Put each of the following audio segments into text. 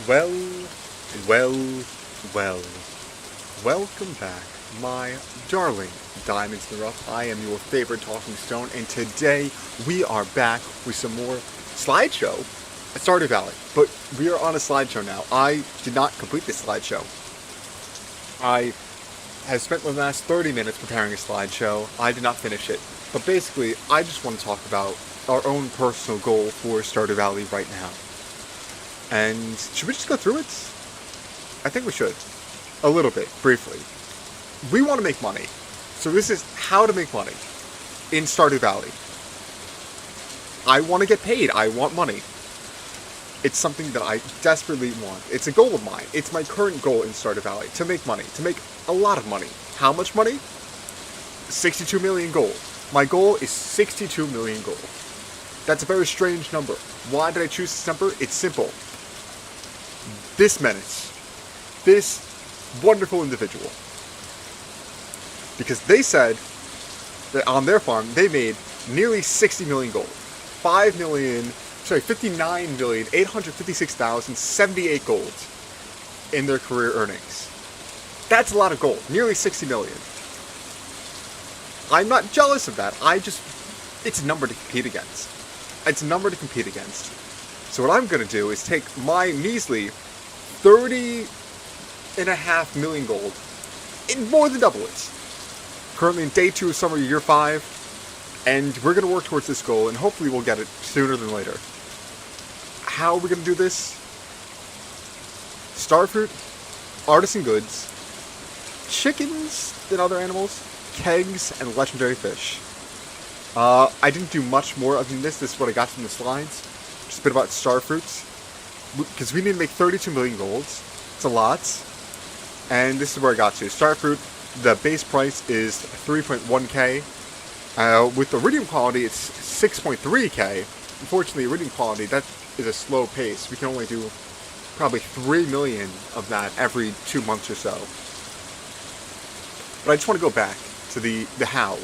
Well, well, well. Welcome back, my darling Diamonds in the Rough. I am your favorite talking stone, and today we are back with some more slideshow at Stardew Valley. But we are on a slideshow now. I did not complete this slideshow. I have spent the last 30 minutes preparing a slideshow. I did not finish it. But basically, I just want to talk about our own personal goal for Stardew Valley right now. And should we just go through it? I think we should. A little bit, briefly. We want to make money. So this is how to make money in Stardew Valley. I want to get paid. I want money. It's something that I desperately want. It's a goal of mine. It's my current goal in Stardew Valley. To make money. To make a lot of money. How much money? 62 million gold. My goal is 62 million gold. That's a very strange number. Why did I choose this number? It's simple. This menace. This wonderful individual. Because they said that on their farm they made nearly 60 million gold. 59,856,078 gold in their career earnings. That's a lot of gold. Nearly 60 million. I'm not jealous of that. It's a number to compete against. It's a number to compete against. So what I'm going to do is take my measly 30.5 million gold and more than double it. Currently in day 2 of summer year 5, and we're going to work towards this goal, and hopefully we'll get it sooner than later. How are we going to do this? Starfruit, artisan goods, chickens and other animals, kegs, and legendary fish. I didn't do much more other than this. This is what I got from the slides. Just a bit about starfruits. Because we need to make 32 million golds. It's a lot. And this is where I got to. Starfruit, the base price is 3.1k. With iridium quality, it's 6.3k. Unfortunately, iridium quality, that is a slow pace. We can only do probably 3 million of that every 2 months or so. But I just want to go back to the how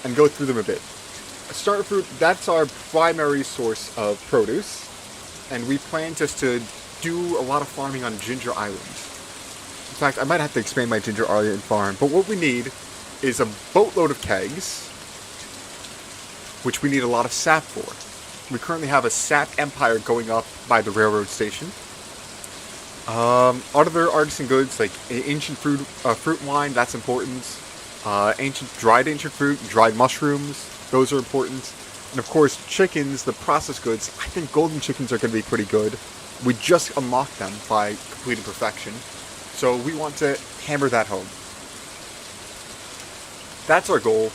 and go through them a bit. Starfruit, that's our primary source of produce. And we plan just to do a lot of farming on Ginger Island. In fact, I might have to expand my Ginger Island farm. But what we need is a boatload of kegs, which we need a lot of sap for. We currently have a sap empire going up by the railroad station. Other artisan goods like ancient fruit wine, that's important. Dried ancient fruit, dried mushrooms, those are important. And of course, chickens, the processed goods, I think golden chickens are going to be pretty good. We just unlocked them by completing perfection. So we want to hammer that home. That's our goal.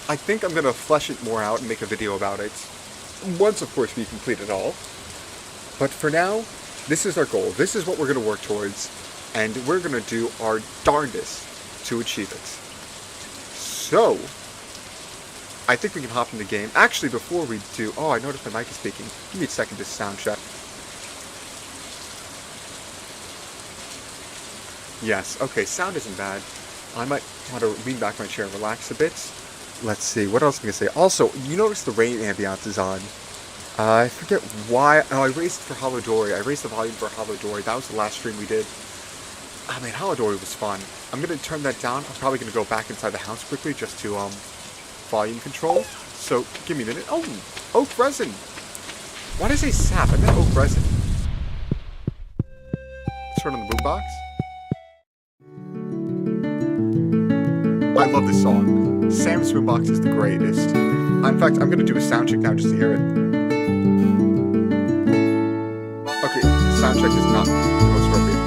I think I'm going to flesh it more out and make a video about it. Once, of course, we complete it all. But for now, this is our goal. This is what we're going to work towards. And we're going to do our darndest to achieve it. So, I think we can hop in the game. Actually, before we do... Oh, I noticed my mic is speaking. Give me a second to sound check. Yes, okay, sound isn't bad. I might want to lean back in my chair and relax a bit. Let's see, what else am I going to say? Also, you notice the rain ambiance is on. I forget why... Oh, I raised it for Hollow Dory. I raised the volume for Hollow Dory. That was the last stream we did. I mean, Hollow Dory was fun. I'm going to turn that down. I'm probably going to go back inside the house quickly just to, volume control. So, give me a minute. Oh, oak resin. Why did I say sap? I meant oak resin. Let's turn on the boombox. I love this song. Sam's boombox is the greatest. In fact, I'm going to do a sound check now just to hear it. Okay, sound check is not the most appropriate.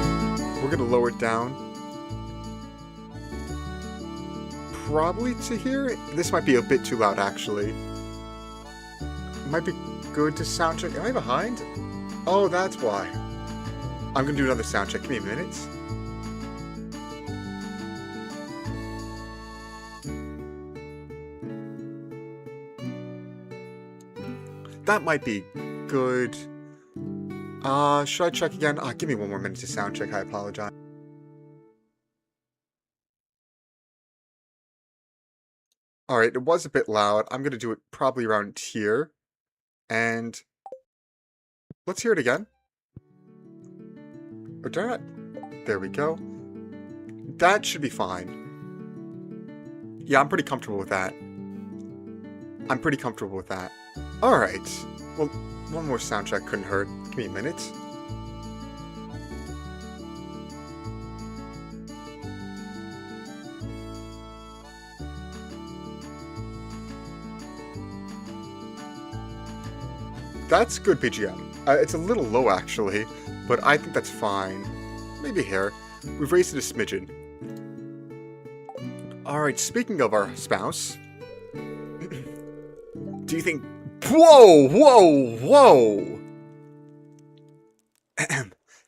We're going to lower it down. Probably to hear it. This might be a bit too loud, actually. It might be good to sound check. Am I behind? Oh, that's why. I'm going to do another sound check. Give me a minute. That might be good. Should I check again? Give me one more minute to sound check. I apologize. Alright, it was a bit loud. I'm going to do it probably around here. And let's hear it again. Or did I? There we go. That should be fine. Yeah, I'm pretty comfortable with that. I'm pretty comfortable with that. Alright. Well, one more sound check couldn't hurt. Give me a minute. That's good BGM. It's a little low, actually, but I think that's fine. Maybe here. We've raised it a smidgen. Alright, speaking of our spouse... do you think... Whoa! Whoa! Whoa!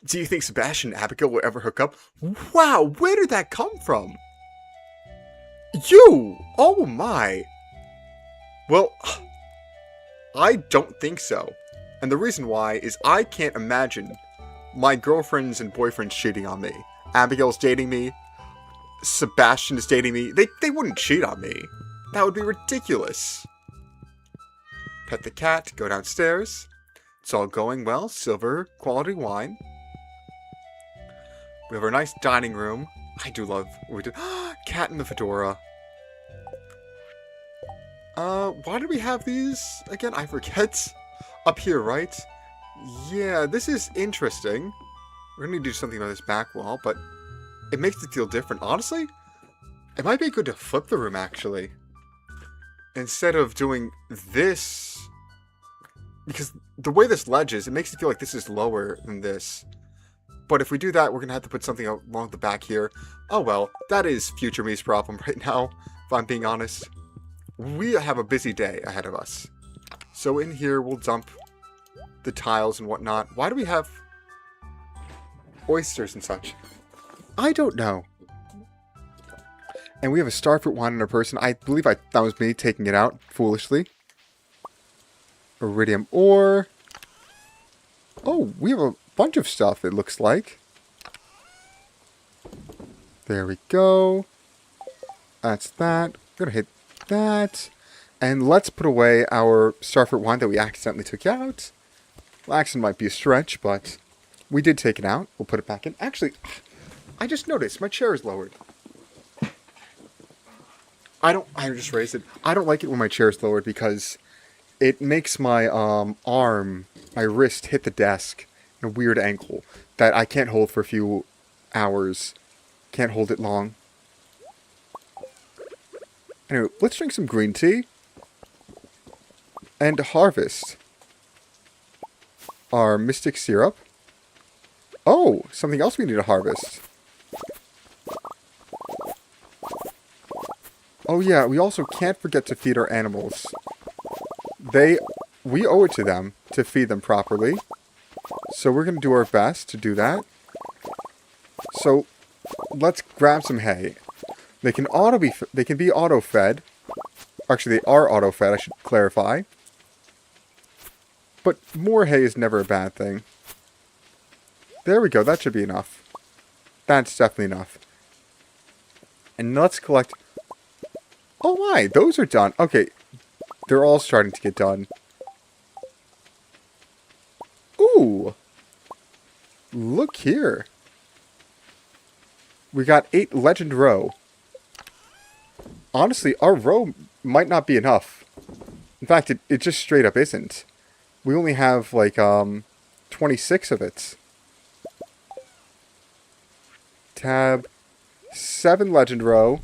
Do you think Sebastian and Abigail will ever hook up? Wow! Where did that come from? You! Oh my! Well... I don't think so. And the reason why is I can't imagine my girlfriends and boyfriends cheating on me. Abigail's dating me. Sebastian is dating me. They wouldn't cheat on me. That would be ridiculous. Pet the cat. Go downstairs. It's all going well. Silver quality wine. We have our nice dining room. I do love what we did. Cat in the fedora. Why did we have these again? I forget. Up here, right? Yeah, this is interesting. We're gonna need to do something about this back wall, but it makes it feel different. Honestly, it might be good to flip the room, actually. Instead of doing this... because the way this ledge is, it makes it feel like this is lower than this. But if we do that, we're gonna have to put something along the back here. Oh well, that is future me's problem right now, if I'm being honest. We have a busy day ahead of us. So in here, we'll dump the tiles and whatnot. Why do we have oysters and such? I don't know. And we have a starfruit wine in our person. I believe that was me taking it out, foolishly. Iridium ore. Oh, we have a bunch of stuff, it looks like. There we go. That's that. We're gonna hit that. And let's put away our starfruit wine that we accidentally took out. Well, accident might be a stretch, but we did take it out. We'll put it back in. Actually, I just noticed my chair is lowered. I just raised it. I don't like it when my chair is lowered because it makes my arm, my wrist hit the desk in a weird angle that I can't hold for a few hours. Can't hold it long. Anyway, let's drink some green tea. And harvest our mystic syrup. Oh, something else we need to harvest. Oh yeah, we also can't forget to feed our animals. We owe it to them to feed them properly. So we're going to do our best to do that. So let's grab some hay. They can be auto-fed. Actually, they are auto-fed, I should clarify. But more hay is never a bad thing. There we go, that should be enough. That's definitely enough. And let's collect... oh my, those are done. Okay, they're all starting to get done. Ooh! Look here. We got 8 legend row. Honestly, our row might not be enough. In fact, it just straight up isn't. We only have, like, 26 of it. Tab. 7 legend row.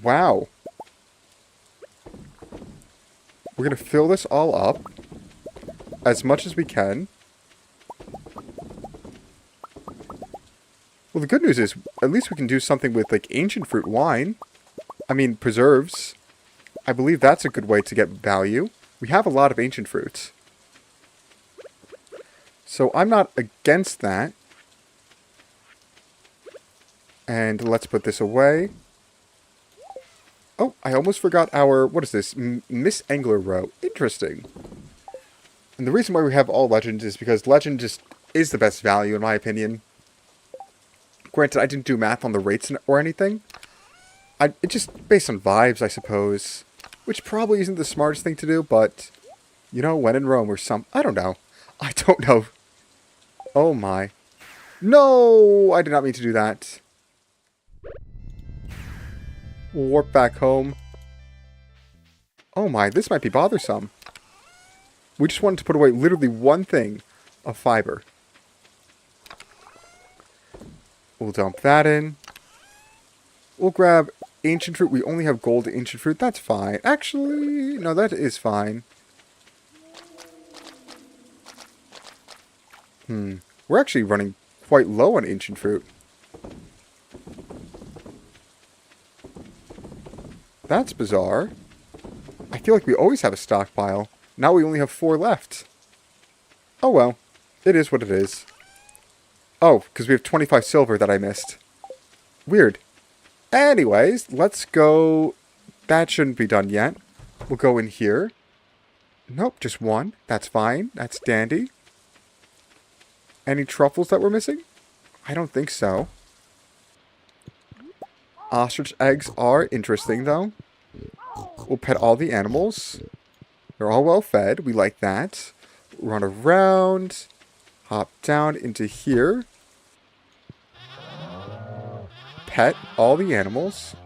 Wow. We're going to fill this all up. As much as we can. Well, the good news is, at least we can do something with, like, ancient fruit wine. I mean, preserves. I believe that's a good way to get value. We have a lot of ancient fruits. So I'm not against that. And let's put this away. Oh, I almost forgot our, what is this? Miss Angler row. Interesting. And the reason why we have all legends is because legend just is the best value, in my opinion. Granted, I didn't do math on the rates or anything. It's just based on vibes, I suppose. Which probably isn't the smartest thing to do, but You know, when in Rome or some... I don't know. I don't know. Oh my. No! I did not mean to do that. We'll warp back home. Oh my, this might be bothersome. We just wanted to put away literally one thing of fiber. We'll dump that in. We'll grab ancient fruit. We only have gold ancient fruit. That's fine. Actually, no, that is fine. We're actually running quite low on ancient fruit. That's bizarre. I feel like we always have a stockpile. Now we only have 4 left. Oh well. It is what it is. Oh, because we have 25 silver that I missed. Weird. Anyways, let's go... That shouldn't be done yet. We'll go in here. Nope, just 1. That's fine. That's dandy. Any truffles that we're missing? I don't think so. Ostrich eggs are interesting, though. We'll pet all the animals. They're all well fed. We like that. Run around. Hop down into here. Pet all the animals.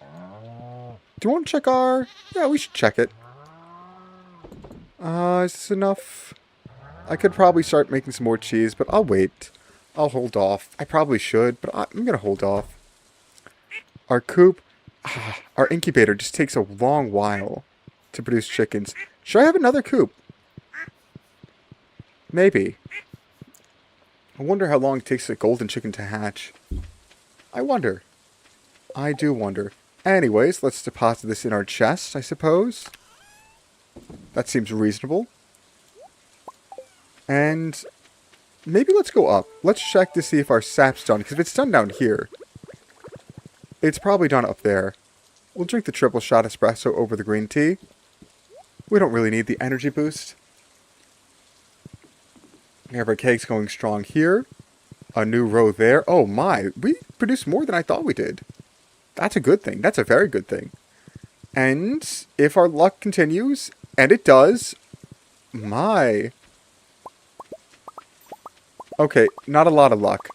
Do you want to check our... Yeah, we should check it. Is this enough? I could probably start making some more cheese, but I'll wait. I'll hold off. I probably should, but I'm going to hold off. Our coop... Our incubator just takes a long while to produce chickens. Should I have another coop? Maybe. I wonder how long it takes a golden chicken to hatch. I wonder. I do wonder. Anyways, let's deposit this in our chest, I suppose. That seems reasonable. And maybe let's go up. Let's check to see if our sap's done. Because if it's done down here, it's probably done up there. We'll drink the triple shot espresso over the green tea. We don't really need the energy boost. We have our kegs going strong here. A new row there. Oh my, we produced more than I thought we did. That's a good thing. That's a very good thing. And if our luck continues, and it does, my... Okay, not a lot of luck.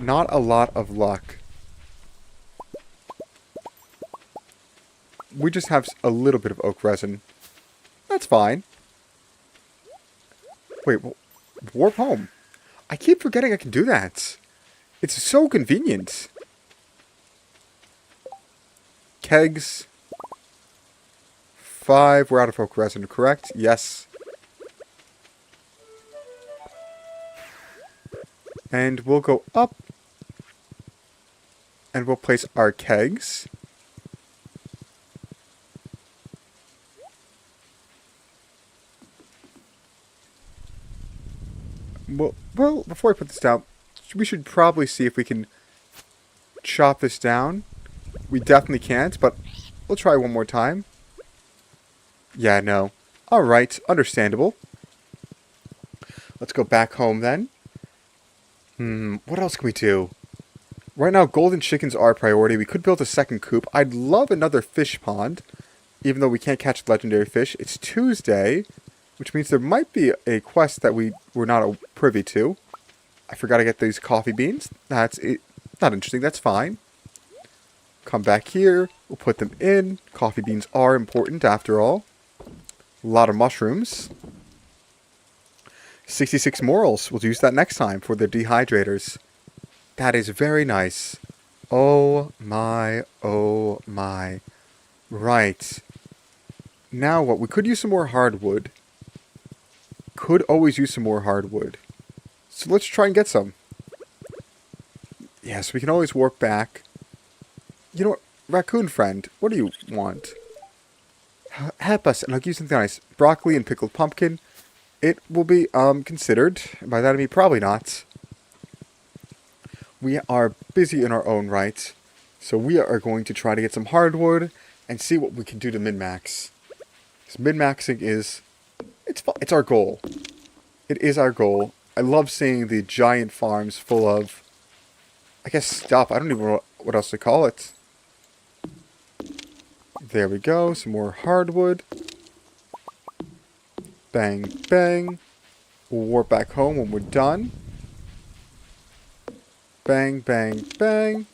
Not a lot of luck. We just have a little bit of oak resin. That's fine. Wait, warp home. I keep forgetting I can do that. It's so convenient. Kegs. 5. We're out of oak resin, correct? Yes. And we'll go up. And we'll place our kegs. Well, before I put this down, we should probably see if we can chop this down. We definitely can't, but we'll try one more time. Yeah, no. Alright, understandable. Let's go back home then. What else can we do? Right now, golden chickens are a priority. We could build a second coop. I'd love another fish pond, even though we can't catch legendary fish. It's Tuesday, which means there might be a quest that we were not privy to. I forgot to get these coffee beans. That's it. Not interesting. That's fine. Come back here. We'll put them in. Coffee beans are important after all. A lot of mushrooms. 66 morals. We'll use that next time for the dehydrators. That is very nice. Oh my, oh my. Right. Now what? We could use some more hardwood. Could always use some more hardwood. So let's try and get some. Yes, we can always warp back. You know what? Raccoon friend, what do you want? Help us, and I'll give you something nice. Broccoli and pickled pumpkin. It will be, considered. By that I mean probably not. We are busy in our own right. So we are going to try to get some hardwood and see what we can do to min-max. Because min-maxing is... It's our goal. It is our goal. I love seeing the giant farms full of... I guess stuff. I don't even know what else to call it. There we go. Some more hardwood. Bang, bang. We'll warp back home when we're done. Bang, bang, bang.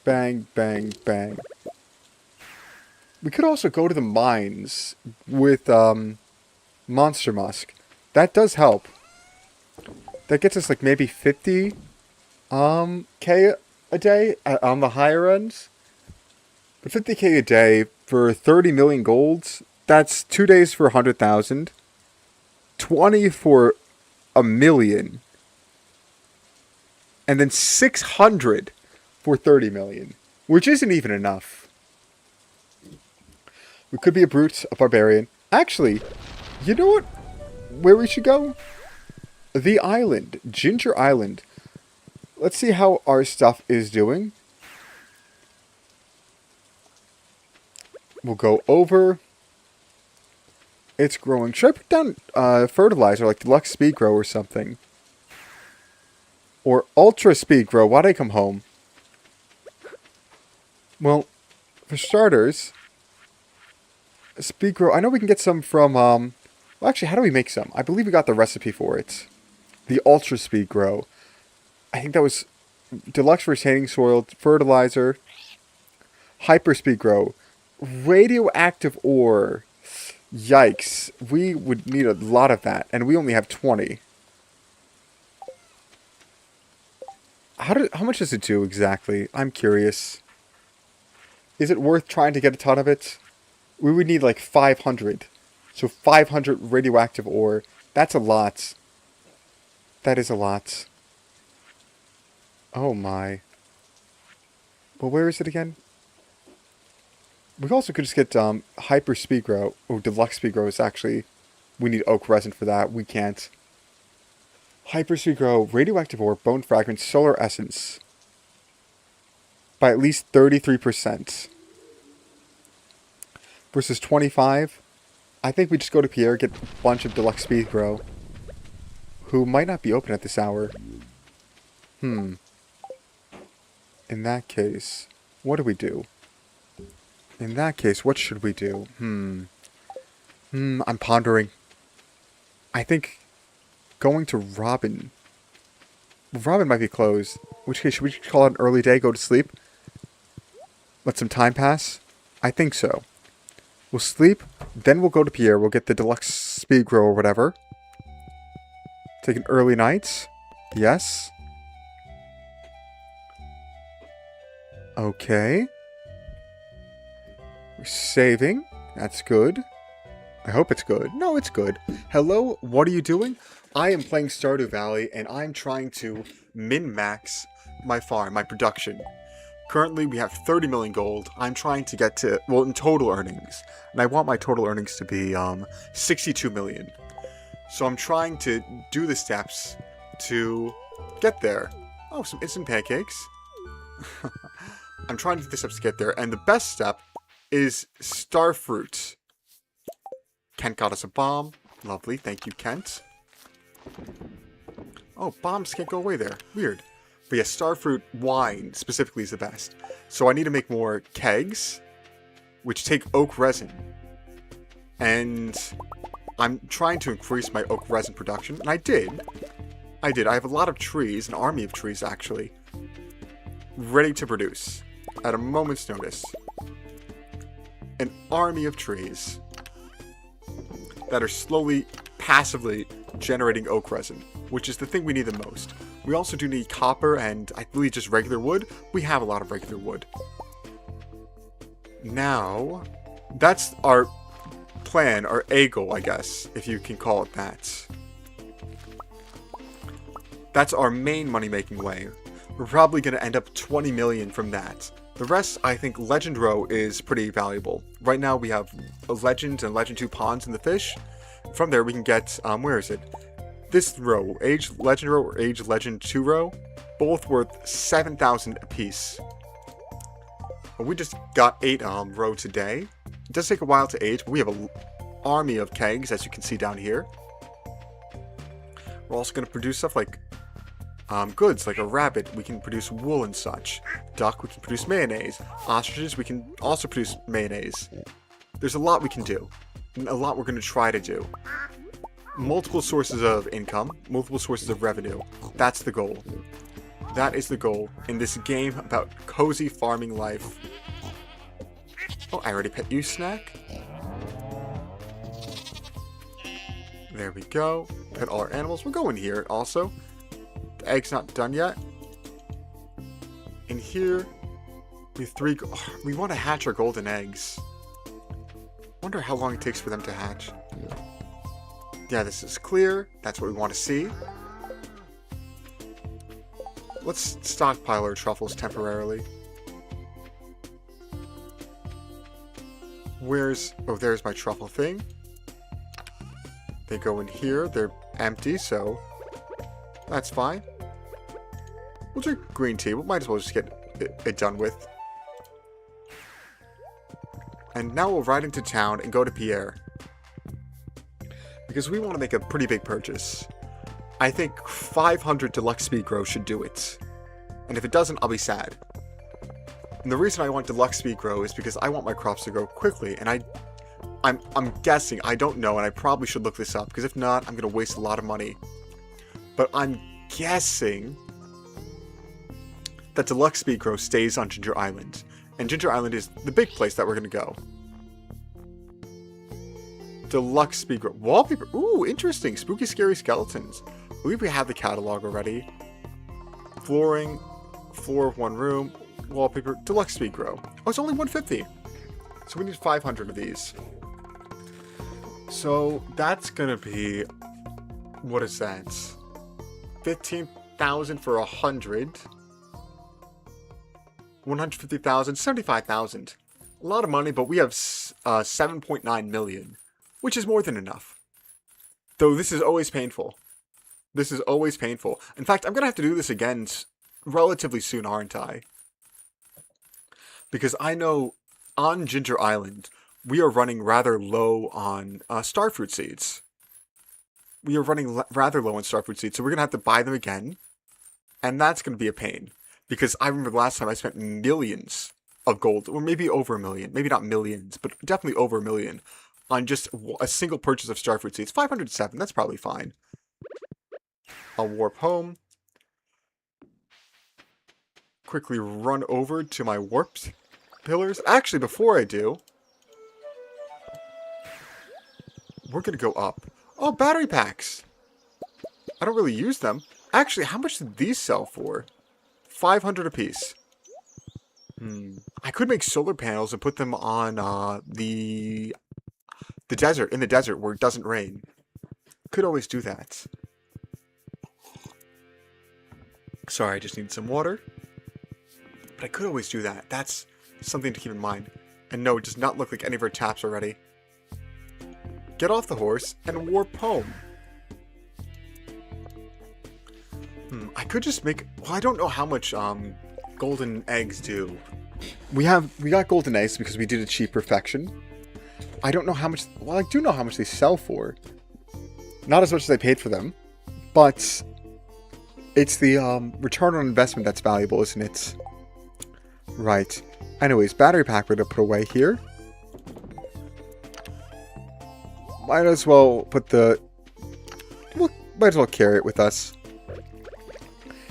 Bang, bang, bang. We could also go to the mines with Monster Musk. That does help. That gets us like maybe 50 K a day on the higher ends. But 50K a day for 30 million golds, that's 2 days for 100,000. 20 for a million. And then 600 for 30 million. Which isn't even enough. We could be a brute, a barbarian. Actually, you know what? Where we should go? The island. Ginger Island. Let's see how our stuff is doing. We'll go over. It's growing. Should I put down fertilizer like Deluxe Speed Grow or something? Or Ultra Speed Grow? Why'd I come home? Well, for starters, Speed Grow. I know we can get some from. Well, actually, how do we make some? I believe we got the recipe for it. The Ultra Speed Grow. I think that was Deluxe Retaining Soil, Fertilizer, Hyper Speed Grow, Radioactive Ore. Yikes. We would need a lot of that, and we only have 20. How much does it do exactly? I'm curious. Is it worth trying to get a ton of it? We would need like 500. So 500 radioactive ore. That's a lot. That is a lot. Oh my. Well, where is it again? We also could just get Hyper Speed Grow. Oh, Deluxe Speed Grow is actually... We need oak resin for that. We can't. Hyper Speed Grow, Radioactive Ore, Bone Fragments, Solar Essence. By at least 33%. Versus 25. I think we just go to Pierre, get a bunch of Deluxe Speed Grow. Who might not be open at this hour. In that case, what do we do? In that case, what should we do? I'm pondering. I think going to Robin. Well, Robin might be closed. In which case, should we call it an early day, go to sleep? Let some time pass? I think so. We'll sleep, then we'll go to Pierre. We'll get the Deluxe Speed Grow or whatever. Take an early night. Yes. Okay. We're saving. That's good. I hope it's good. No, it's good. Hello, what are you doing? I am playing Stardew Valley, and I'm trying to min-max my farm, my production. Currently, we have 30 million gold. I'm trying to get to, well, in total earnings. And I want my total earnings to be 62 million. So I'm trying to do the steps to get there. Oh, some instant pancakes. I'm trying to do the steps to get there. And the best step is Starfruit. Kent got us a bomb. Lovely. Thank you, Kent. Oh, bombs can't go away there. Weird. But yeah, Starfruit wine specifically is the best. So I need to make more kegs, which take oak resin. And I'm trying to increase my oak resin production. And I did. I have a lot of trees, an army of trees actually, ready to produce at a moment's notice. An army of trees that are slowly, passively generating oak resin, which is the thing we need the most. We also do need copper and I believe just regular wood. We have a lot of regular wood. Now, that's our plan, our A goal, I guess, if you can call it that. That's our main money-making way. We're probably going to end up 20 million from that. The rest, I think Legend Row is pretty valuable. Right now we have a Legend and Legend 2 ponds in the fish. From there we can get, where is it? This row, Age Legend Row or Age Legend 2 row, both worth 7,000 apiece. We just got 8 row today. It does take a while to age, but we have an army of kegs, as you can see down here. We're also going to produce stuff like goods like a rabbit, we can produce wool and such. Duck, we can produce mayonnaise. Ostriches, we can also produce mayonnaise. There's a lot we can do. A lot we're going to try to do. Multiple sources of income, multiple sources of revenue. That's the goal. That is the goal in this game about cozy farming life. Oh, I already pet you, Snack. There we go. Pet all our animals. We'll go in here also. The egg's not done yet. In here, we want to hatch our golden eggs. Wonder how long it takes for them to hatch. Yeah, this is clear. That's what we want to see. Let's stockpile our truffles temporarily. Oh, there's my truffle thing. They go in here. They're empty, so that's fine. We'll drink green tea. We might as well just get it done with. And now we'll ride into town and go to Pierre. Because we want to make a pretty big purchase. I think 500 deluxe speed grow should do it. And if it doesn't, I'll be sad. And the reason I want deluxe speed grow is because I want my crops to grow quickly. And I'm guessing, I don't know, and I probably should look this up. Because if not, I'm going to waste a lot of money. But I'm guessing that deluxe speed grow stays on Ginger Island. And Ginger Island is the big place that we're going to go. Deluxe speed grow. Wallpaper. Ooh, interesting. Spooky, scary skeletons. I believe we have the catalog already. Flooring. Floor of one room. Wallpaper. Deluxe speed grow. Oh, it's only 150. So we need 500 of these. So that's going to be... What is that? 15,000 for 100. 150,000, 75,000. A lot of money, but we have 7.9 million, which is more than enough. Though this is always painful. This is always painful. In fact, I'm going to have to do this again relatively soon, aren't I? Because I know on Ginger Island, we are running rather low on starfruit seeds. We are running rather low on starfruit seeds, so we're going to have to buy them again. And that's going to be a pain. Because I remember the last time I spent millions of gold, or maybe over a million, maybe not millions, but definitely over a million, on just a single purchase of starfruit seeds. 507, that's probably fine. I'll warp home. Quickly run over to my warped pillars. Actually, before I do, we're going to go up. Oh, battery packs! I don't really use them. Actually, how much did these sell for? 500 apiece. I could make solar panels and put them on the desert, in the desert where it doesn't rain. Could always do that. Sorry, I just need some water. But I could always do that. That's something to keep in mind. And no, it does not look like any of our taps are ready. Get off the horse and warp home. I could just make... Well, I don't know how much golden eggs do. We got golden eggs because we did achieve perfection. I don't know how much... Well, I do know how much they sell for. Not as much as I paid for them. But it's the return on investment that's valuable, isn't it? Right. Anyways, battery pack we're going to put away here. Might as well put the... Might as well carry it with us.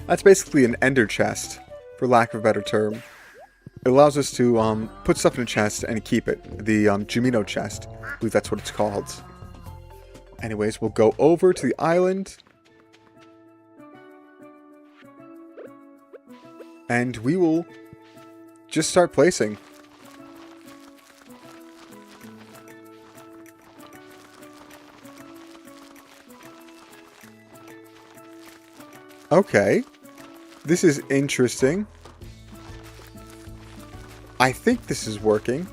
That's basically an ender chest, for lack of a better term. It allows us to put stuff in a chest and keep it. The Jumino chest. I believe that's what it's called. Anyways, we'll go over to the island. And we will just start placing. Okay. This is interesting. I think this is working.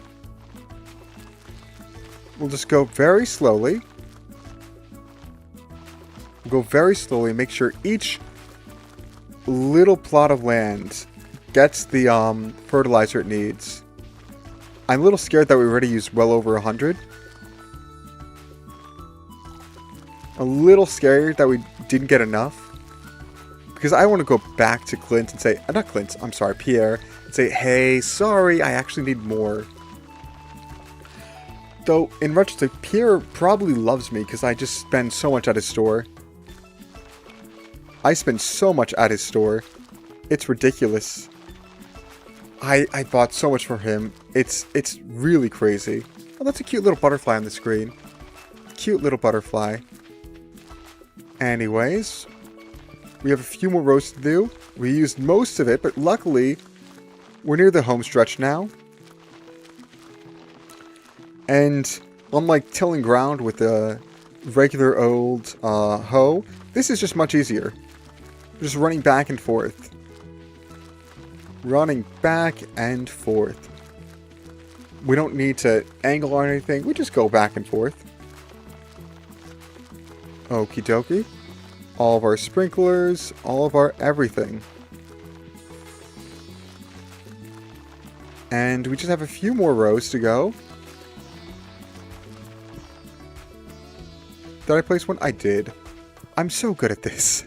We'll just go very slowly. We'll go very slowly and make sure each little plot of land gets the fertilizer it needs. I'm a little scared that we already used well over 100. A little scared that we didn't get enough. Because I want to go back to Clint and say, not Clint, I'm sorry, Pierre, and say, hey, sorry, I actually need more. Though, in retrospect, Pierre probably loves me because I just spend so much at his store. I spend so much at his store. It's ridiculous. I bought so much for him. It's really crazy. Oh, that's a cute little butterfly on the screen. Cute little butterfly. Anyways, we have a few more rows to do. We used most of it, but luckily, we're near the home stretch now. And unlike tilling ground with a regular old hoe, this is just much easier. Just running back and forth. Running back and forth. We don't need to angle or anything. We just go back and forth. Okie dokie. All of our sprinklers. All of our everything. And we just have a few more rows to go. Did I place one? I did. I'm so good at this.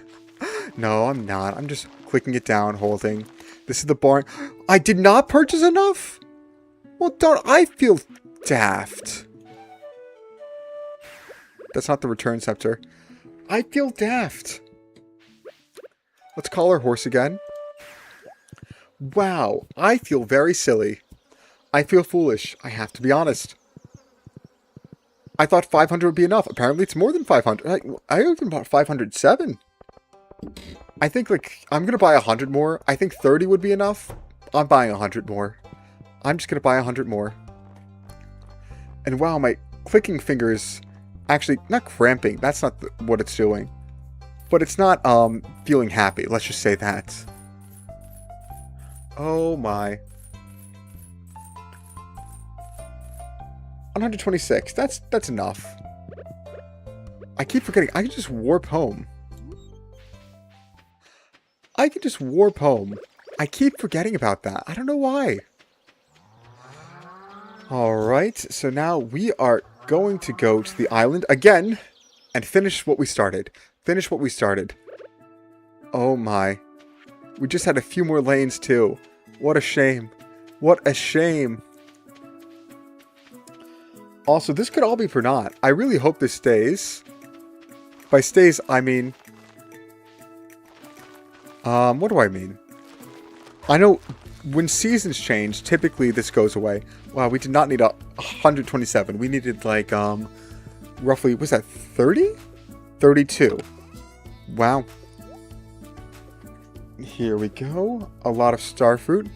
No, I'm not. I'm just clicking it down, holding. This is the barn. I did not purchase enough? Well, don't I feel daft. That's not the return scepter. I feel daft. Let's call our horse again. Wow, I feel very silly. I feel foolish. I have to be honest. I thought 500 would be enough. Apparently it's more than 500. I even bought 507. I think, like, I'm going to buy 100 more. I think 30 would be enough. I'm buying 100 more. I'm just going to buy 100 more. And wow, my clicking fingers actually, not cramping. That's not what it's doing. But it's not feeling happy. Let's just say that. Oh my. 126. That's enough. I keep forgetting. I can just warp home. I can just warp home. I keep forgetting about that. I don't know why. Alright, so now we are going to go to the island again and finish what we started. Finish what we started. Oh my. We just had a few more lanes too. What a shame. What a shame. Also, this could all be for naught. I really hope this stays. By stays, I mean... what do I mean? I know when seasons change, typically this goes away. Wow, we did not need 127. We needed like, roughly, was that 30? 32. Wow. Here we go. A lot of starfruit.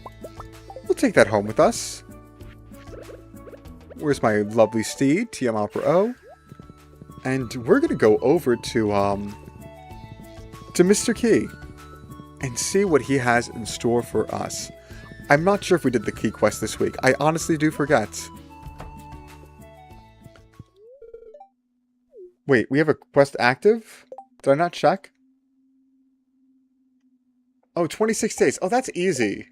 We'll take that home with us. Where's my lovely steed? TM Opera O. And we're going to go over to Mr. Key and see what he has in store for us. I'm not sure if we did the key quest this week. I honestly do forget. Wait, we have a quest active? Did I not check? Oh, 26 days. Oh, that's easy.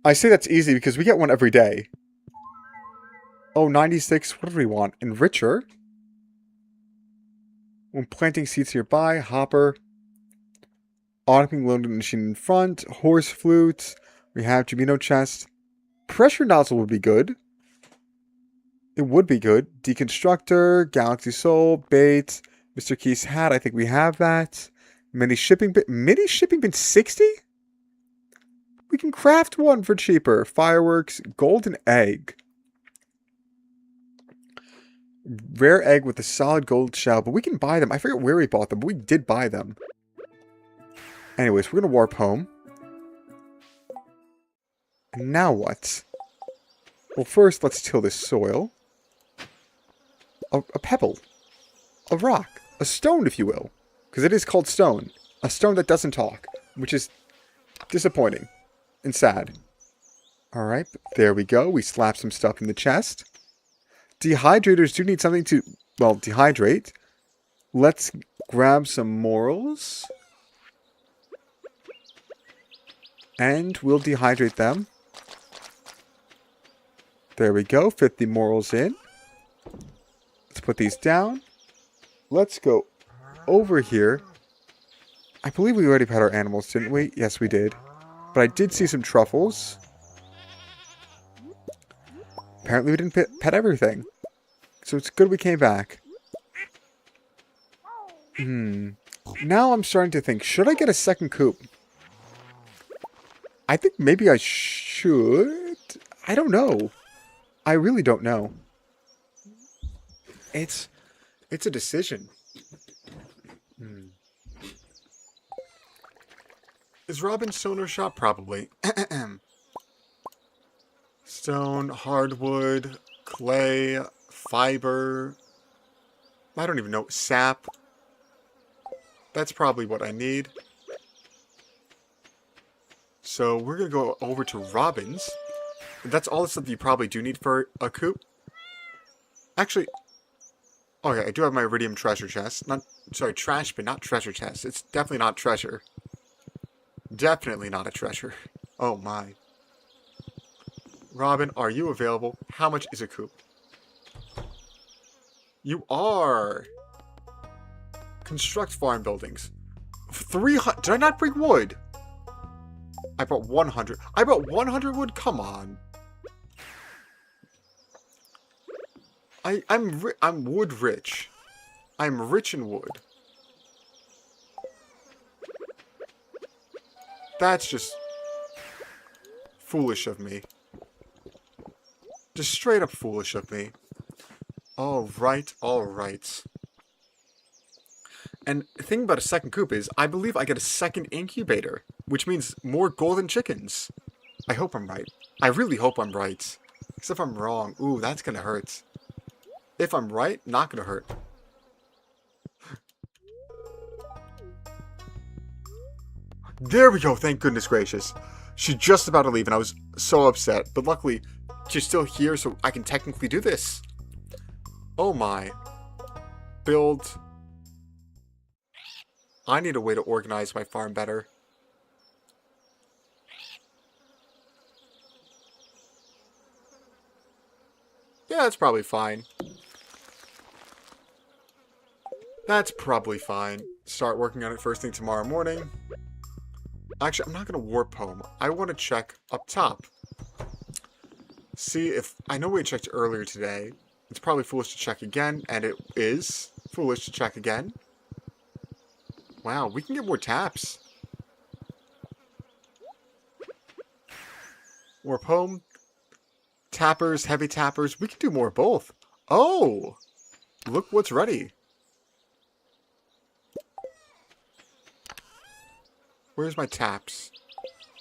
I say that's easy because we get one every day. Oh, 96. What do we want? Enricher? When planting seeds nearby. Hopper. Automing loading machine in front. Horse flute. We have Jamino chest. Pressure nozzle would be good. It would be good. Deconstructor. Galaxy soul. Bait. Mr. Key's hat. I think we have that. Mini shipping bin. Mini shipping bin 60? We can craft one for cheaper. Fireworks. Golden egg. Rare egg with a solid gold shell. But we can buy them. I forget where we bought them, but we did buy them. Anyways, we're going to warp home. And now what? Well, first, let's till this soil. A pebble. A rock. A stone, if you will. Because it is called stone. A stone that doesn't talk. Which is disappointing. And sad. Alright, there we go. We slap some stuff in the chest. Dehydrators do need something to, well, dehydrate. Let's grab some morals. And we'll dehydrate them. There we go. 50 morals in. Let's put these down. Let's go over here I believe we already pet our animals, didn't we? Yes, we did. But I did see some truffles. Apparently we didn't pet everything. So it's good we came back. Now I'm starting to think, should I get a second coop? I think maybe I should. I don't know. I really don't know. It's a decision. Is Robin Stoner shop? Probably. Stone, hardwood, clay, fiber. I don't even know. Sap. That's probably what I need. So we're going to go over to Robin's. That's all the stuff you probably do need for a coop. Actually, okay, I do have my iridium treasure chest. Sorry, trash bin, not treasure chest. It's definitely not treasure. Definitely not a treasure. Oh my. Robin, are you available? How much is a coop? You are. Construct farm buildings. 300. Did I not bring wood? I brought 100. I brought 100 wood? Come on. I'm wood rich. I'm rich in wood. That's just foolish of me. Just straight up foolish of me. Alright, alright. And the thing about a second coop is, I believe I get a second incubator, which means more golden chickens. I hope I'm right. I really hope I'm right. Because if I'm wrong, ooh, that's gonna hurt. If I'm right, not gonna hurt. There we go, thank goodness gracious. She's just about to leave and I was so upset. But luckily, she's still here so I can technically do this. Oh my. Build. I need a way to organize my farm better. Yeah, that's probably fine. That's probably fine. Start working on it first thing tomorrow morning. Actually, I'm not going to warp home. I want to check up top. See if... I know we checked earlier today. It's probably foolish to check again, and it is foolish to check again. Wow, we can get more taps. Warp home. Tappers, heavy tappers. We can do more of both. Oh! Look what's ready. Where's my taps?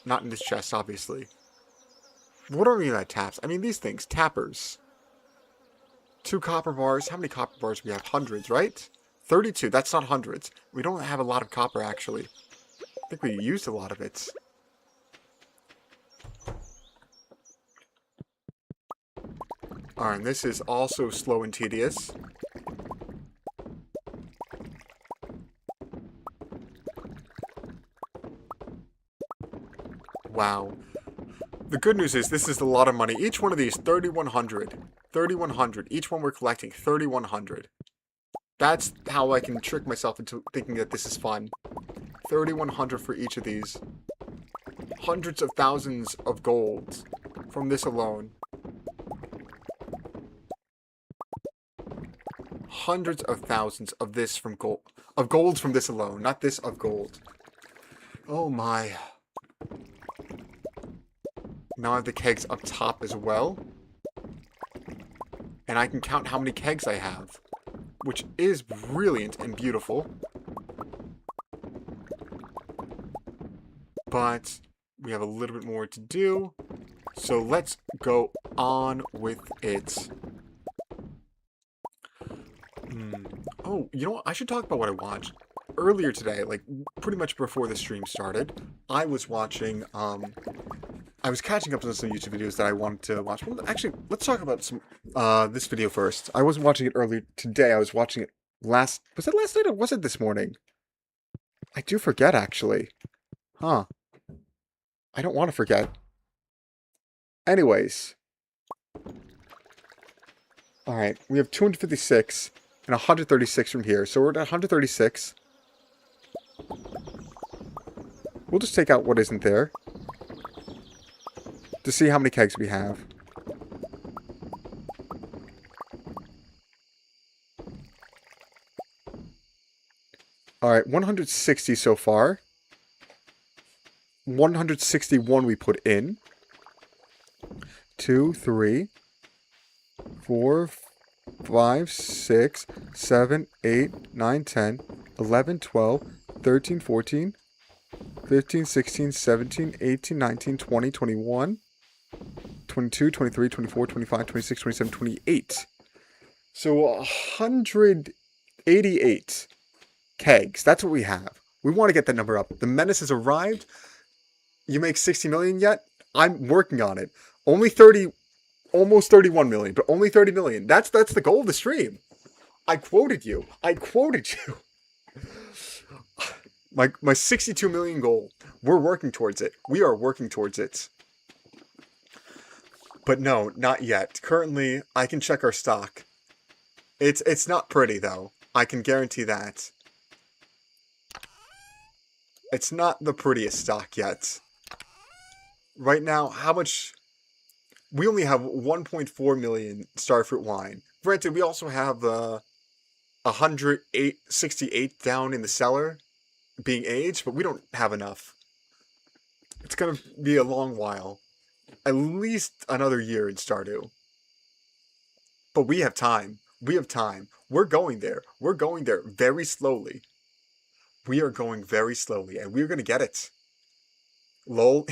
Not in this chest, obviously. What are we at taps? I mean, these things. Tappers. 2 copper bars. How many copper bars do we have? Hundreds, right? 32. That's not hundreds. We don't have a lot of copper, actually. I think we used a lot of it. Alright, and this is also slow and tedious. Wow. The good news is this is a lot of money. Each one of these, 3,100. 3,100. Each one we're collecting, 3,100. That's how I can trick myself into thinking that this is fun. 3,100 for each of these. Hundreds of thousands of gold from this alone. Hundreds of thousands of this from gold. Of gold from this alone, not this of gold. Oh my. Now I have the kegs up top as well. And I can count how many kegs I have. Which is brilliant and beautiful. But we have a little bit more to do. So let's go on with it. Oh, you know what? I should talk about what I watched. Earlier today, like pretty much before the stream started, I was watching, I was catching up on some YouTube videos that I wanted to watch. Well, actually, let's talk about some, this video first. I wasn't watching it earlier today. I was watching it was it last night or was it this morning? I do forget, actually. Huh. I don't want to forget. Anyways. Alright, we have 256 and 136 from here. So we're at 136. We'll just take out what isn't there. To see how many kegs we have. Alright, 160 so far. 161 we put in. 2, 3, 4, 5, 6, 7, 8, 9, 10, 11, 12, 13, 14, 15, 16, 17, 18, 19, 20, 21, 22, 23, 24, 25, 26, 27, 28. So 188 kegs. That's what we have. We want to get that number up. The menace has arrived. You make 60 million yet? I'm working on it. Only 30, almost 31 million, but only 30 million. That's the goal of the stream. I quoted you. I quoted you. My 62 million goal. We're working towards it. We are working towards it. But no, not yet. Currently, I can check our stock. It's not pretty though. I can guarantee that. It's not the prettiest stock yet. Right now, how much... We only have 1.4 million starfruit wine. Granted, we also have 168 down in the cellar being aged, but we don't have enough. It's going to be a long while. At least another year in Stardew. But we have time. We have time. We're going there. We're going there very slowly. We are going very slowly, and we're going to get it. Lol.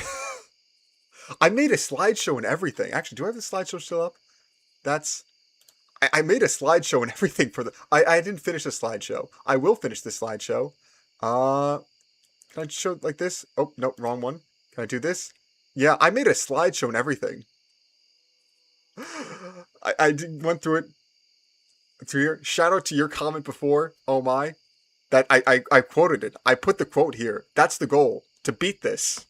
I made a slideshow and everything. Actually, do I have the slideshow still up? That's... I made a slideshow and everything for the... I didn't finish the slideshow. I will finish the slideshow. Can I show it like this? Oh, no, wrong one. Can I do this? Yeah, I made a slideshow and everything. I went through it. Through here. Shout out to your comment before. Oh my. That I quoted it. I put the quote here. That's the goal. To beat this.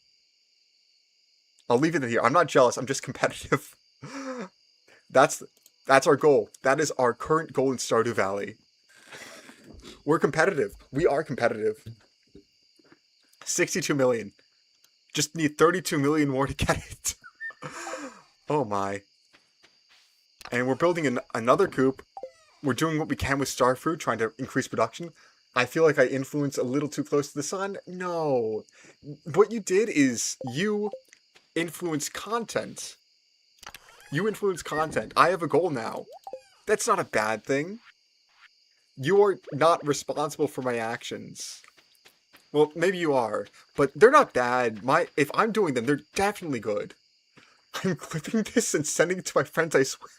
I'll leave it here. I'm not jealous. I'm just competitive. That's our goal. That is our current goal in Stardew Valley. We're competitive. We are competitive. 62 million. Just need 32 million more to get it. Oh my. And we're building another coop. We're doing what we can with starfruit, trying to increase production. I feel like I influence a little too close to the sun. No. What you did is you influence content. You influence content. I have a goal now. That's not a bad thing. You are not responsible for my actions. Well, maybe you are, but they're not bad. If I'm doing them, they're definitely good. I'm clipping this and sending it to my friends, I swear.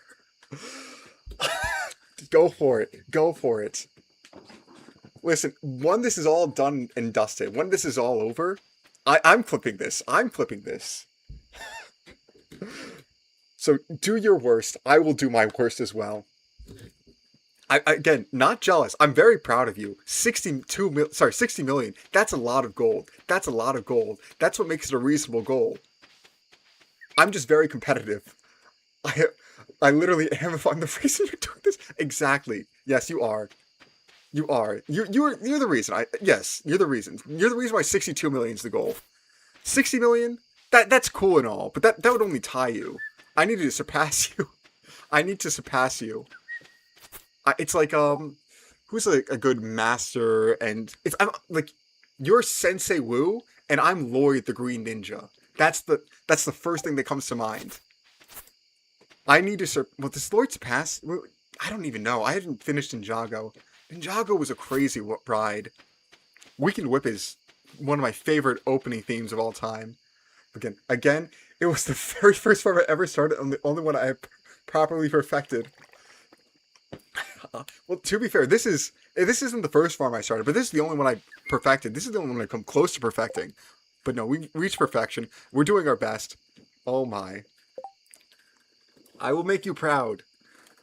Go for it. Go for it. Listen, when this is all done and dusted, when this is all over, I'm clipping this. I'm clipping this. So do your worst. I will do my worst as well. Again, not jealous. I'm very proud of you. 60 million. That's a lot of gold. That's a lot of gold. That's what makes it a reasonable goal. I'm just very competitive. I literally am. If I'm the reason you're doing this, exactly. Yes, you are. You are. You're the reason. Yes, you're the reason. You're the reason why 62 million is the goal. 60 million. That's cool and all, but that would only tie you. I need to surpass you. I need to surpass you. It's like who's a good master, and I'm like, you're Sensei Wu and I'm Lloyd the Green Ninja. That's the first thing that comes to mind. I need to well, does Lloyd surpass? I don't even know. I hadn't finished Ninjago. Ninjago was a crazy ride. Weekend Whip is one of my favorite opening themes of all time. Again, it was the very first farm I ever started and the only one I properly perfected. Well, to be fair, this isn't the first farm I started, but this is the only one I perfected. This is the only one I come close to perfecting. But no, we reached perfection. We're doing our best. Oh my. I will make you proud.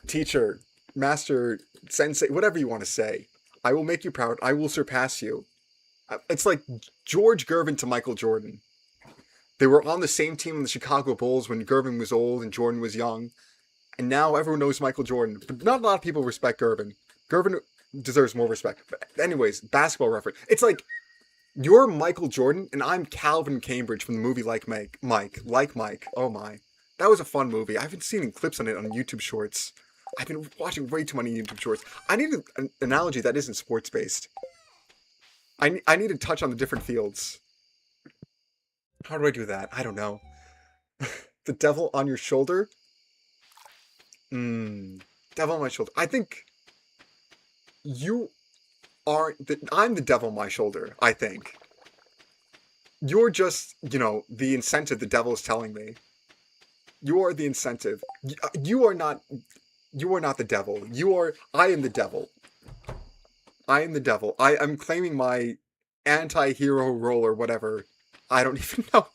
Teacher, master, sensei, whatever you want to say. I will make you proud. I will surpass you. It's like George Gervin to Michael Jordan. They were on the same team in the Chicago Bulls when Gervin was old and Jordan was young. And now everyone knows Michael Jordan. But not a lot of people respect Gervin. Gervin deserves more respect. But anyways, basketball reference. It's like You're Michael Jordan, and I'm Calvin Cambridge from the movie Like Mike. Oh my. That was a fun movie. I've been seeing clips on it on YouTube Shorts. I've been watching way too many YouTube Shorts. I need an analogy that isn't sports-based. I need to touch on the different fields. How do I do that? I don't know. The devil on your shoulder? Devil on my shoulder. I think you I'm the devil on my shoulder, I think. You're just, the incentive the devil is telling me. You are the incentive. You are not the devil. I am the devil. I am the devil. I am claiming my anti-hero role or whatever. I don't even know.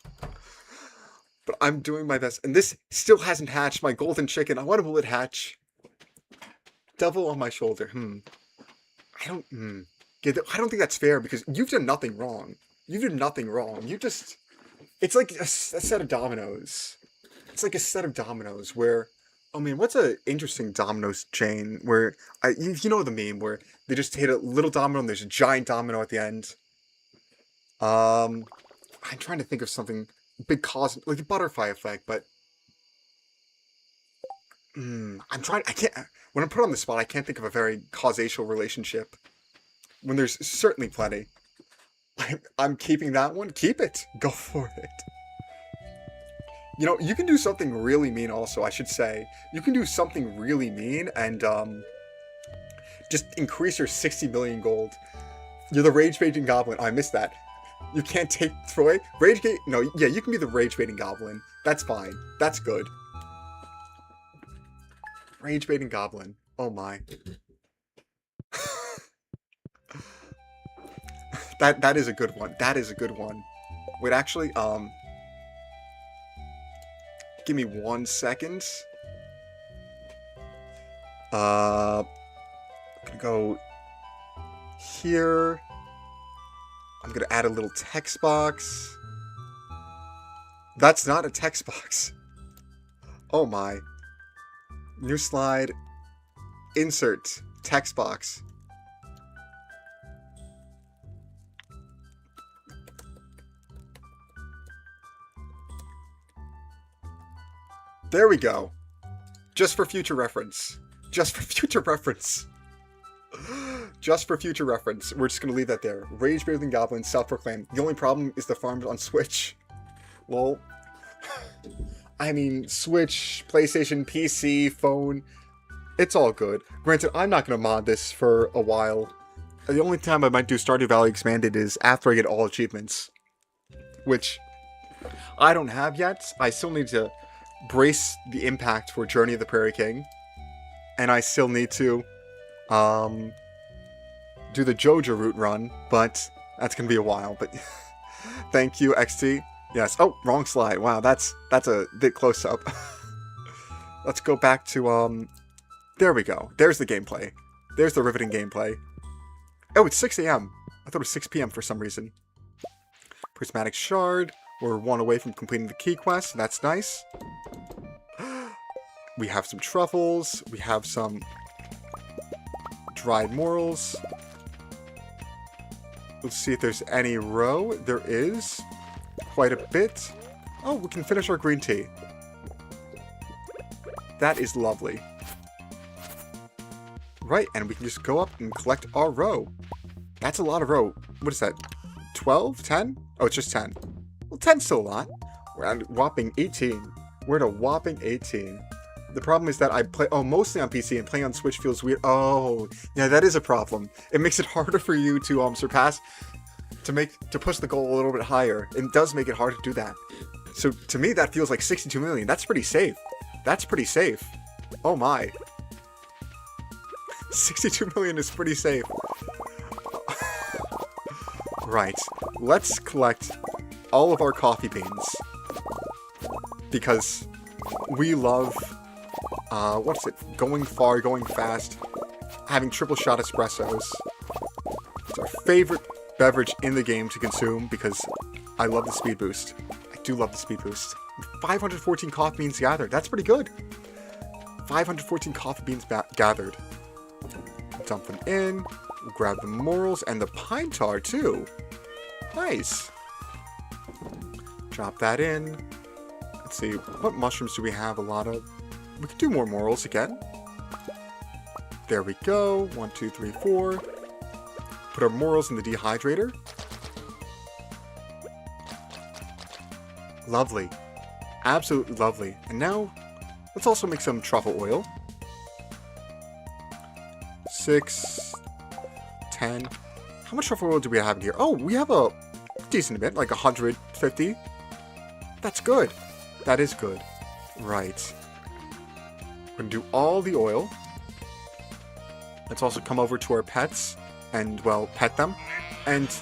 But I'm doing my best. And this still hasn't hatched, my golden chicken. I wonder will it hatch? Devil on my shoulder. I don't think that's fair because you've done nothing wrong. You did nothing wrong. It's like a set of dominoes. It's like a set of dominoes where, oh man, what's an interesting dominoes chain where, you know the meme where they just hit a little domino and there's a giant domino at the end. I'm trying to think of something big cause, like the butterfly effect, but when I'm put on the spot, I can't think of a very causational relationship when there's certainly plenty. I'm keeping that one. Keep it. Go for it. You can do something really mean also, I should say. You can do something really mean and just increase your 60 million gold. You're the rage-baiting goblin. Oh, I missed that. You can't take Troy? No, yeah, you can be the rage-baiting goblin. That's fine. That's good. Rage-baiting goblin. Oh my. That is a good one. That is a good one. Wait, actually, give me 1 second. I'm gonna go here. I'm gonna add a little text box. That's not a text box. Oh my. New slide. Insert text box. There we go. Just for future reference. Just for future reference. Just for future reference. We're just going to leave that there. Rage-Breathing Goblin, self-proclaimed. The only problem is the farms on Switch. Well, I mean, Switch, PlayStation, PC, phone. It's all good. Granted, I'm not going to mod this for a while. The only time I might do Stardew Valley Expanded is after I get all achievements. Which I don't have yet. I still need to brace the impact for Journey of the Prairie King. And I still need to do the JoJo route run, but that's gonna be a while. But thank you, XT. Yes. Oh, wrong slide. Wow, that's a bit close up. Let's go back to there we go. There's the gameplay. There's the riveting gameplay. Oh, it's 6 a.m. I thought it was 6 p.m. for some reason. Prismatic Shard. We're 1 away from completing the key quest. That's nice. We have some truffles. We have some dried morels. Let's see if there's any roe. There is quite a bit. Oh, we can finish our green tea. That is lovely. Right, and we can just go up and collect our roe. That's a lot of roe. What is that? 12? 10? Oh, it's just 10. Well, 10's still a lot. We're at a whopping 18. We're at a whopping 18. The problem is that I play, mostly on PC, and playing on Switch feels weird. Oh, yeah, that is a problem. It makes it harder for you to surpass, to push the goal a little bit higher. It does make it hard to do that. So to me, that feels like 62 million. That's pretty safe. That's pretty safe. Oh my. 62 million is pretty safe. Right. Let's collect all of our coffee beans. Because we love, what's it? Going far, going fast, having triple shot espressos. It's our favorite beverage in the game to consume because I love the speed boost. I do love the speed boost. 514 coffee beans gathered. That's pretty good. 514 coffee beans gathered. Dump them in. Grab the morels and the pine tar too. Nice. Drop that in. Let's see, what mushrooms do we have a lot of? We could do more morals again. There we go. 1, 2, 3, 4. Put our morals in the dehydrator. Lovely. Absolutely lovely. And now, let's also make some truffle oil. 6, 10. How much truffle oil do we have in here? Oh, we have a decent bit, like 150. That's good. That is good. Right. We're going to do all the oil. Let's also come over to our pets and, well, pet them. And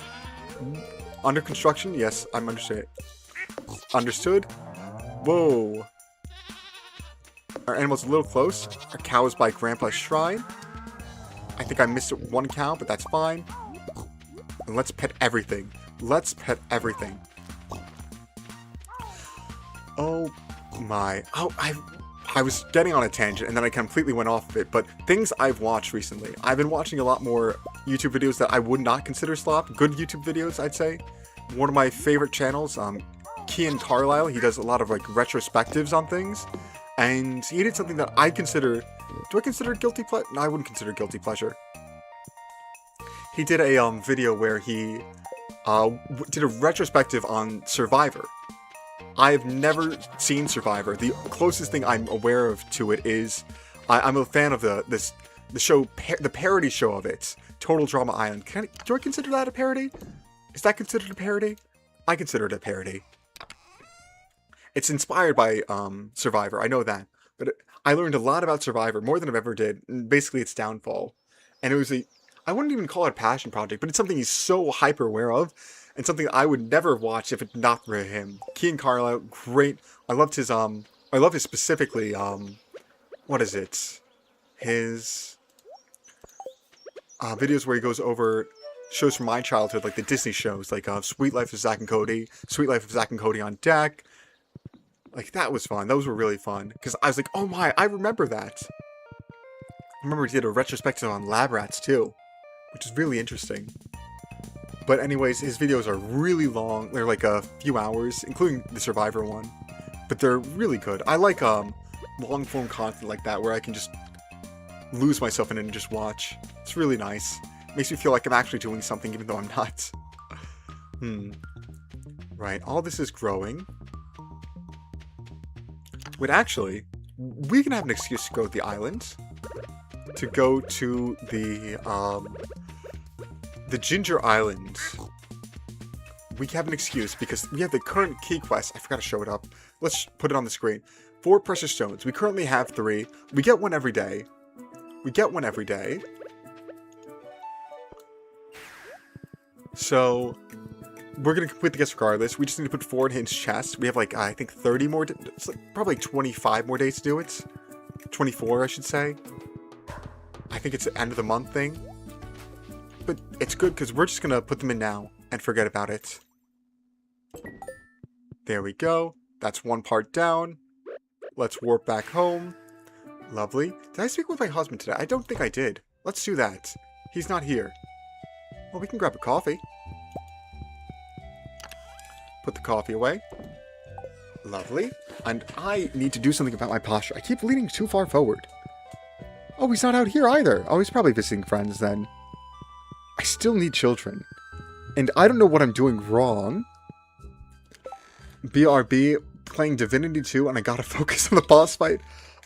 under construction, yes, I'm understood. Understood. Whoa. Our animal's a little close. Our cow is by Grandpa's shrine. I think I missed one cow, but that's fine. And let's pet everything. Let's pet everything. Oh my. Oh, I was getting on a tangent and then I completely went off of it, but things I've watched recently. I've been watching a lot more YouTube videos that I would not consider slop. Good YouTube videos, I'd say. One of my favorite channels, Kian Carlisle, he does a lot of like retrospectives on things. And he did something that I consider... Do I consider guilty pleasure? No, I wouldn't consider guilty pleasure. He did a video where he did a retrospective on Survivor. I've never seen Survivor. The closest thing I'm aware of to it is I'm a fan of the show, the parody show of it, Total Drama Island. Do I consider that a parody? Is that considered a parody? I consider it a parody. It's inspired by Survivor. I know that, but I learned a lot about Survivor, more than I've ever did. And basically, its downfall, and it was I wouldn't even call it a passion project, but it's something he's so hyper aware of. And something I would never watch if it's not for him. Kian Carlisle, great. I loved his, I love his specifically, what is it? His, videos where he goes over shows from my childhood, like the Disney shows, like, Sweet Life of Zack and Cody, Sweet Life of Zack and Cody on Deck. Like, that was fun. Those were really fun. Because I was like, oh my, I remember that. I remember he did a retrospective on lab rats, too. Which is really interesting. But anyways, his videos are really long. They're like a few hours, including the Survivor one. But they're really good. I like long-form content like that, where I can just lose myself in it and just watch. It's really nice. Makes me feel like I'm actually doing something, even though I'm not. Right, all this is growing. Wait, actually, we can have an excuse to go to the island. To go to the Ginger Island. We have an excuse because we have the current key quest. I forgot to show it up. Let's put it on the screen. 4 precious stones. We currently have 3. We get one every day. We get one every day. So, we're going to complete the quest regardless. We just need to put 4 in his chest. We have like, I think 30 more, it's like probably 25 more days to do it. 24, I should say. I think it's the end of the month thing. But it's good because we're just going to put them in now and forget about it. There we go. That's one part down. Let's warp back home. Lovely. Did I speak with my husband today? I don't think I did. Let's do that. He's not here. Well, we can grab a coffee. Put the coffee away. Lovely. And I need to do something about my posture. I keep leaning too far forward. Oh, he's not out here either. Oh, he's probably visiting friends then. I still need children. And I don't know what I'm doing wrong. BRB, playing Divinity 2, and I gotta focus on the boss fight.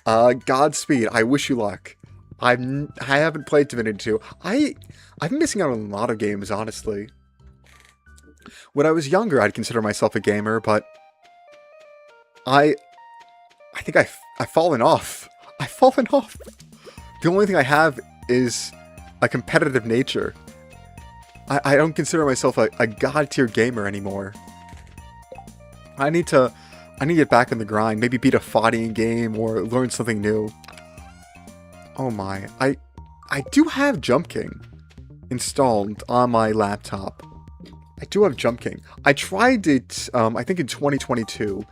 Godspeed. I wish you luck. I haven't played Divinity 2. I've been missing out on a lot of games, honestly. When I was younger, I'd consider myself a gamer, but I think I've fallen off. I've fallen off. The only thing I have is a competitive nature. I don't consider myself a god-tier gamer anymore. I need to get back in the grind. Maybe beat a fighting game or learn something new. Oh my. I do have Jump King installed on my laptop. I do have Jump King. I tried it, I think in 2022.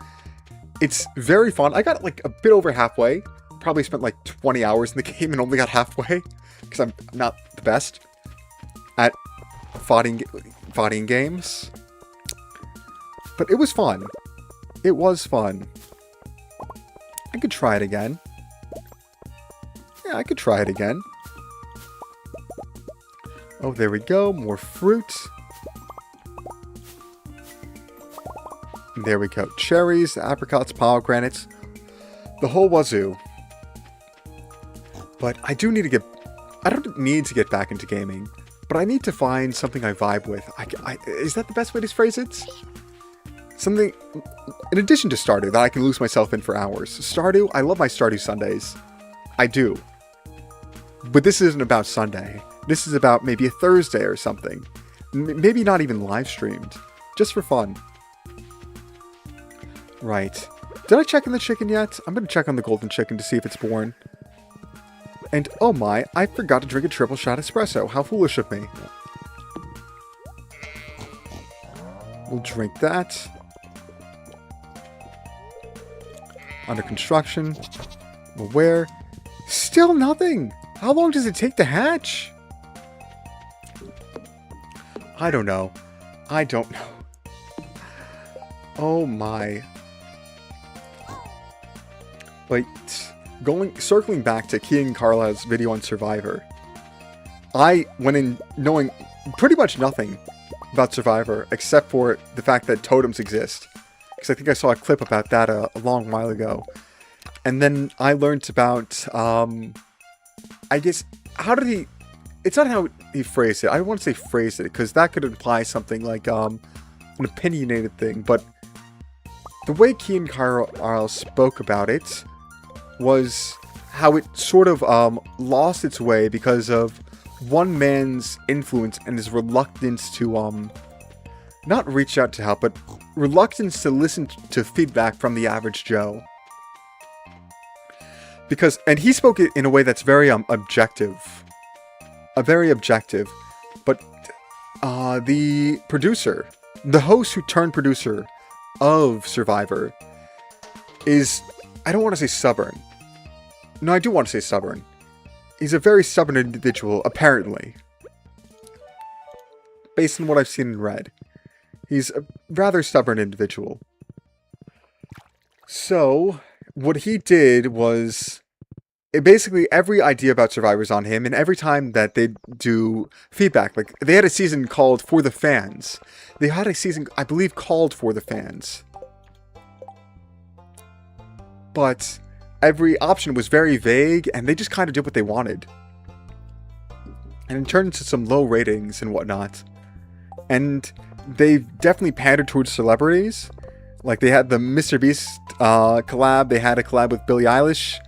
It's very fun. I got like a bit over halfway. Probably spent like 20 hours in the game and only got halfway. Because I'm not the best at fighting games. But it was fun. It was fun. I could try it again. Yeah, I could try it again. Oh, there we go. More fruit. There we go. Cherries, apricots, pomegranates. The whole wazoo. But I do need to get... I don't need to get back into gaming. But I need to find something I vibe with. Is that the best way to phrase it? Something... In addition to Stardew, that I can lose myself in for hours. Stardew, I love my Stardew Sundays. I do. But this isn't about Sunday. This is about maybe a Thursday or something. Maybe not even live streamed. Just for fun. Right. Did I check on the chicken yet? I'm going to check on the golden chicken to see if it's born. And oh my, I forgot to drink a triple shot espresso. How foolish of me. We'll drink that. Under construction. Well, where? Still nothing. How long does it take to hatch? I don't know. I don't know. Oh my. Wait, circling back to Kean Carlisle's video on Survivor. I went in knowing pretty much nothing about Survivor, except for the fact that totems exist. Because I think I saw a clip about that a long while ago. And then I learned about, I guess, how did he... It's not how he phrased it. I don't want to say phrased it, because that could imply something like an opinionated thing. But the way Kean Carlisle spoke about it was how it sort of lost its way because of one man's influence and his reluctance to not reach out to help, but reluctance to listen to feedback from the average Joe. Because, and he spoke it in a way that's very objective. Very objective. But the producer, the host who turned producer of Survivor is, I don't want to say stubborn. No, I do want to say stubborn. He's a very stubborn individual, apparently. Based on what I've seen and read. He's a rather stubborn individual. So, what he did was... basically, every idea about Survivor is on him, and every time that they do feedback, like, they had a season called For the Fans. They had a season, I believe, called For the Fans. But every option was very vague, and they just kind of did what they wanted. And it turned into some low ratings and whatnot. And they definitely pandered towards celebrities. Like, they had the Mr. Beast collab, they had a collab with Billie Eilish.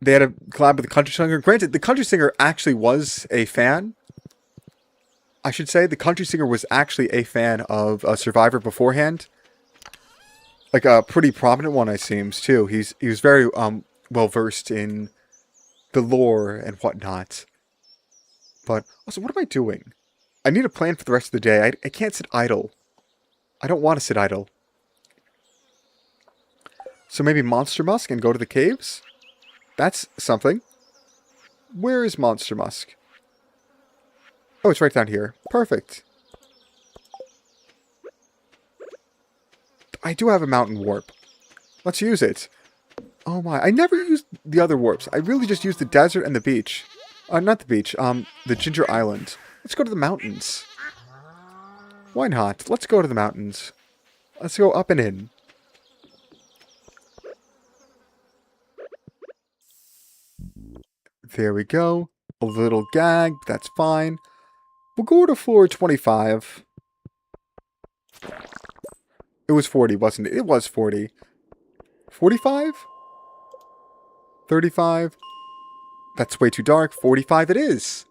They had a collab with the country singer. Granted, the country singer actually was a fan. I should say, the country singer was actually a fan of Survivor beforehand. Like a pretty prominent one, it seems, too. He was very well-versed in the lore and whatnot. But, also, what am I doing? I need a plan for the rest of the day. I can't sit idle. I don't want to sit idle. So maybe Monster Musk and go to the caves? That's something. Where is Monster Musk? Oh, it's right down here. Perfect. I do have a mountain warp. Let's use it. Oh my, I never used the other warps. I really just used the desert and the beach. Not the beach, the Ginger Island. Let's go to the mountains. Why not? Let's go to the mountains. Let's go up and in. There we go. A little gag, that's fine. We'll go to floor 25. It was 40, wasn't it? It was 40. 45? 35? That's way too dark. 45 it is.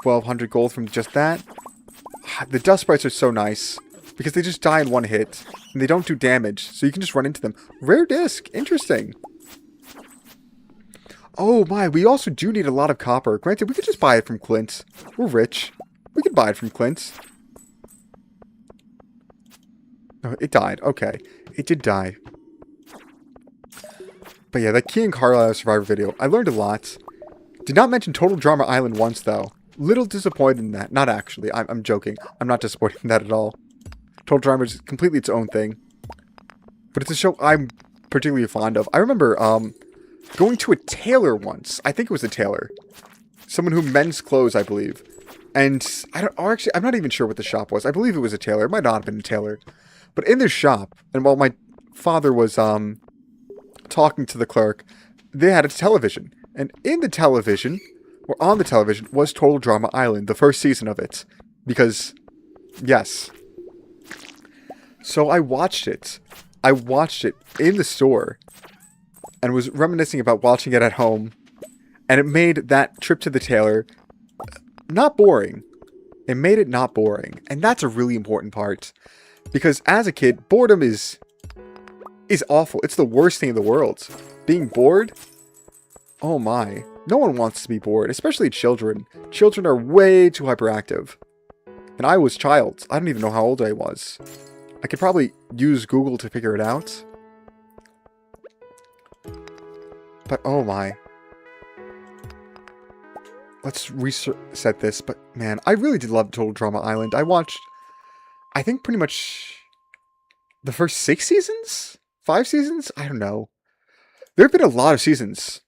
1,200 gold from just that. The dust sprites are so nice. Because they just die in one hit. And they don't do damage. So you can just run into them. Rare disc. Interesting. Oh my, we also do need a lot of copper. Granted, we could just buy it from Clint. We're rich. We could buy it from Clint. Oh, it died. Okay. It did die. But yeah, that Kean Carlisle Survivor video, I learned a lot. Did not mention Total Drama Island once, though. Little disappointed in that. Not actually. I'm joking. I'm not disappointed in that at all. Total Drama is completely its own thing. But it's a show I'm particularly fond of. I remember going to a tailor once. I think it was a tailor. Someone who mends clothes, I believe. And actually, I'm not even sure what the shop was. I believe it was a tailor. It might not have been a tailor. But in this shop, and while my father was talking to the clerk, they had a television. And in the television, or on the television, was Total Drama Island, the first season of it. Because, yes. So I watched it. I watched it in the store. And was reminiscing about watching it at home. And it made that trip to the tailor not boring. It made it not boring. And that's a really important part. Because as a kid, boredom is awful. It's the worst thing in the world. Being bored? Oh my. No one wants to be bored, especially children. Children are way too hyperactive. And I was a child. I don't even know how old I was. I could probably use Google to figure it out. But oh my. Let's reset this. But man, I really did love Total Drama Island. I watched, I think pretty much the first 6 seasons? 5 seasons? I don't know. There have been a lot of seasons.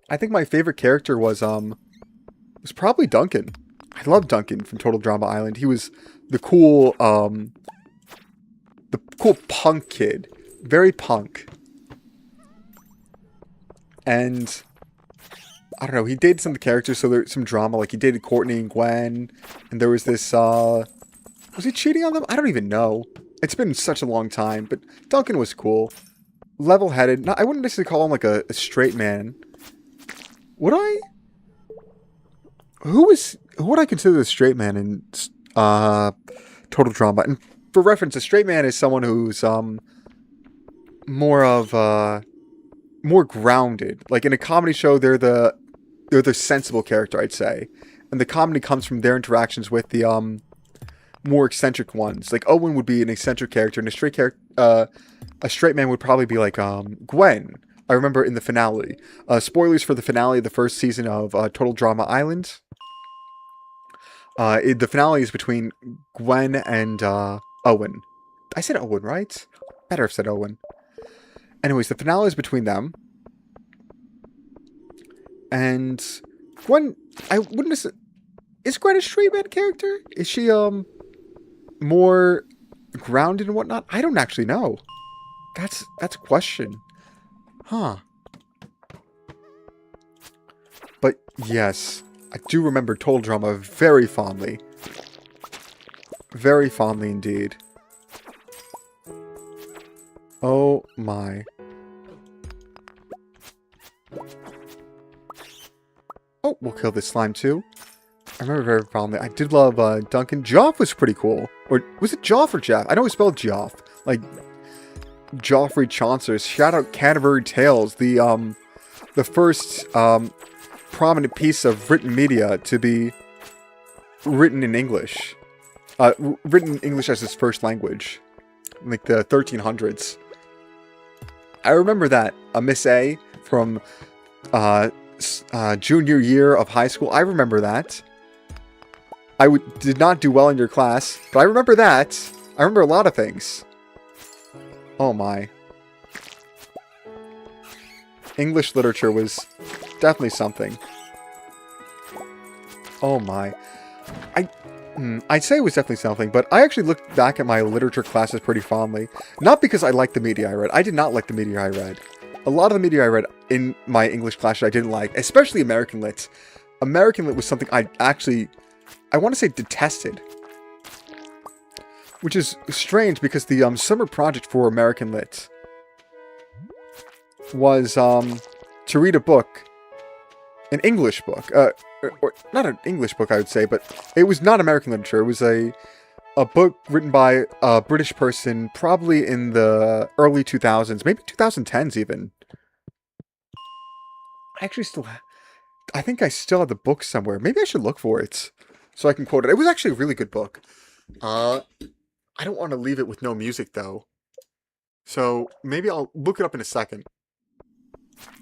I think my favorite character was probably Duncan. I love Duncan from Total Drama Island. He was the cool punk kid. Very punk. And I don't know, he dated some of the characters, so there's some drama. Like, he dated Courtney and Gwen, and there was this, was he cheating on them? I don't even know. It's been such a long time, but Duncan was cool. Level-headed. I wouldn't necessarily call him, like, a straight man. Would I? Who would I consider a straight man in, Total Drama? And for reference, a straight man is someone who's, more grounded. Like, in a comedy show, they're the sensible character, I'd say. And the comedy comes from their interactions with the, more eccentric ones. Like, Owen would be an eccentric character, and a straight man would probably be like, Gwen. I remember in the finale. Spoilers for the finale of the first season of Total Drama Island. The finale is between Gwen and Owen. I said Owen, right? Better have said Owen. Anyways, the finale is between them. And Gwen, I wouldn't have... Is Gwen a straight man character? Is she, more grounded and whatnot? I don't actually know. That's a question. Huh. But, yes, I do remember Total Drama very fondly. Very fondly indeed. Oh my. Oh, we'll kill this slime too. I remember very fondly. I did love Duncan. Joff was pretty cool. Or was it Joff or Jeff? I know he spelled Joff. Like Joffrey Chaucer's. Shout out Canterbury Tales, the first prominent piece of written media to be written in English. Written in English as his first language. In like the 1300s. I remember that. Miss A from junior year of high school. I remember that. I did not do well in your class, but I remember that. I remember a lot of things. Oh my. English literature was definitely something. Oh my. I'd say it was definitely something, but I actually looked back at my literature classes pretty fondly. Not because I liked the media I read. I did not like the media I read. A lot of the media I read in my English classes I didn't like, especially American Lit. American Lit was something I want to say detested. Which is strange because the summer project for American Lit was to read a book, an English book, or not an English book I would say, but it was not American literature. It was a book written by a British person, probably in the early 2000s, maybe 2010s even. I think I still have the book somewhere. Maybe I should look for it so I can quote it. It was actually a really good book. I don't want to leave it with no music though. So maybe I'll look it up in a second.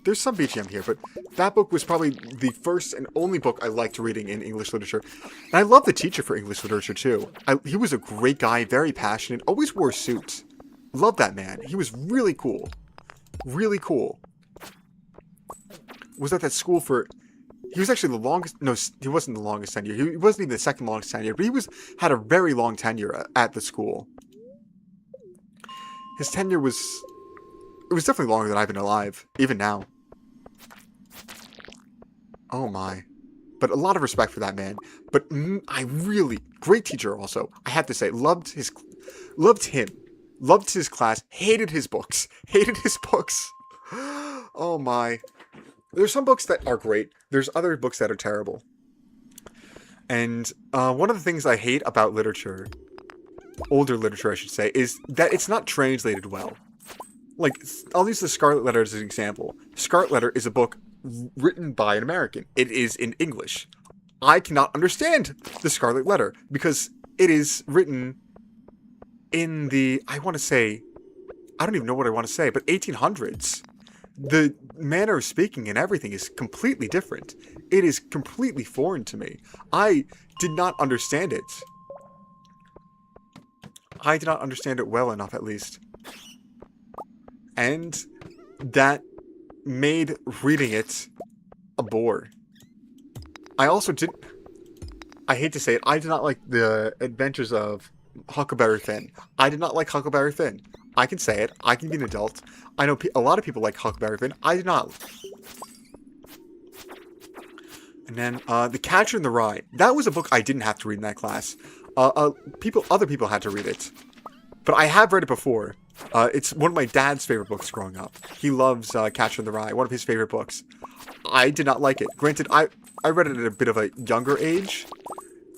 There's some BGM here, but that book was probably the first and only book I liked reading in English literature. And I love the teacher for English literature, too. He was a great guy, very passionate, always wore suits. Love that man. He was really cool. Really cool. Was at that school for... He was actually the longest... No, he wasn't the longest tenure. He wasn't even the second longest tenure, but he had a very long tenure at the school. His tenure was... It was definitely longer than I've been alive, even now. Oh my. But a lot of respect for that man. But I really... Great teacher also. I have to say, loved him. Loved his class. Hated his books. Hated his books. Oh my. There's some books that are great. There's other books that are terrible. And one of the things I hate about literature, older literature I should say, is that it's not translated well. Like, I'll use the Scarlet Letter as an example. Scarlet Letter is a book written by an American. It is in English. I cannot understand the Scarlet Letter because it is written in the, I want to say, I don't even know what I want to say, but 1800s. The manner of speaking and everything is completely different. It is completely foreign to me. I did not understand it. I did not understand it well enough, at least. And that made reading it a bore. I also didn't... I hate to say it, I did not like the adventures of Huckleberry Finn. I did not like Huckleberry Finn. I can say it. I can be an adult. I know a lot of people like Huckleberry Finn. I did not. And then The Catcher in the Rye. That was a book I didn't have to read in that class. Other people had to read it. But I have read it before. It's one of my dad's favorite books growing up. He loves Catcher in the Rye, one of his favorite books. I did not like it. Granted, I read it at a bit of a younger age.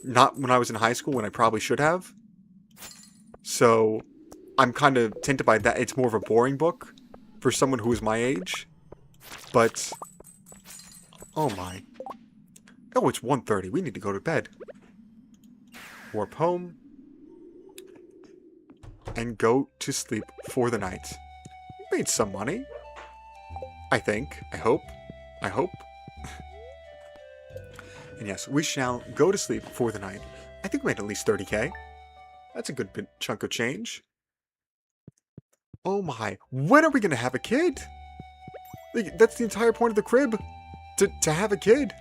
Not when I was in high school, when I probably should have. So, I'm kind of tinted by that. It's more of a boring book for someone who is my age. But, oh my. Oh, it's 1:30. We need to go to bed. Warp home. And go to sleep for the night. Made some money. I think. I hope. I hope. And yes, we shall go to sleep for the night. I think we made at least 30k. That's a good chunk of change. Oh my. When are we going to have a kid? Like, that's the entire point of the crib. To have a kid.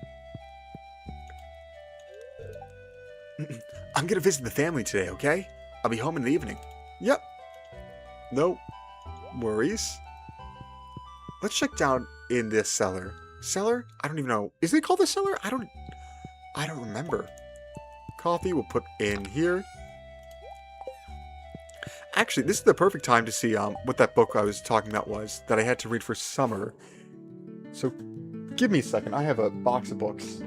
I'm going to visit the family today, okay? I'll be home in the evening. Yep. No worries. Let's check down in this cellar. Cellar? I don't even know. Is it called the cellar? I don't remember. Coffee we'll put in here. Actually, this is the perfect time to see what that book I was talking about was that I had to read for summer. So, give me a second. I have a box of books.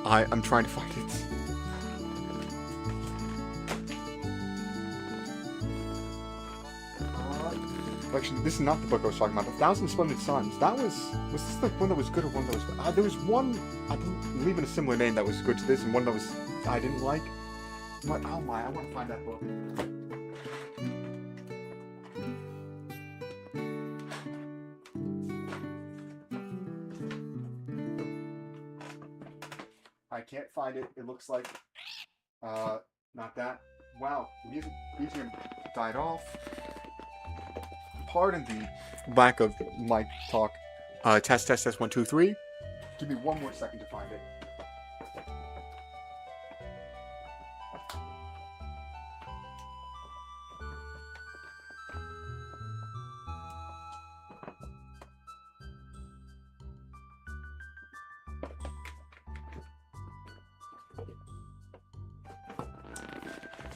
I'm trying to find it. Actually, this is not the book I was talking about. 1,000 Splendid Suns. That was this the one that was good or one that was bad? There was one, I believe in a similar name that was good to this, and one that was I didn't like. But oh my, I want to find that book. I can't find it. It looks like, not that. Wow, the music died off. Pardon the lack of mic talk. Test, 1, 2, 3. Give me one more second to find it.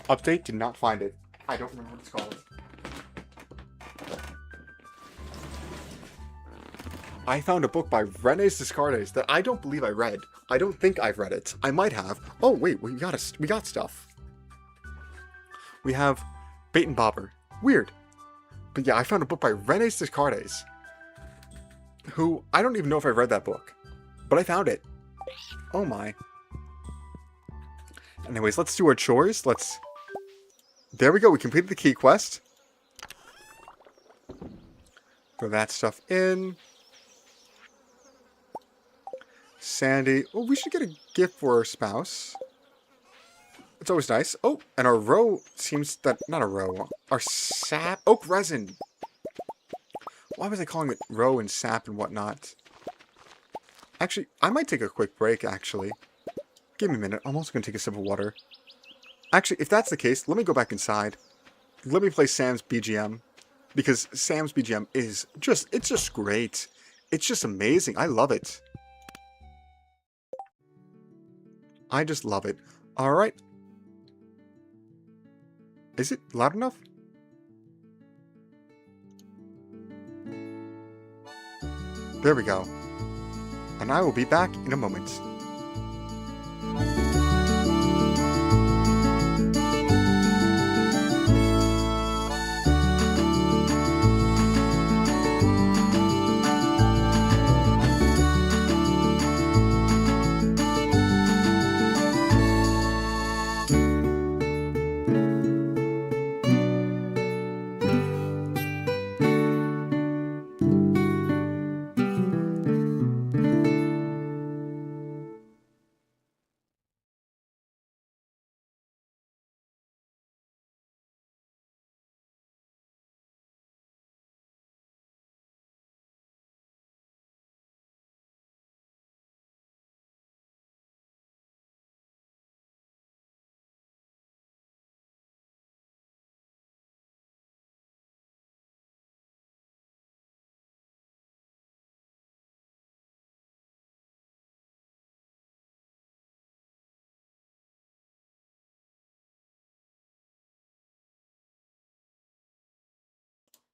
Update, did not find it. I don't remember what it's called. I found a book by René Descartes that I don't believe I read. I don't think I've read it. I might have. Oh wait, we got stuff. We have Bait and Bobber. Weird. But yeah, I found a book by René Descartes. Who, I don't even know if I read that book. But I found it. Oh my. Anyways, let's do our chores. There we go. We completed the key quest. Throw that stuff in. Sandy. Oh, we should get a gift for our spouse. It's always nice. Oh, and our row seems that... Not a row. Our sap... Oak resin. Why was I calling it row and sap and whatnot? Actually, I might take a quick break, actually. Give me a minute. I'm also going to take a sip of water. Actually, if that's the case, let me go back inside. Let me play Sam's BGM. Because Sam's BGM is just... It's just great. It's just amazing. I love it. I just love it. Alright. Is it loud enough? There we go. And I will be back in a moment.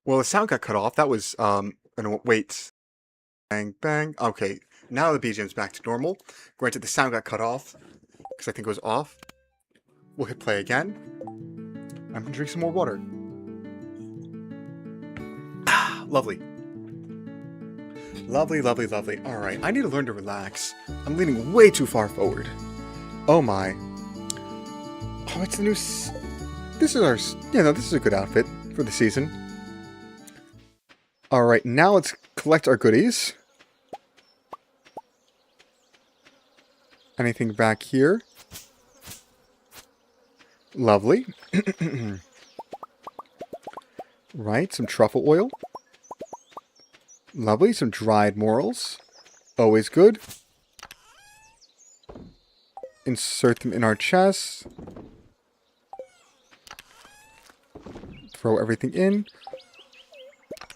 Well, the sound got cut off. That was, wait. Bang, bang. Okay, now the BGM's back to normal. Granted, the sound got cut off, because I think it was off. We'll hit play again. I'm gonna drink some more water. Ah, lovely. Lovely, lovely, lovely. Alright, I need to learn to relax. I'm leaning way too far forward. Oh my. Oh, it's the new... This is our... You know, this is a good outfit for the season. Alright, now let's collect our goodies. Anything back here? Lovely. Right, some truffle oil. Lovely, some dried morels. Always good. Insert them in our chest. Throw everything in.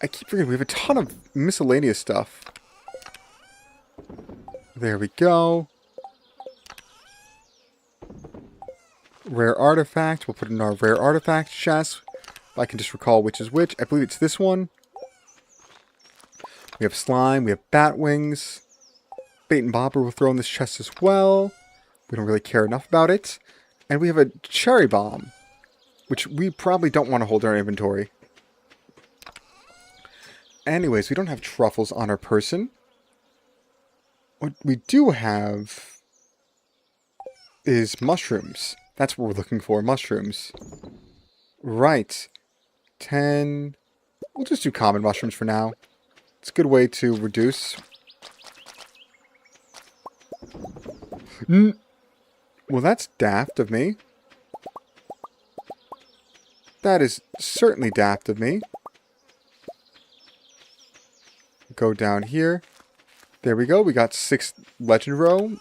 I keep forgetting, we have a ton of miscellaneous stuff. There we go. Rare artifact. We'll put it in our rare artifact chest. If I can just recall which is which. I believe it's this one. We have slime. We have bat wings. Bait and bobber we'll throw in this chest as well. We don't really care enough about it. And we have a cherry bomb, which we probably don't want to hold in our inventory. Anyways, we don't have truffles on our person. What we do have is mushrooms. That's what we're looking for, mushrooms. Right. 10... We'll just do common mushrooms for now. It's a good way to reduce. Well, that's daft of me. That is certainly daft of me. Go down here. There we go. We got 6 legend row.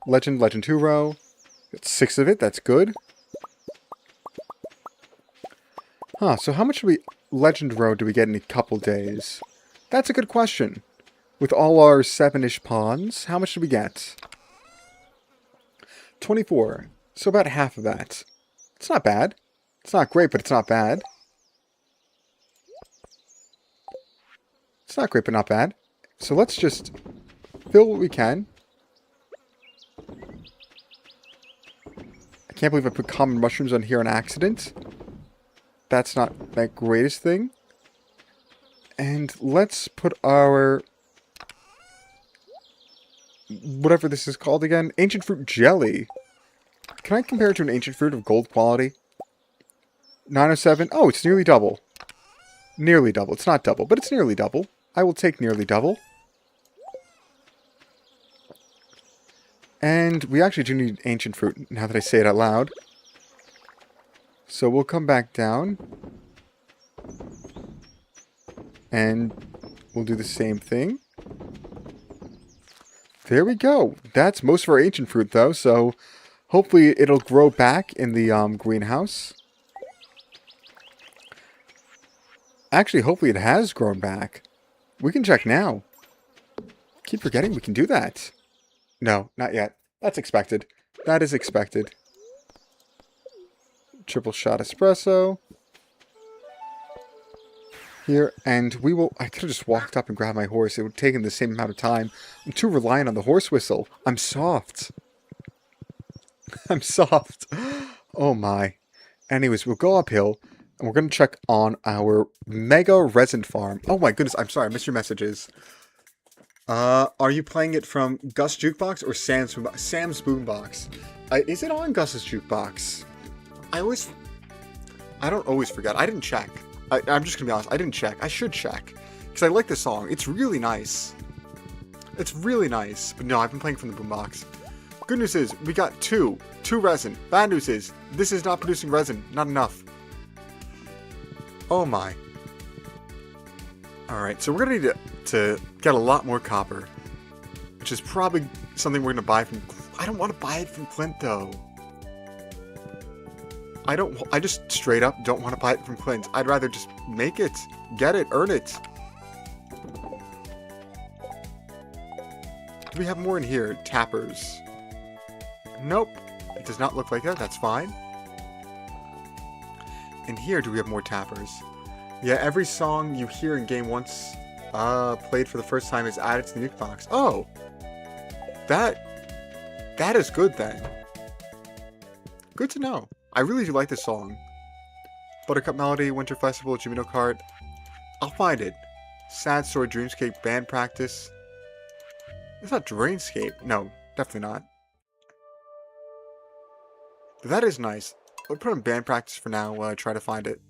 Legend 2 row. Got 6 of it. That's good. Huh, so how much legend row do we get in a couple days? That's a good question. With all our 7-ish pawns, how much do we get? 24. So about half of that. It's not bad. It's not great, but it's not bad. It's not great, but not bad. So let's just fill what we can. I can't believe I put common mushrooms on here on accident. That's not that greatest thing. And let's put our... whatever this is called again. Ancient fruit jelly. Can I compare it to an ancient fruit of gold quality? 907. Oh, it's nearly double. Nearly double. It's not double, but it's nearly double. I will take nearly double. And we actually do need ancient fruit, now that I say it out loud. So we'll come back down. And we'll do the same thing. There we go. That's most of our ancient fruit, though, so hopefully it'll grow back in the greenhouse. Actually, hopefully it has grown back. We can check now. Keep forgetting we can do that. No, not yet. That's expected. That is expected. Triple shot espresso. Here, and we will... I could have just walked up and grabbed my horse. It would have taken the same amount of time. I'm too reliant on the horse whistle. I'm soft. I'm soft. Oh my. Anyways, we'll go uphill, and we're going to check on our mega resin farm. Oh my goodness, I'm sorry, I missed your messages. Are you playing it from Gus Jukebox or Sam's Boombox? Is it on Gus's Jukebox? I don't always forget. I didn't check. I'm just going to be honest. I didn't check. I should check. Because I like the song. It's really nice. It's really nice. But no, I've been playing from the boombox. Good news is, we got two resin. Bad news is, this is not producing resin. Not enough. Oh my. Alright, so we're going to need to get a lot more copper. Which is probably something we're going to buy from... I don't want to buy it from Clint, though. I just straight up don't want to buy it from Clint. I'd rather just make it, get it, earn it. Do we have more in here? Tappers. Nope. It does not look like that. That's fine. In here, do we have more tappers? Yeah, every song you hear in game once played for the first time is added to the nuke box. Oh! That is good then. Good to know. I really do like this song. Buttercup Melody, Winter Festival, Jimino Kart. I'll find it. Sad Story, Dreamscape, Band Practice. It's not Dreamscape. No, definitely not. But that is nice. I'll put on Band Practice for now while I try to find it.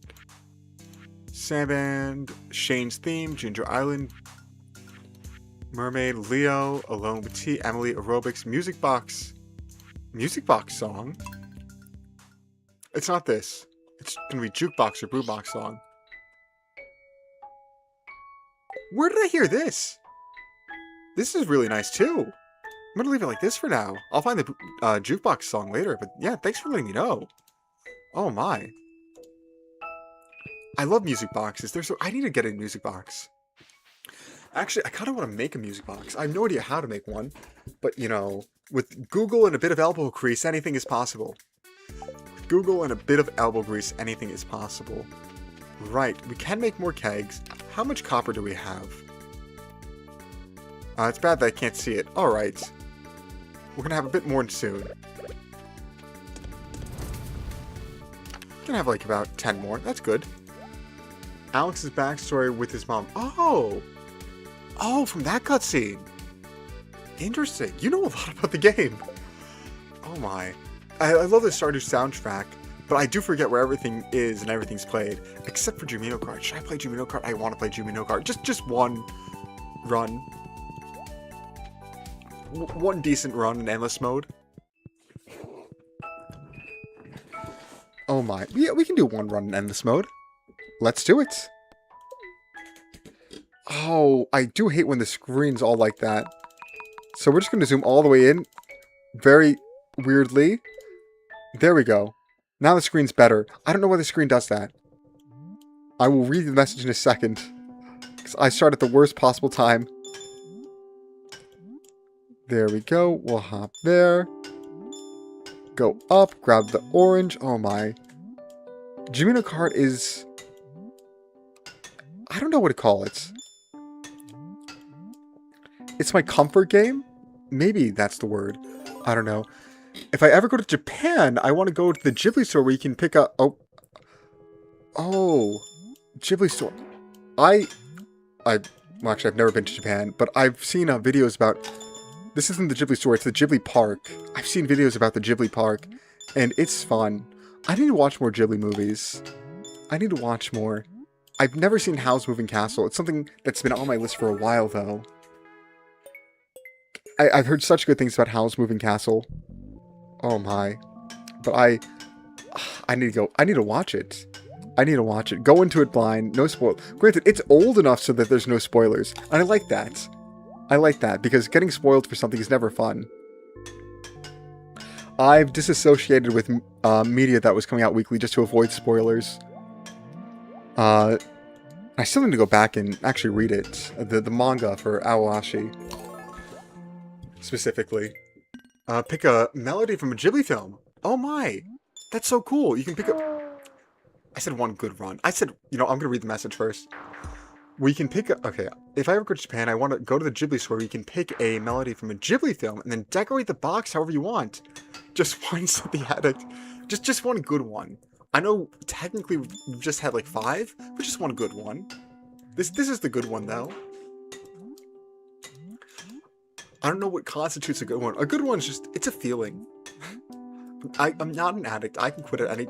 Sandband, Shane's Theme, Ginger Island, Mermaid, Leo, Alone with T, Emily, Aerobics, Music Box. Music Box song? It's not this. It's gonna be Jukebox or Boombox song. Where did I hear this? This is really nice too. I'm gonna leave it like this for now. I'll find the Jukebox song later, but yeah, thanks for letting me know. Oh my. I love music boxes. I need to get a music box. Actually, I kind of want to make a music box. I have no idea how to make one, but you know, with Google and a bit of elbow grease, anything is possible. With Google and a bit of elbow grease, anything is possible. Right, we can make more kegs. How much copper do we have? It's bad that I can't see it. Alright. We're gonna have a bit more soon. Gonna have like about 10 more. That's good. Alex's backstory with his mom. Oh! Oh, from that cutscene. Interesting. You know a lot about the game. Oh my. I love the Stardew soundtrack, but I do forget where everything is and everything's played. Except for Jumino Kart. Should I play Jumino Kart? I want to play Jumino Kart. Just one run. One decent run in endless mode. Oh my. Yeah, we can do one run in endless mode. Let's do it. Oh, I do hate when the screen's all like that. So we're just going to zoom all the way in. Very weirdly. There we go. Now the screen's better. I don't know why the screen does that. I will read the message in a second. Because I start at the worst possible time. There we go. We'll hop there. Go up. Grab the orange. Oh my. Jumino Kart is... I don't know what to call it. It's my comfort game? Maybe that's the word. I don't know. If I ever go to Japan, I want to go to the Ghibli store where you can pick up... Oh. Ghibli store. Well, actually, I've never been to Japan, but I've seen videos about... This isn't the Ghibli store, it's the Ghibli Park. I've seen videos about the Ghibli Park, and it's fun. I need to watch more Ghibli movies. I need to watch more. I've never seen Howl's Moving Castle. It's something that's been on my list for a while, though. I've heard such good things about Howl's Moving Castle. Oh my. But I need to go. I need to watch it. I need to watch it. Go into it blind. No spoil. Granted, it's old enough so that there's no spoilers. And I like that. I like that, because getting spoiled for something is never fun. I've disassociated with media that was coming out weekly just to avoid spoilers. I still need to go back and actually read it. The manga for Aoashi. Specifically. Pick a melody from a Ghibli film. Oh my! That's so cool. You can pick a... I said one good run. I said, I'm going to read the message first. We can pick a... Okay, if I ever go to Japan, I want to go to the Ghibli store. You can pick a melody from a Ghibli film and then decorate the box however you want. Just one sympathetic. Just one good one. I know technically we've just had like 5, but just one good one. This is the good one, though. I don't know what constitutes a good one. A good one's just... It's a feeling. I'm not an addict. I can quit at any...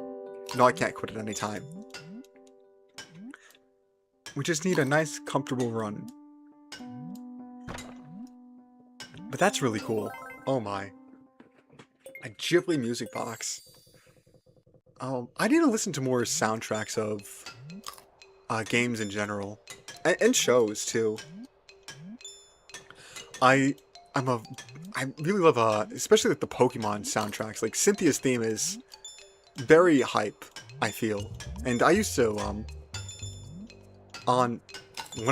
No, I can't quit at any time. We just need a nice, comfortable run. But that's really cool. Oh my. A Ghibli music box. I need to listen to more soundtracks of games in general. And shows, too. I really love, especially like the Pokemon soundtracks. Like, Cynthia's theme is very hype, I feel. And I used to, when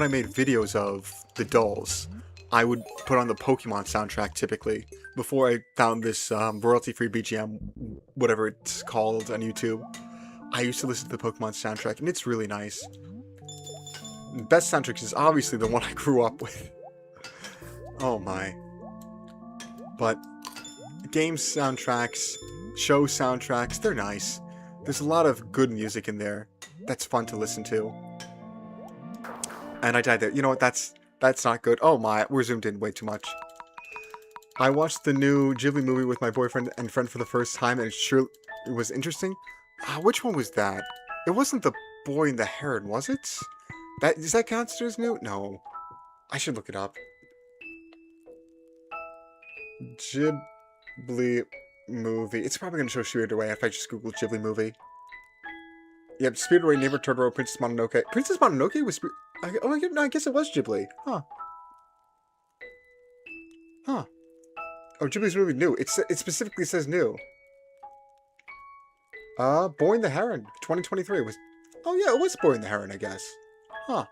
I made videos of the dolls, I would put on the Pokemon soundtrack typically, before I found this royalty-free BGM, whatever it's called on YouTube. I used to listen to the Pokemon soundtrack, and it's really nice. The best soundtrack is obviously the one I grew up with. Oh my. But game soundtracks, show soundtracks, they're nice. There's a lot of good music in there that's fun to listen to. And I died there. You know what? That's not good. Oh my, we're zoomed in way too much. I watched the new Ghibli movie with my boyfriend and friend for the first time, and it was interesting. Which one was that? It wasn't The Boy and the Heron, was it? Does that consider as new? No. I should look it up. Ghibli movie. It's probably going to show Spirited Away if I just Google Ghibli movie. Yep, Spirited Away, Neighbor Totoro, Princess Mononoke. Princess Mononoke was... Oh, no, I guess it was Ghibli. Huh. Huh. Oh, Ghibli's movie new. It specifically says new. Boy and the Heron, 2023 was... Oh yeah, it was Boy and the Heron, I guess. Huh.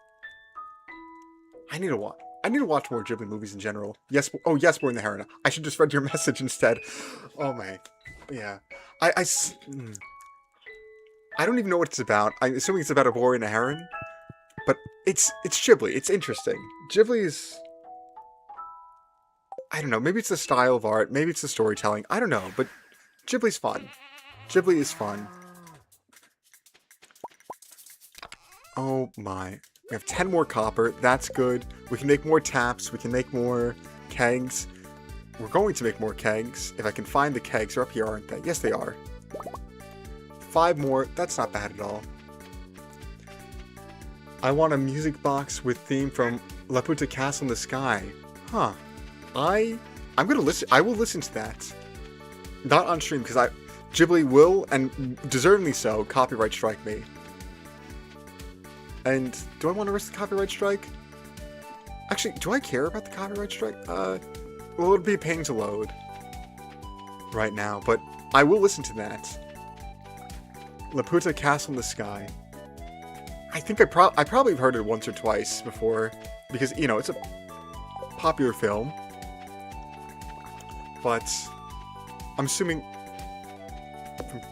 I need to watch more Ghibli movies in general. Yes, oh yes, Boy and the Heron. I should just read your message instead. Oh my. Yeah. I don't even know what it's about. I'm assuming it's about a boy and a heron. But it's Ghibli. It's interesting. Ghibli is... I don't know. Maybe it's the style of art. Maybe it's the storytelling. I don't know. But Ghibli's fun. Ghibli is fun. Oh my. We have 10 more copper. That's good. We can make more taps. We can make more kegs. We're going to make more kegs. If I can find the kegs. They're up here, aren't they? Yes, they are. 5 more. That's not bad at all. I want a music box with theme from Laputa Castle in the Sky. Huh. I'm gonna listen. I will listen to that. Not on stream, because Ghibli will, and deservedly so, copyright strike me. And do I want to risk the copyright strike? Actually, do I care about the copyright strike? Well, it would be a pain to load right now, but I will listen to that. Laputa Castle in the Sky. I think I probably heard it once or twice before, because, you know, it's a popular film. But I'm assuming from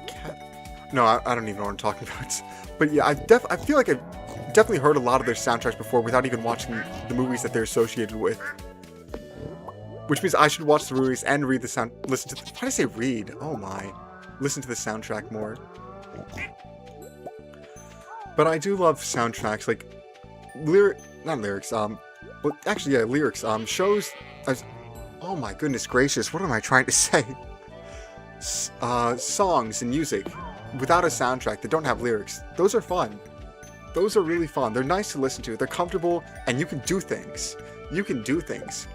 no, I don't even know what I'm talking about. But yeah, I feel like I've definitely heard a lot of their soundtracks before without even watching the movies that they're associated with. Which means I should watch the movies and read the sound. Listen to. Why did I say read? Oh my! Listen to the soundtrack more. But I do love soundtracks, like not lyrics. Well, actually, yeah, lyrics. Shows. Oh my goodness gracious! What am I trying to say? songs and music without a soundtrack that don't have lyrics. Those are fun. Those are really fun. They're nice to listen to. They're comfortable, and you can do things. You can do things.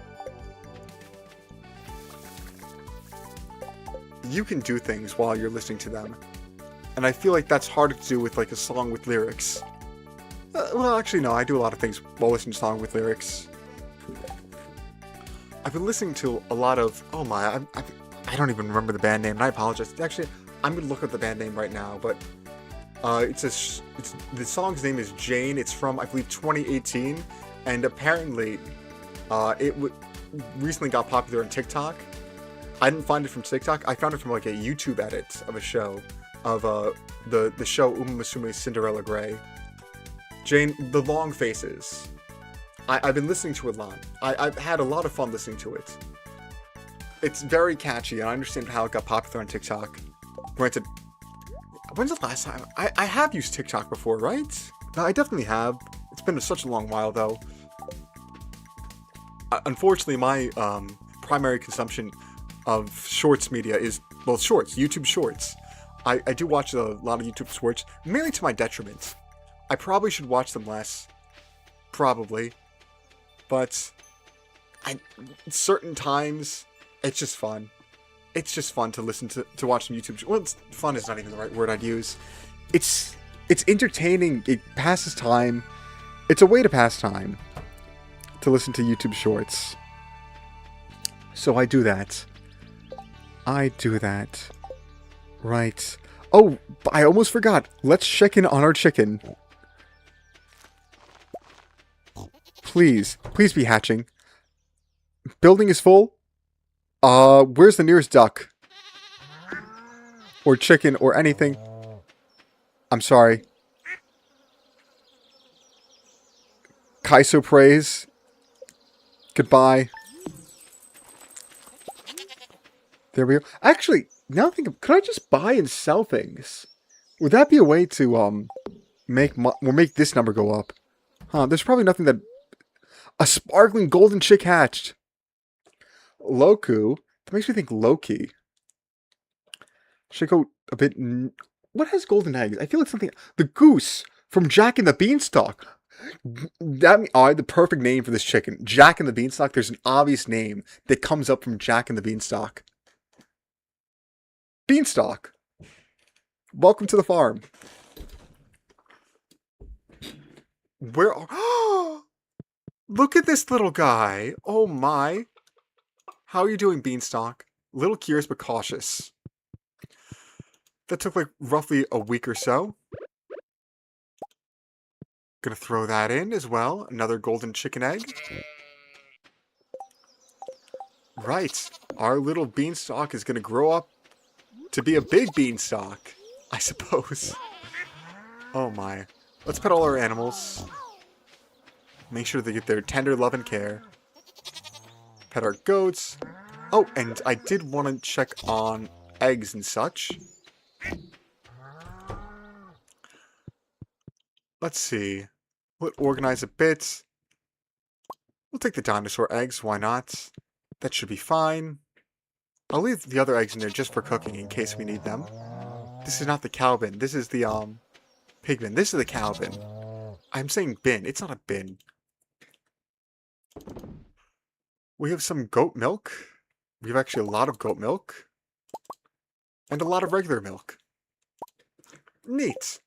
You can do things while you're listening to them. And I feel like that's harder to do with like a song with lyrics. Well, actually, no. I do a lot of things while listening to a song with lyrics. I've been listening to a lot of... Oh my, I don't even remember the band name, and I apologize. Actually, I'm going to look up the band name right now, but... the song's name is Jane. It's from, I believe, 2018, and apparently, it recently got popular on TikTok. I didn't find it from TikTok. I found it from like a YouTube edit of a show, of the show Uma Musumei's Cinderella Grey. Jane, The Long Faces. I've been listening to it a lot. I've had a lot of fun listening to it. It's very catchy, and I understand how it got popular on TikTok. Granted, when's the last time? I have used TikTok before, right? I definitely have. It's been such a long while, though. Unfortunately, my primary consumption of shorts media is, well, shorts, YouTube shorts. I do watch a lot of YouTube shorts, mainly to my detriment. I probably should watch them less. Probably. But certain times, it's just fun. It's just fun to listen to watch some YouTube. Well, fun is not even the right word I'd use. It's entertaining. It passes time. It's a way to pass time to listen to YouTube shorts. So I do that. Right. Oh, I almost forgot. Let's check in on our chicken. Please be hatching. Building is full. Where's the nearest duck? Or chicken, or anything. I'm sorry. Kaiso praise. Goodbye. There we go. Actually, now I think, could I just buy and sell things? Would that be a way to, make this number go up? Huh, there's probably nothing that... A sparkling golden chick hatched. Loku. That makes me think Loki. Should I go a bit... What has golden eggs? I feel like something... The goose from Jack and the Beanstalk. The perfect name for this chicken. Jack and the Beanstalk. There's an obvious name that comes up from Jack and the Beanstalk. Beanstalk. Welcome to the farm. Where are... Look at this little guy. Oh my. How are you doing, Beanstalk? Little curious but cautious. That took like roughly a week or so. Gonna throw that in as well. Another golden chicken egg. Right. Our little Beanstalk is gonna grow up to be a big Beanstalk, I suppose. Oh my. Let's pet all our animals. Make sure they get their tender love and care. Pet our goats. Oh, and I did want to check on eggs and such. Let's see. We'll organize a bit. We'll take the dinosaur eggs, why not? That should be fine. I'll leave the other eggs in there just for cooking in case we need them. This is not the cow bin. This is the, pig bin. This is the cow bin. I'm saying bin. It's not a bin. We have some goat milk. We have actually a lot of goat milk. And a lot of regular milk. Neat.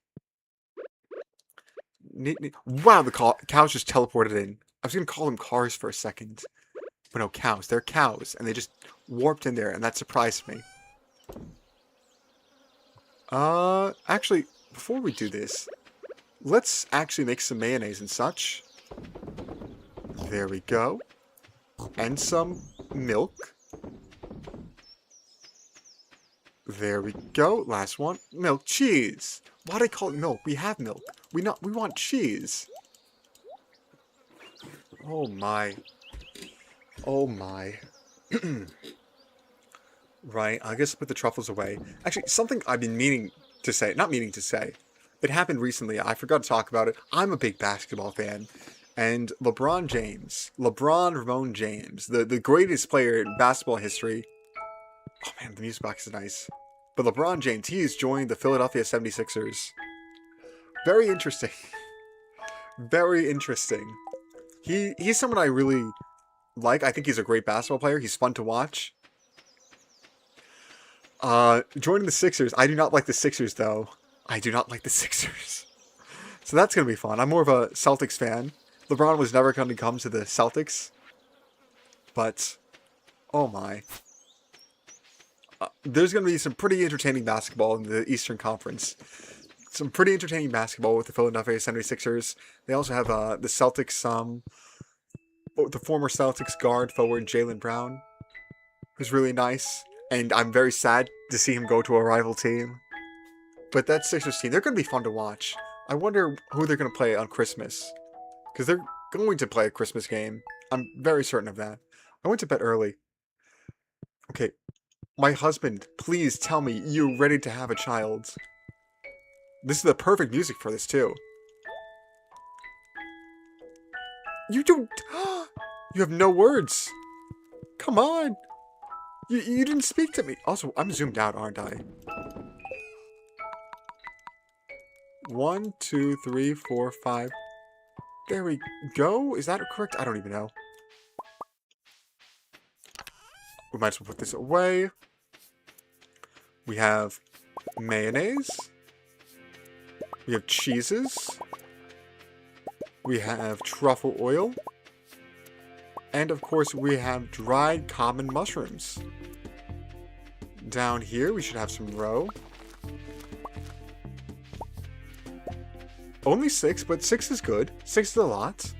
Neat. Wow, the cows just teleported in. I was going to call them cars for a second. But no, cows. They're cows. And they just warped in there, and that surprised me. Actually, before we do this, let's actually make some mayonnaise and such. There we go. And some milk. There we go. Last one. Milk cheese. Why do I call it milk? We have milk. We want cheese. Oh my. Oh my. Right, I guess put the truffles away. Actually, something I've been meaning to say, not meaning to say. It happened recently. I forgot to talk about it. I'm a big basketball fan. And LeBron Ramon James, the greatest player in basketball history, Oh man, the music box is nice. But LeBron James, he is joining the Philadelphia 76ers. Very interesting. Very interesting. He's someone I really like. I think he's a great basketball player. He's fun to watch. Joining the Sixers. I do not like the Sixers, though. I do not like the Sixers. So that's going to be fun. I'm more of a Celtics fan. LeBron was never going to come to the Celtics. But, oh my. There's going to be some pretty entertaining basketball in the Eastern Conference. Some pretty entertaining basketball with the Philadelphia 76ers. They also have the Celtics, the former Celtics guard forward Jaylen Brown, who's really nice. And I'm very sad to see him go to a rival team. But that Sixers team, they're going to be fun to watch. I wonder who they're going to play on Christmas. Because they're going to play a Christmas game. I'm very certain of that. I went to bed early. Okay. My husband, please tell me you're ready to have a child. This is the perfect music for this, too. You don't... You have no words. Come on. You didn't speak to me. Also, I'm zoomed out, aren't I? 1, 2, 3, 4, 5. There we go. Is that correct? I don't even know. We might as well put this away. We have mayonnaise. We have cheeses. We have truffle oil. And of course, we have dried common mushrooms. Down here, we should have some roe. Only 6, but 6 is good. 6 is a lot.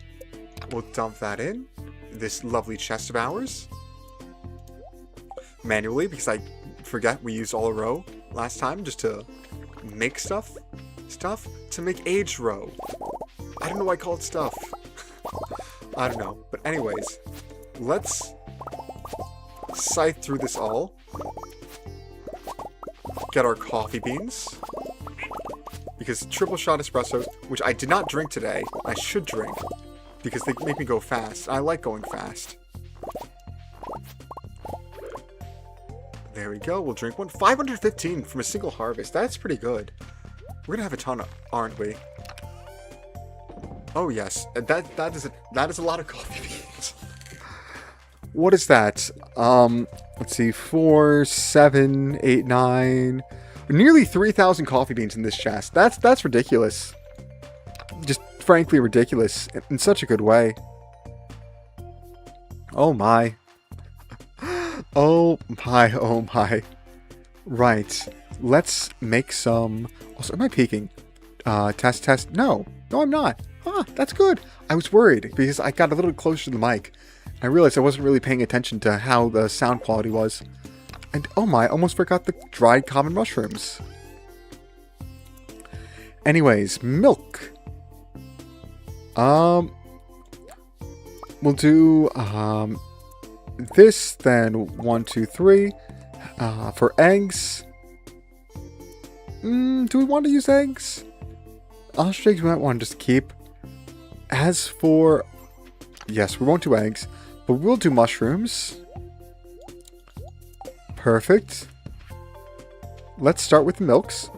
We'll dump that in. This lovely chest of ours. Manually, because I forget we used all roe last time just to make stuff to make aged roe. I don't know why I call it stuff. I don't know. But anyways, let's scythe through this all. Get our coffee beans. Because triple shot espressos, which I did not drink today, I should drink. Because they make me go fast. I like going fast. There we go. We'll drink one. 515 from a single harvest. That's pretty good. We're gonna have a ton, aren't we? Oh yes, that is a lot of coffee beans. What is that? Let's see, 4, 7, 8, 9, nearly 3,000 coffee beans in this chest. That's ridiculous. Just frankly ridiculous in such a good way. Oh my. Oh my, oh my. Right. Let's make some... Also, am I peeking? Test. No, I'm not. Huh, that's good. I was worried because I got a little closer to the mic. I realized I wasn't really paying attention to how the sound quality was. And oh my, I almost forgot the dried common mushrooms. Anyways, milk. We'll do this, then 1, 2, 3. For eggs. Do we want to use eggs? Ostrich eggs we might want to just keep. As for... Yes, we won't do eggs, but we'll do mushrooms. Perfect. Let's start with the milks.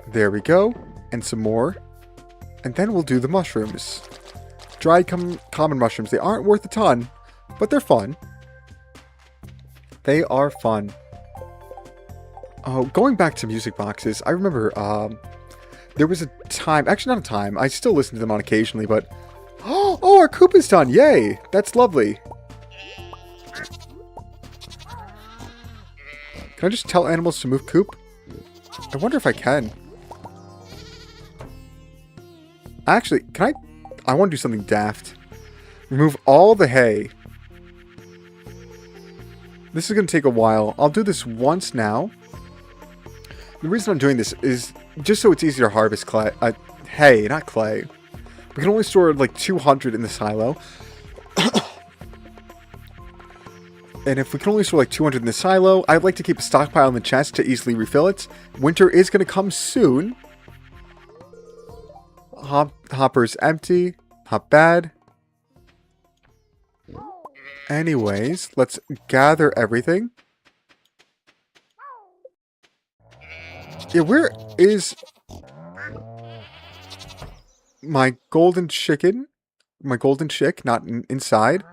There we go. And some more. And then we'll do the mushrooms. Dried common mushrooms. They aren't worth a ton, but they're fun. They are fun. Oh, going back to music boxes, I remember there was a time, actually not a time, I still listen to them on occasionally, but oh, our coop is done, yay, that's lovely. Can I just tell animals to move coop? I wonder if I can. Actually, can I want to do something daft. Remove all the hay. This is going to take a while. I'll do this once now. The reason I'm doing this is just so it's easier to harvest clay. Hay, not clay. We can only store like 200 in the silo. And if we can only store like 200 in the silo, I'd like to keep a stockpile in the chest to easily refill it. Winter is going to come soon. Hopper's empty. Not bad. Anyways, let's gather everything. Yeah, where is my golden chicken? My golden chick, not inside.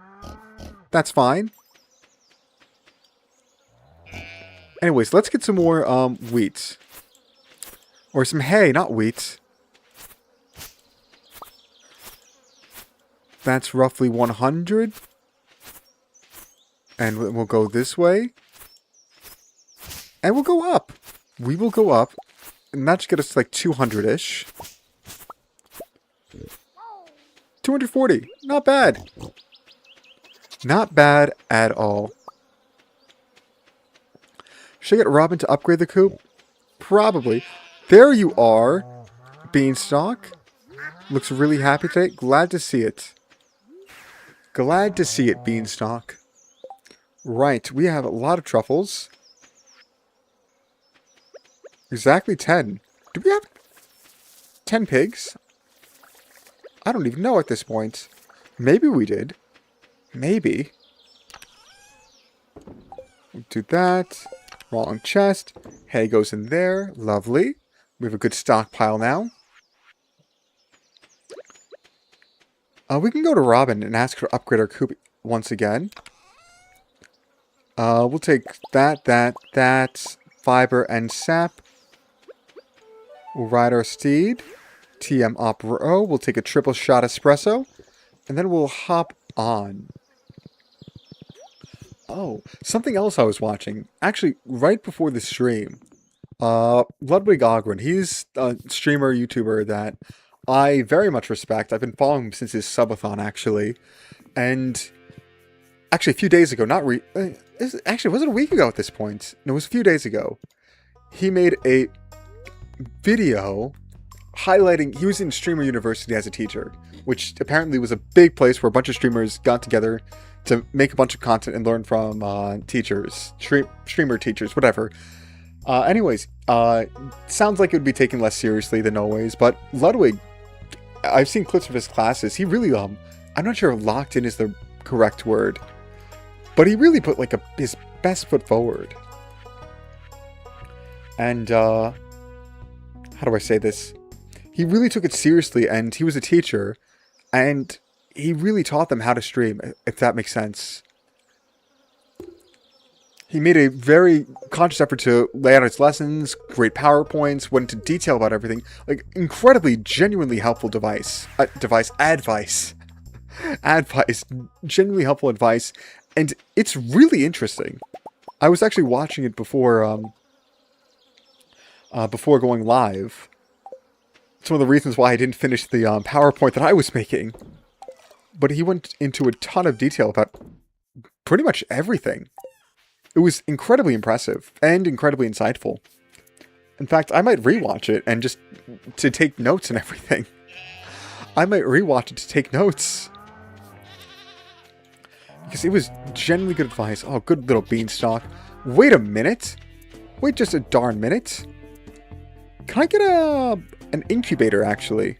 That's fine. Anyways, let's get some more wheat. Or some hay, not wheat. That's roughly 100. And we'll go this way. And we'll go up. We will go up. And that should get us to like 200-ish. 240. Not bad. Not bad at all. Should I get Robin to upgrade the coop? Probably. There you are, Beanstalk. Looks really happy today. Glad to see it. Glad to see it, Beanstalk. Right, we have a lot of truffles. Exactly 10. Do we have 10 pigs? I don't even know at this point. Maybe we did. Maybe. We'll do that. Wrong chest. Hay goes in there. Lovely. We have a good stockpile now. We can go to Robin and ask her to upgrade our coop once again. We'll take that, fiber, and sap. We'll ride our steed. TM Op Row. We'll take a triple shot espresso. And then we'll hop on. Oh, something else I was watching. Actually, right before the stream. Ludwig Ogren. He's a streamer, YouTuber that I very much respect. I've been following him since his subathon, actually. And actually, a few days ago, actually, was it a week ago at this point? No, it was a few days ago. He made a video highlighting, he was in Streamer University as a teacher, which apparently was a big place where a bunch of streamers got together to make a bunch of content and learn from teachers, streamer teachers, whatever. Anyways, sounds like it would be taken less seriously than always, but Ludwig, I've seen clips of his classes. He really, I'm not sure if locked in is the correct word, but he really put like his best foot forward. And, how do I say this? He really took it seriously, and he was a teacher, and he really taught them how to stream, if that makes sense. He made a very conscious effort to lay out his lessons, great PowerPoints, went into detail about everything. Like, incredibly, genuinely helpful advice. Genuinely helpful advice. And it's really interesting. I was actually watching it before going live. It's one of the reasons why I didn't finish the PowerPoint that I was making. But he went into a ton of detail about pretty much everything. It was incredibly impressive and incredibly insightful. In fact, I might rewatch it and just to take notes and everything. I might rewatch it to take notes. Because it was genuinely good advice. Oh, good little beanstalk. Wait a minute. Wait just a darn minute. Can I get an incubator, actually?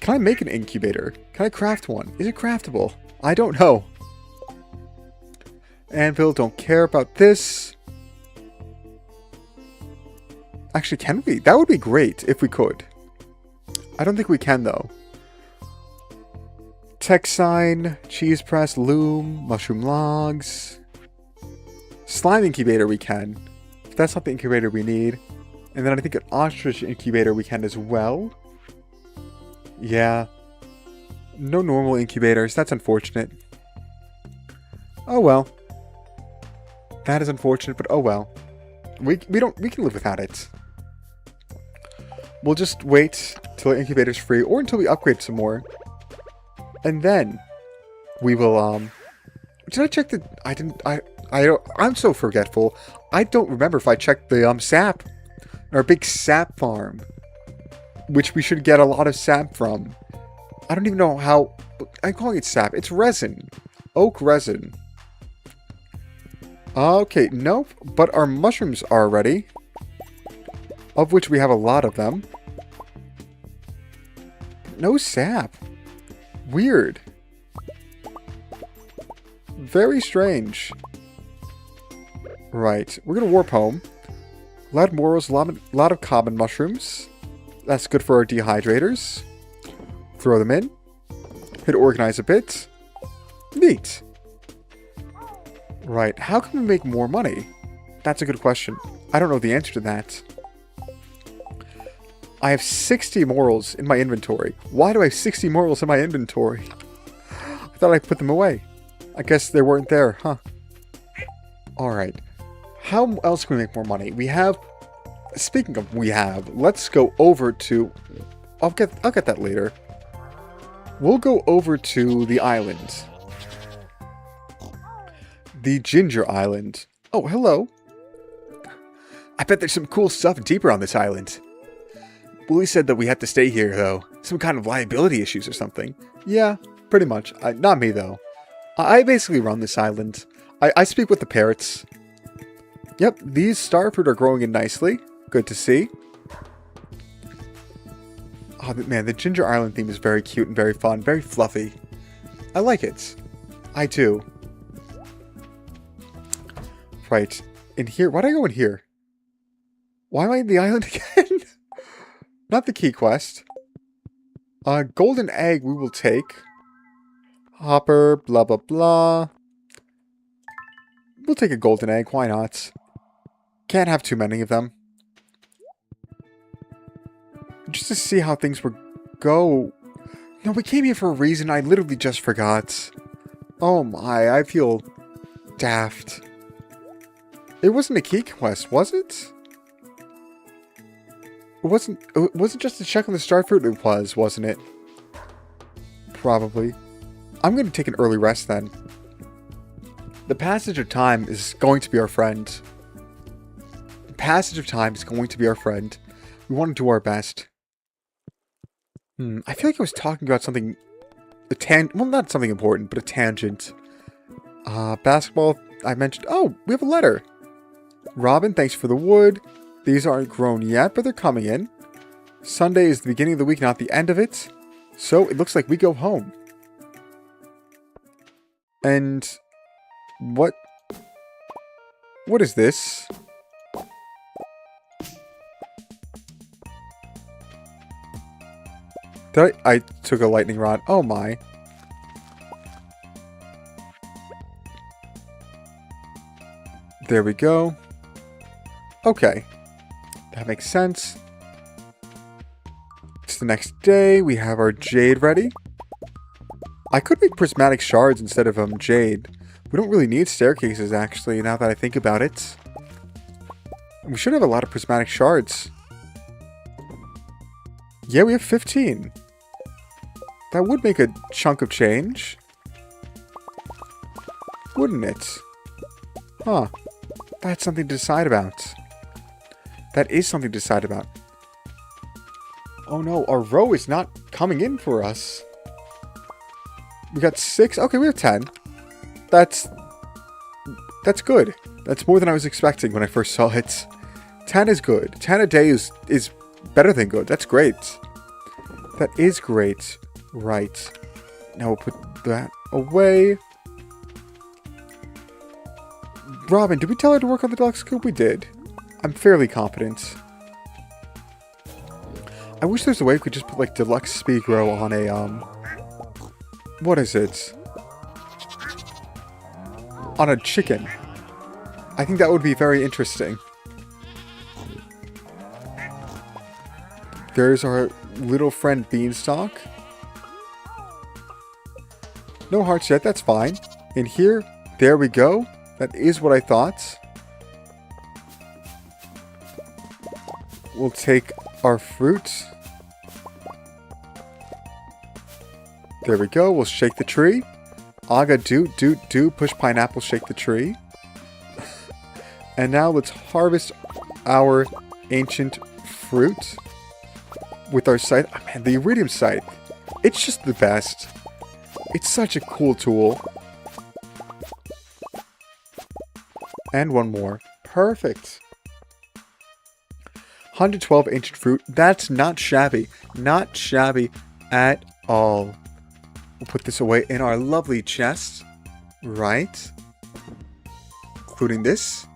Can I make an incubator? Can I craft one? Is it craftable? I don't know. Anvil, don't care about this. Actually, can we? That would be great if we could. I don't think we can, though. Tech sign, cheese press, loom, mushroom logs. Slime incubator we can. If that's not the incubator we need. And then I think an ostrich incubator we can as well. Yeah. No normal incubators. That's unfortunate. Oh well. That is unfortunate, but oh well. We can live without it. We'll just wait till the incubator's free, or until we upgrade some more. And then we will did I check the I'm so forgetful. I don't remember if I checked the sap. Our big sap farm. Which we should get a lot of sap from. I don't even know how I'm calling it sap. It's resin. Oak resin. Okay, nope. But our mushrooms are ready. Of which we have a lot of them. No sap. Weird. Very strange. Right. We're going to warp home. A lot of morals, a lot of common mushrooms. That's good for our dehydrators. Throw them in. Hit organize a bit. Neat. Right. How can we make more money? That's a good question. I don't know the answer to that. I have 60 morals in my inventory. Why do I have 60 morals in my inventory? I thought I put them away. I guess they weren't there, huh? Alright. How else can we make more money? We have... Speaking of let's go over to... I'll get that later. We'll go over to the island. The Ginger Island. Oh, hello. I bet there's some cool stuff deeper on this island. Willie said that we had to stay here, though. Some kind of liability issues or something. Yeah, pretty much. Not me, though. I basically run this island. I speak with the parrots. Yep, these starfruit are growing in nicely. Good to see. Oh, man, the Ginger Island theme is very cute and very fun. Very fluffy. I like it. I do. Right. In here. Why did I go in here? Why am I in the island again? Not the key quest. Golden egg we will take. Hopper, blah, blah, blah. We'll take a golden egg. Why not? Can't have too many of them. Just to see how things would go. No, we came here for a reason. I literally just forgot. Oh my, I feel daft. It wasn't a key quest, was it? It wasn't just to check on the starfruit. It was, wasn't it? Probably. I'm going to take an early rest then. The passage of time is going to be our friend. The passage of time is going to be our friend. We want to do our best. I feel like I was talking about something... well, not something important, but a tangent. Basketball, I mentioned... Oh, we have a letter. Robin, thanks for the wood. These aren't grown yet, but they're coming in. Sunday is the beginning of the week, not the end of it. So, it looks like we go home. And... What is this? I took a lightning rod. Oh my. There we go. Okay. That makes sense. It's the next day. We have our jade ready. I could make prismatic shards instead of jade. We don't really need staircases, actually, now that I think about it. We should have a lot of prismatic shards. Yeah, we have 15. That would make a chunk of change. Wouldn't it? Huh. That's something to decide about. That is something to decide about. Oh no, our row is not coming in for us. We got 6. Okay, we have 10. That's good. That's more than I was expecting when I first saw it. 10 is good. 10 a day is better than good. That's great. That is great. Right. Now we'll put that away. Robin, did we tell her to work on the deluxe scoop? We did. I'm fairly confident. I wish there's a way we could just put, like, deluxe speed grow on a, what is it? On a chicken. I think that would be very interesting. There's our little friend Beanstalk. No hearts yet, that's fine. In here, there we go. That is what I thought. We'll take our fruit. There we go, we'll shake the tree. Aga do, push pineapple, shake the tree. And now let's harvest our ancient fruit with our scythe. Oh man, the iridium scythe. It's just the best. It's such a cool tool. And one more. Perfect. 112 ancient fruit. That's not shabby. Not shabby at all. We'll put this away in our lovely chest. Right. Including this.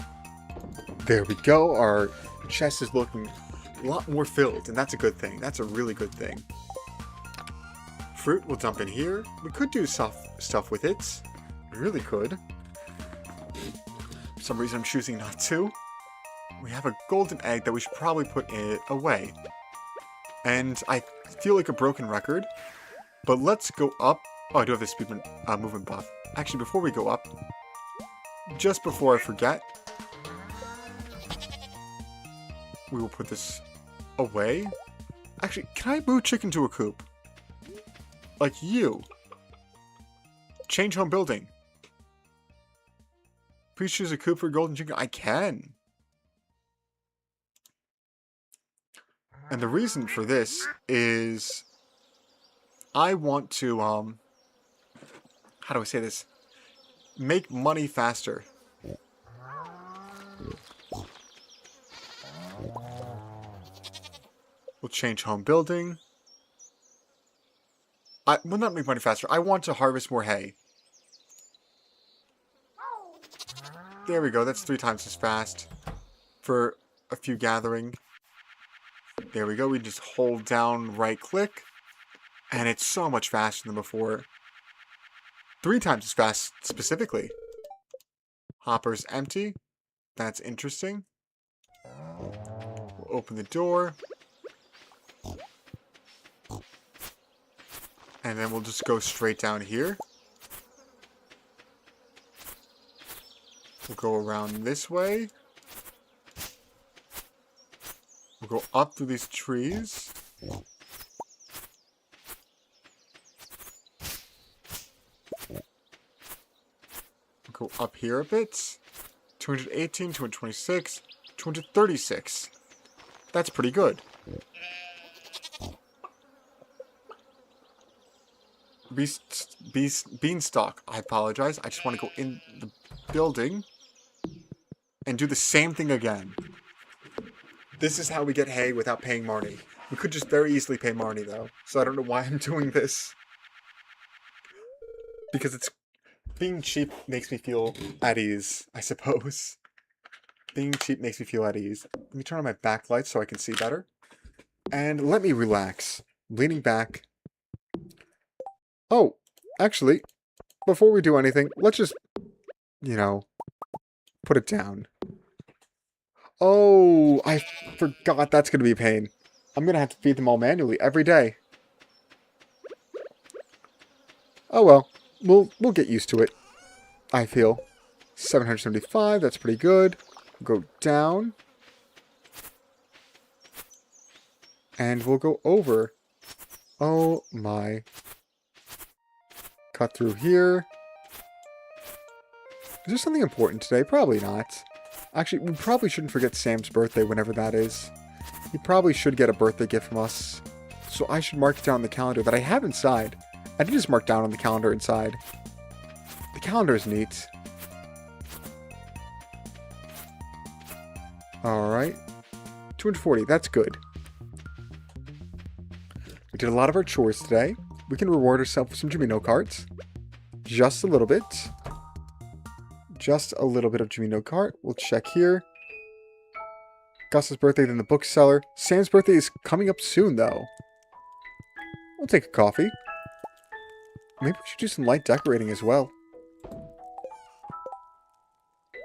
There we go. Our chest is looking a lot more filled, and that's a good thing. That's a really good thing. Fruit we'll dump in here. We could do stuff with it. We really could. For some reason I'm choosing not to. We have a golden egg that we should probably put it away. And I feel like a broken record. But let's go up. Oh, I do have this movement buff. Actually, before we go up, just before I forget, we will put this away. Actually, can I move chicken to a coop? Like you. Change home building. Please choose a coop for golden chicken. I can. And the reason for this is I want to, how do I say this? Make money faster. We'll change home building. I will not make money faster. I want to harvest more hay. There we go. That's 3 times as fast for a few gathering. There we go. We just hold down right click. And it's so much faster than before. 3 times as fast specifically. Hopper's empty. That's interesting. We'll open the door. And then we'll just go straight down here. We'll go around this way. We'll go up through these trees. We'll go up here a bit. 218, 226, 236. That's pretty good. Beanstalk. I apologize. I just want to go in the building and do the same thing again. This is how we get hay without paying Marnie. We could just very easily pay Marnie, though. So I don't know why I'm doing this. Because it's... Being cheap makes me feel at ease, I suppose. Being cheap makes me feel at ease. Let me turn on my backlight so I can see better. And let me relax. Leaning back. Oh, actually, before we do anything, let's just, you know, put it down. Oh, I forgot that's going to be a pain. I'm going to have to feed them all manually every day. Oh well, we'll get used to it, I feel. 775, that's pretty good. Go down. And we'll go over. Oh my. Cut through here. Is there something important today? Probably not. Actually, we probably shouldn't forget Sam's birthday whenever that is. He probably should get a birthday gift from us. So I should mark it down on the calendar that I have inside. I did just mark down on the calendar inside. The calendar is neat. Alright. 240, that's good. We did a lot of our chores today. We can reward ourselves with some Jimino cards. Just a little bit. Just a little bit of Jimino cart. We'll check here. Gus's birthday, then the bookseller. Sam's birthday is coming up soon, though. We'll take a coffee. Maybe we should do some light decorating as well.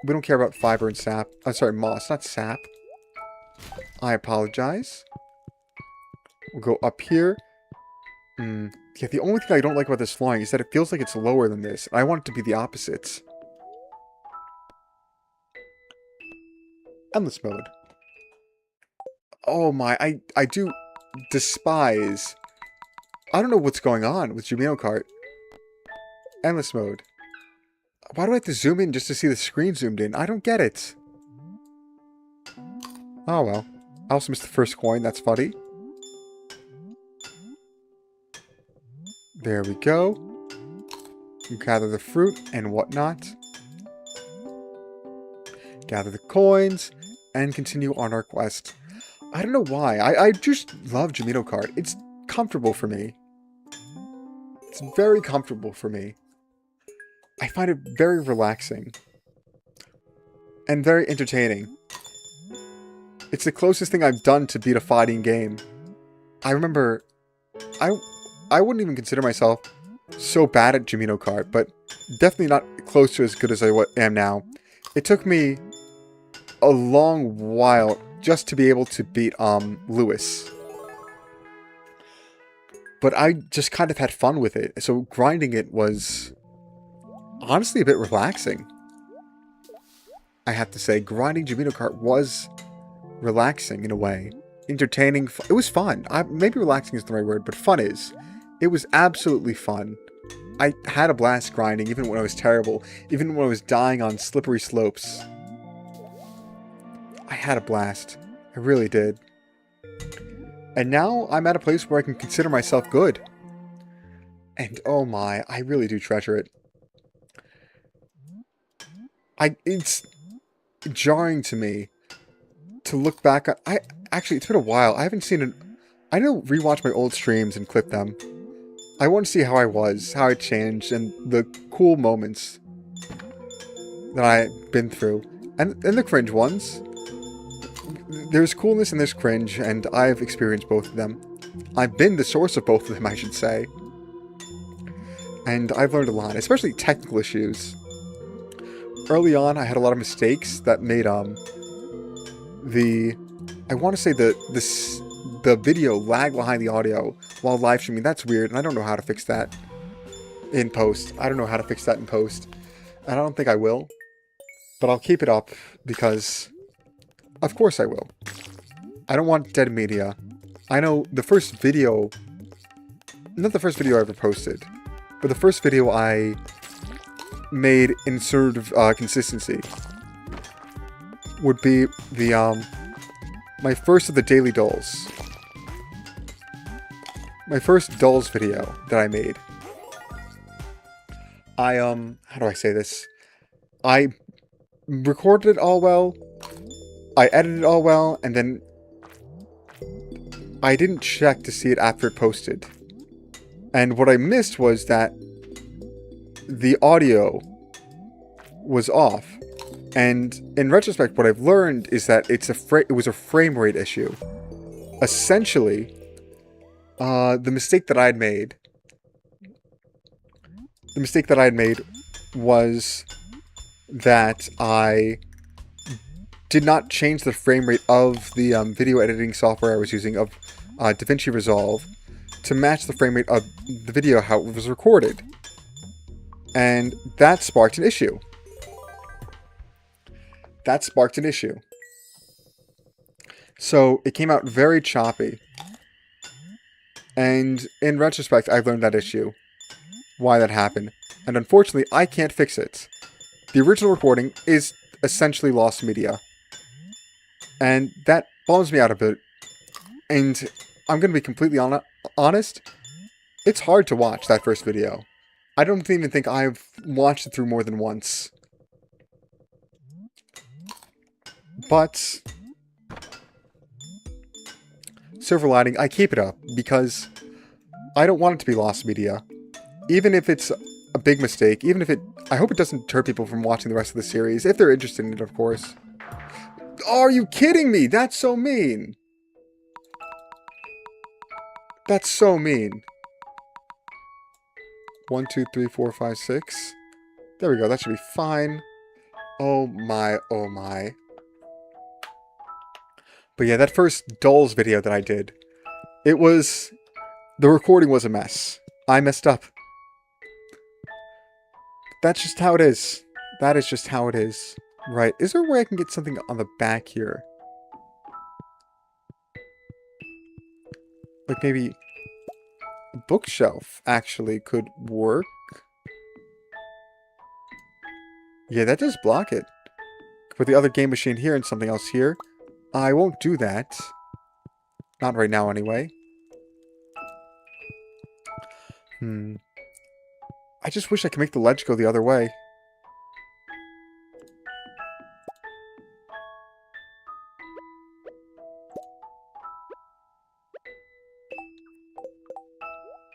We don't care about fiber and sap. I'm sorry, moss, not sap. I apologize. We'll go up here. Yeah, the only thing I don't like about this flooring is that it feels like it's lower than this. I want it to be the opposite. Endless mode. Oh my, I do despise... I don't know what's going on with Jimino Kart. Endless mode. Why do I have to zoom in just to see the screen zoomed in? I don't get it. Oh well. I also missed the first coin, that's funny. There we go. You gather the fruit and whatnot. Gather the coins and continue on our quest. I don't know why. I just love Jimino Kart. It's comfortable for me. It's very comfortable for me. I find it very relaxing and very entertaining. It's the closest thing I've done to beat a fighting game. I remember, I I wouldn't even consider myself so bad at Jamino Kart, but definitely not close to as good as I am now. It took me a long while just to be able to beat Lewis. But I just kind of had fun with it, so grinding it was honestly a bit relaxing. I have to say, grinding Jamino Kart was relaxing in a way. Entertaining. It was fun. Maybe relaxing is the right word, but fun is. It was absolutely fun. I had a blast grinding, even when I was terrible. Even when I was dying on slippery slopes. I had a blast. I really did. And now I'm at a place where I can consider myself good. And oh my, I really do treasure it. It's jarring to me to look back on. Actually, it's been a while. I haven't seen I know rewatch my old streams and clip them. I want to see how I was, how I changed, and the cool moments that I've been through. And the cringe ones. There's coolness and there's cringe, and I've experienced both of them. I've been the source of both of them, I should say. And I've learned a lot, especially technical issues. Early on, I had a lot of mistakes that made, I want to say the video lag behind the audio while live streaming. That's weird, and I don't know how to fix that in post. I don't know how to fix that in post. And I don't think I will. But I'll keep it up, because of course I will. I don't want dead media. I know the first video, not the first video I ever posted, but the first video I made in sort of consistency would be the my first of the daily dolls. My first dolls video that I made. How do I say this? I recorded it all well, I edited it all well, and then I didn't check to see it after it posted. And what I missed was that the audio was off. And in retrospect, what I've learned is that it was a frame rate issue. Essentially, the mistake that I had made was that I did not change the frame rate of the video editing software I was using, of DaVinci Resolve, to match the frame rate of the video how it was recorded. And that sparked an issue. So it came out very choppy. And in retrospect, I've learned that issue. Why that happened. And unfortunately, I can't fix it. The original recording is essentially lost media. And that bums me out a bit. And I'm going to be completely honest. It's hard to watch that first video. I don't even think I've watched it through more than once. But silver lining, I keep it up because I don't want it to be lost media. Even if it's a big mistake, I hope it doesn't deter people from watching the rest of the series, if they're interested in it, of course. Are you kidding me? That's so mean. That's so mean. 1, 2, 3, 4, 5, 6. There we go. That should be fine. Oh my, oh my. But yeah, that first dolls video that I did, the recording was a mess. I messed up. That's just how it is. That is just how it is. Right. Is there a way I can get something on the back here? Like maybe a bookshelf actually could work. Yeah, that does block it. Put the other game machine here and something else here. I won't do that. Not right now, anyway. I just wish I could make the ledge go the other way.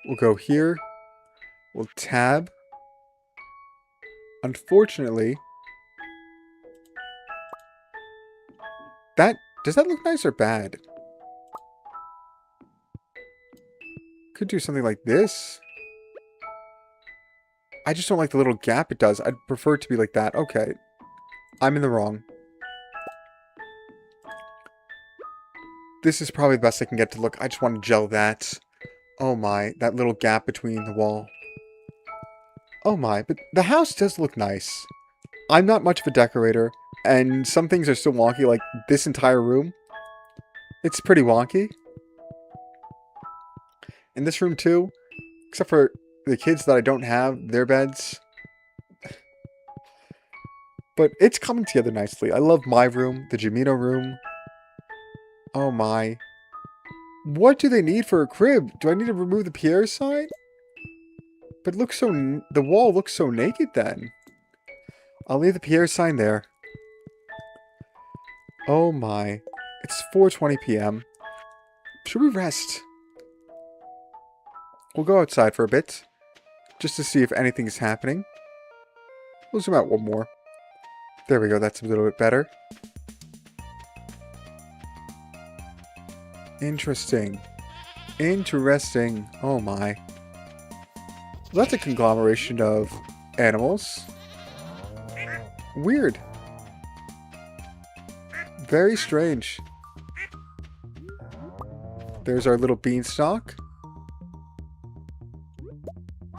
We'll go here. We'll tab. Unfortunately, does that look nice or bad? Could do something like this. I just don't like the little gap it does. I'd prefer it to be like that. Okay. I'm in the wrong. This is probably the best I can get to look. I just want to gel that. Oh my, that little gap between the wall. Oh my, but the house does look nice. I'm not much of a decorator, and some things are still wonky, like this entire room. It's pretty wonky. In this room too, except for the kids that I don't have, their beds. But it's coming together nicely. I love my room, the Jamino room. Oh my. What do they need for a crib? Do I need to remove the Pierre sign? But it looks so... the wall looks so naked then. I'll leave the Pierre sign there. Oh my. It's 4:20 p.m. Should we rest? We'll go outside for a bit. Just to see if anything is happening. We'll zoom out one more. There we go. That's a little bit better. Interesting. Interesting. Oh my. Well, that's a conglomeration of animals. Weird. Very strange. There's our little beanstalk.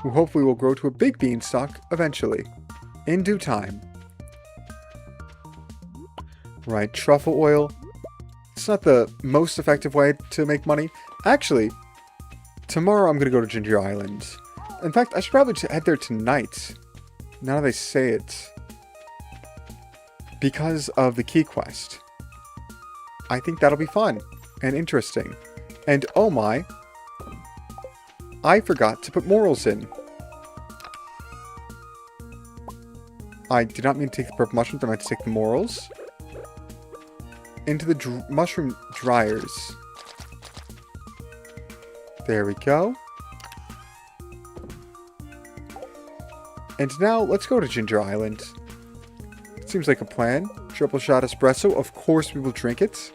Who hopefully will grow to a big beanstalk eventually. In due time. Right, truffle oil. It's not the most effective way to make money. Actually, tomorrow I'm going to go to Ginger Island. In fact, I should probably head there tonight. Now that I say it. Because of the key quest. I think that'll be fun and interesting. And oh my, I forgot to put morals in. I did not mean to take the purple mushrooms, I meant to take the morals. Into the mushroom dryers. There we go. And now, let's go to Ginger Island. It seems like a plan. Triple shot espresso. Of course we will drink it.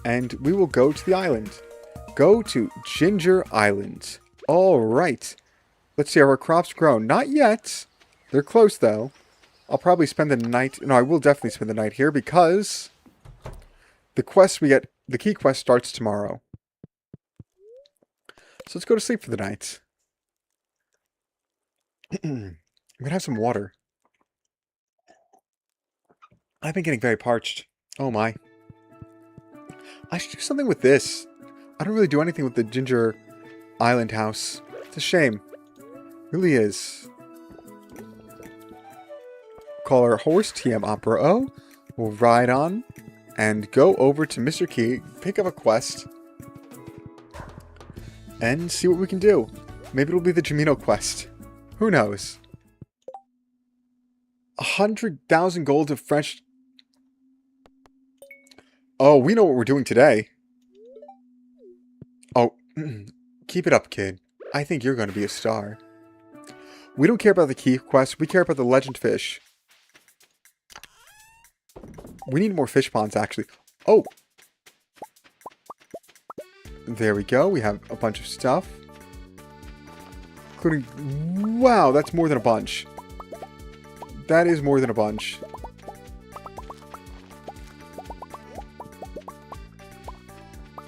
And we will go to the island. Go to Ginger Island. Alright. Let's see, are our crops grown? Not yet. They're close, though. I'll probably spend the night... No, I will definitely spend the night here because... the quest we get... the key quest starts tomorrow. So let's go to sleep for the night. I'm gonna have some water. I've been getting very parched. Oh my. I should do something with this. I don't really do anything with the Ginger Island house. It's a shame. It really is. Call our horse TM Opera O. We'll ride on and go over to Mr. Key, pick up a quest, and see what we can do. Maybe it'll be the Jamino quest. Who knows? 100,000 gold of French... Oh, we know what we're doing today. Oh, keep it up, kid. I think you're going to be a star. We don't care about the key quest. We care about the legend fish. We need more fish ponds, actually. Oh! There we go. We have a bunch of stuff. Including... Wow, that's more than a bunch. That is more than a bunch.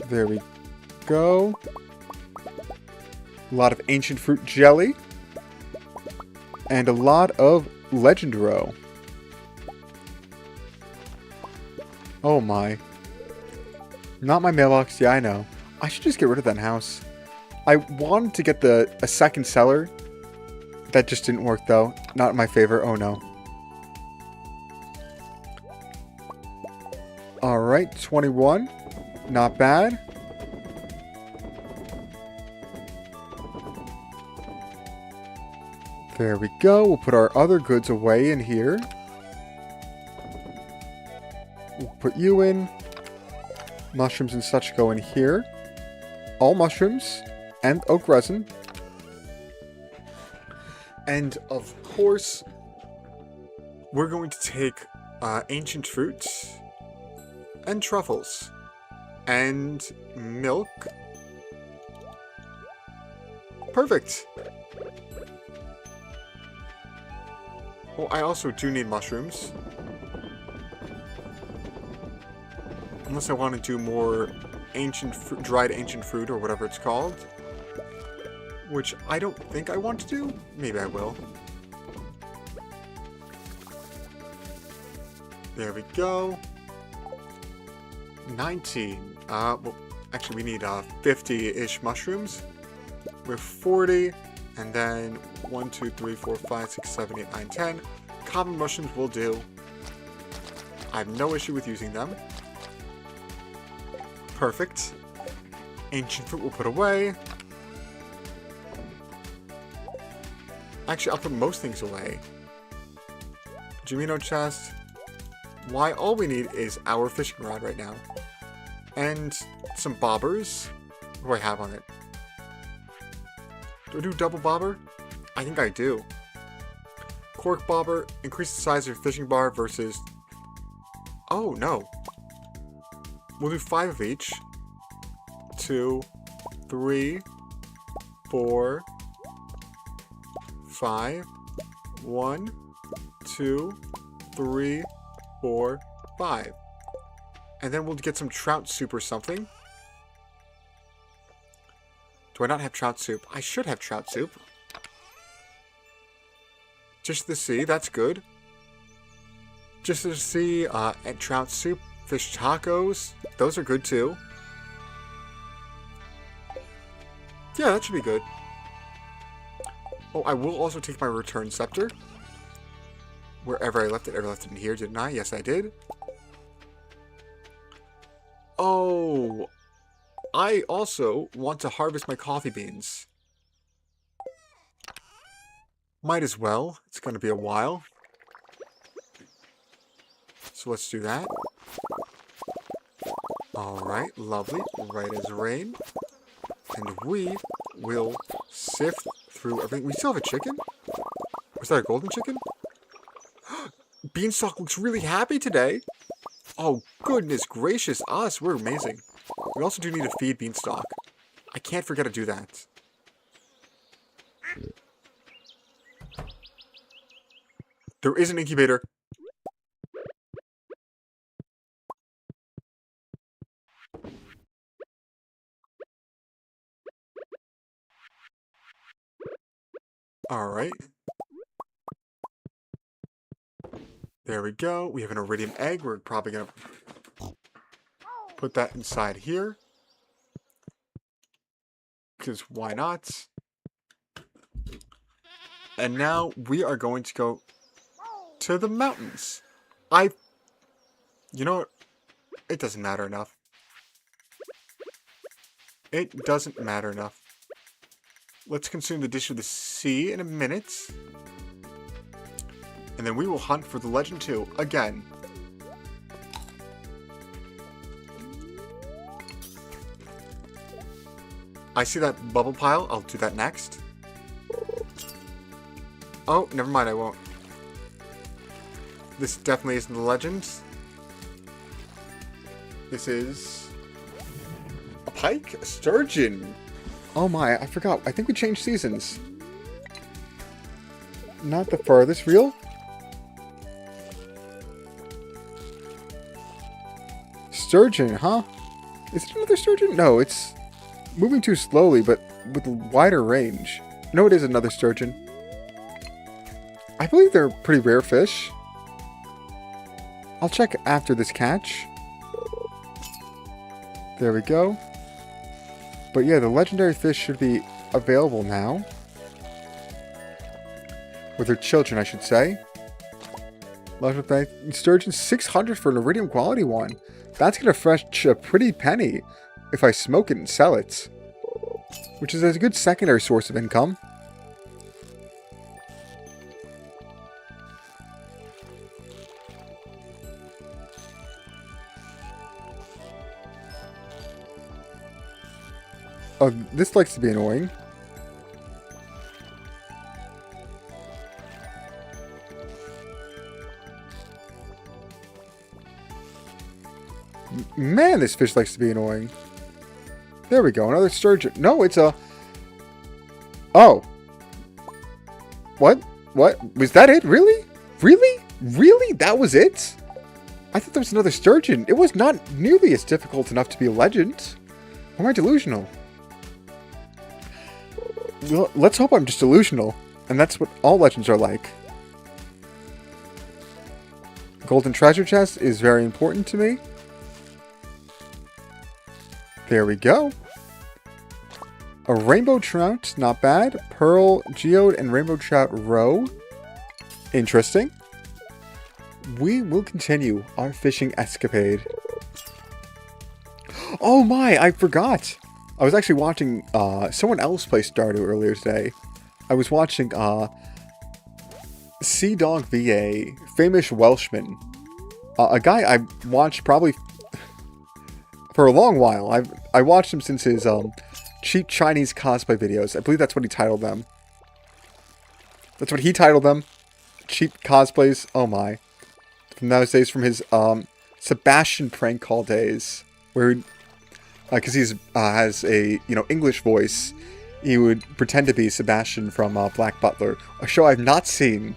There we go. A lot of ancient fruit jelly. And a lot of legend roe. Oh my. Not my mailbox. Yeah, I know. I should just get rid of that house. I wanted to get a second cellar. That just didn't work though. Not in my favor. Oh no. Alright, 21. Not bad. There we go. We'll put our other goods away in here. We'll put you in. Mushrooms and such go in here. All mushrooms and oak resin. And of course, we're going to take ancient fruits and truffles and milk. Perfect. Oh, I also do need mushrooms. Unless I want to do more dried ancient fruit or whatever it's called. Which I don't think I want to do. Maybe I will. There we go. 19. Well, actually we need 50-ish mushrooms. We're 40. And then 1, 2, 3, 4, 5, 6, 7, 8, 9, 10. Common mushrooms will do. I have no issue with using them. Perfect. Ancient fruit we'll put away. Actually, I'll put most things away. Jimino chest. Why? All we need is our fishing rod right now. And some bobbers. What do I have on it? Do I do double bobber? I think I do. Cork bobber. Increase the size of your fishing bar versus... Oh, no. We'll do 5 of each. 2, 3, 4, 5. 1, 2, 3, 4, 5. And then we'll get some trout soup or something. Do I not have trout soup? I should have trout soup. Just the sea, that's good. Just the sea, and trout soup, fish tacos, those are good too. Yeah, that should be good. Oh, I will also take my return scepter. Wherever I left it. I left it in here, didn't I? Yes, I did. Oh, I also want to harvest my coffee beans. Might as well. It's going to be a while. So let's do that. Alright, lovely. Right as rain. And we will sift through everything. We still have a chicken? Was that a golden chicken? Beanstalk looks really happy today. Oh, goodness gracious us. We're amazing. We also do need to feed Beanstalk. I can't forget to do that. There is an incubator. Alright. There we go. We have an iridium egg. We're probably going to put that inside here. Because why not? And now we are going to go to the mountains. You know what? It doesn't matter enough. It doesn't matter enough. Let's consume the dish of the sea in a minute. And then we will hunt for the Legend 2 again. I see that bubble pile. I'll do that next. Oh, never mind, I won't. This definitely isn't the Legend. This is a pike? A sturgeon. Oh my, I forgot. I think we changed seasons. Not the farthest reel? Sturgeon, huh? Is it another sturgeon? No, it's moving too slowly, but with a wider range. No, it is another sturgeon. I believe they're pretty rare fish. I'll check after this catch. There we go. But yeah, the legendary fish should be available now. With their children, I should say. Sturgeon 600 for an iridium quality one. That's going to fetch a pretty penny if I smoke it and sell it. Which is a good secondary source of income. Oh, this likes to be annoying. Man, this fish likes to be annoying. There we go, another sturgeon. No, it's a... Oh. What? What? Was that it? Really? Really? Really? That was it? I thought there was another sturgeon. It was not nearly as difficult enough to be a legend. Or am I delusional? Well, let's hope I'm just delusional. And that's what all legends are like. Golden treasure chest is very important to me. There we go. A rainbow trout, not bad. Pearl, geode, and rainbow trout roe. Interesting. We will continue our fishing escapade. Oh my, I forgot. I was actually watching someone else play Stardew earlier today. I was watching Sea Dog VA, famous Welshman. A guy I watched probably for a long while. I watched him since his cheap Chinese cosplay videos. I believe that's what he titled them. That's what he titled them. Cheap cosplays. Oh my. From those days, from his Sebastian prank call days, where because he's has a English voice, he would pretend to be Sebastian from Black Butler, a show I've not seen.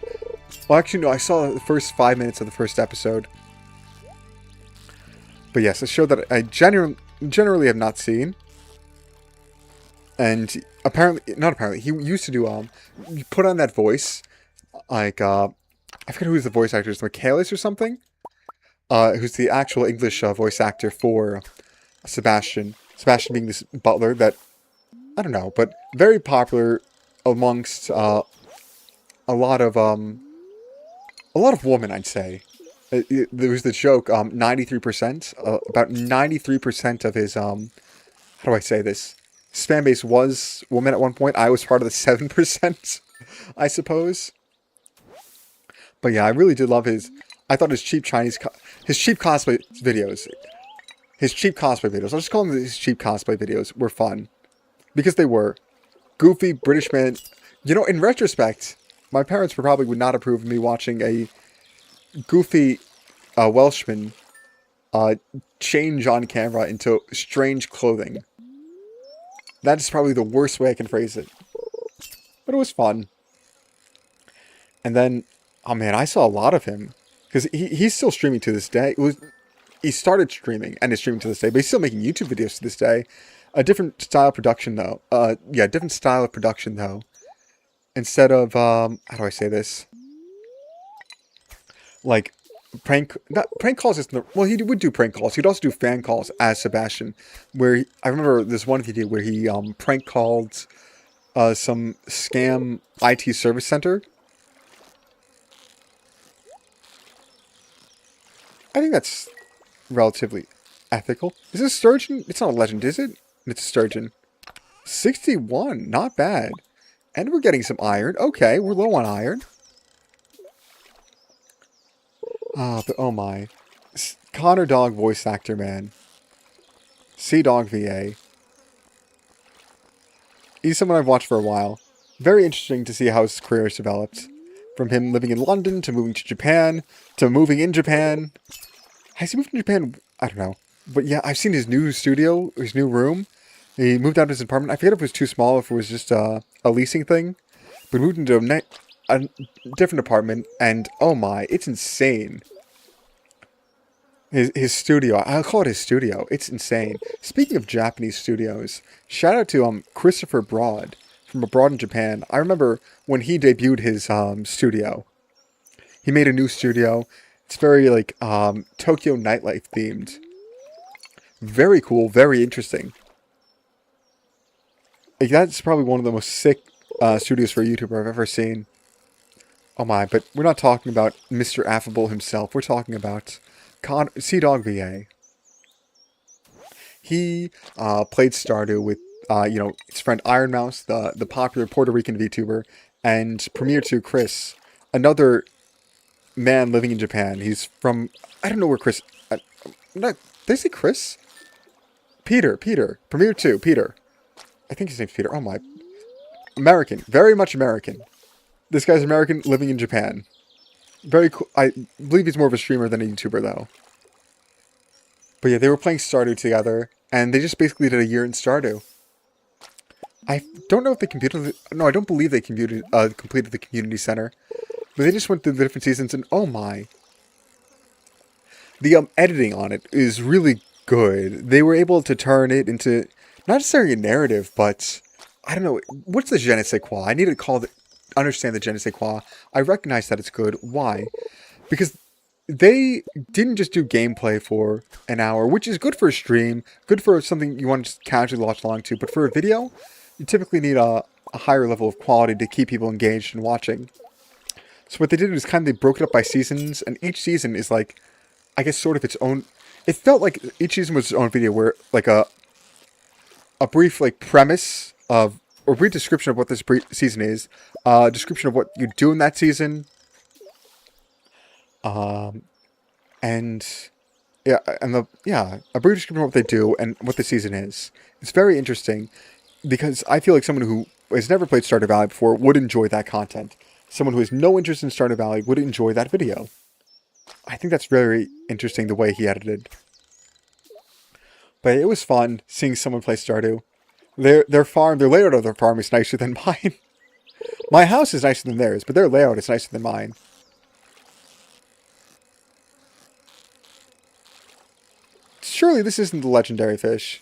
Well, actually, no, I saw the first 5 minutes of the first episode. But yes, a show that I generally have not seen. And not apparently, he used to do you put on that voice, like I forget who's the voice actor, is Michaelis or something? Who's the actual English voice actor for Sebastian. Sebastian being this butler that, I don't know, but very popular amongst a lot of women, I'd say. There was the joke, 93%, about 93% of his, how do I say this? Spam base was women at one point. I was part of the 7%, I suppose. But yeah, I really did love I thought his cheap cosplay videos. I'll just call them his cheap cosplay videos were fun. Because they were. Goofy British man. In retrospect, my parents probably would not approve of me watching a goofy Welshman change on camera into strange clothing. That is probably the worst way I can phrase it. But it was fun. And then, oh man, I saw a lot of him. Because he's still streaming to this day. He started streaming and is streaming to this day. But he's still making YouTube videos to this day. A different style of production, though. Different style of production, though. Instead of, how do I say this? Like, prank calls isn't well, he would do prank calls. He'd also do fan calls as Sebastian. Where, I remember this one video where he, prank called, some scam IT service center. I think that's relatively ethical. Is this sturgeon? It's not a legend, is it? It's a sturgeon. 61, not bad. And we're getting some iron. Okay, we're low on iron. But oh my. Connor Dog voice actor, man. Sea Dog VA. He's someone I've watched for a while. Very interesting to see how his career has developed. From him living in London, to moving to Japan, to moving in Japan. Has he moved to Japan? I don't know. But yeah, I've seen his new studio, his new room. He moved out of his apartment. I forget if it was too small, if it was just a leasing thing. But moved into a different apartment, and oh my, it's insane. His studio, I'll call it his studio. It's insane. Speaking of Japanese studios, shout out to Christopher Broad from Abroad in Japan. I remember when he debuted his studio. He made a new studio. It's very like Tokyo nightlife themed. Very cool, very interesting. Like, that's probably one of the most sick studios for a YouTuber I've ever seen. Oh my, but we're not talking about Mr. Affable himself. We're talking about Sea Dog VA. He played Stardew with his friend Iron Mouse, the popular Puerto Rican VTuber, and Premier 2 Chris, another man living in Japan. He's from, I don't know where Chris, did I say Chris? Peter, Premier 2, Peter. I think his name's Peter. Oh my. American, very much American. This guy's American, living in Japan. Very cool. I believe he's more of a streamer than a YouTuber, though. But yeah, they were playing Stardew together, and they just basically did a year in Stardew. I don't know if they completed. No, I don't believe they completed the community center. But they just went through the different seasons, and oh my, the editing on it is really good. They were able to turn it into not necessarily a narrative, but I don't know what's the je ne sais quoi. I need to understand the je ne sais quoi. I recognize that it's good. Why? Because they didn't just do gameplay for an hour, which is good for a stream, good for something you want to just casually watch along to. But for a video, you typically need a higher level of quality to keep people engaged and watching. So what they did was they broke it up by seasons, and each season is like, I guess, sort of its own. It felt like each season was its own video, where like a brief premise of or brief description of what this season is, description of what you do in that season, and a brief description of what they do and what the season is. It's very interesting because I feel like someone who has never played Stardew Valley before would enjoy that content. Someone who has no interest in Stardew Valley would enjoy that video. I think that's very interesting the way he edited. But it was fun seeing someone play Stardew. Their layout of their farm is nicer than mine. My house is nicer than theirs, but their layout is nicer than mine. Surely this isn't the legendary fish.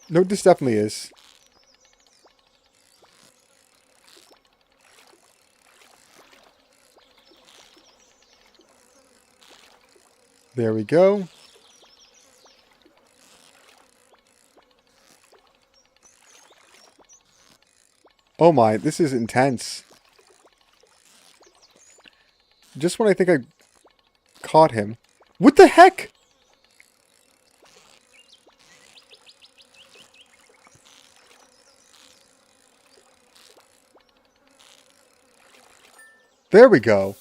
No, this definitely is. There we go. Oh my, this is intense. Just when I think I caught him. What the heck? There we go.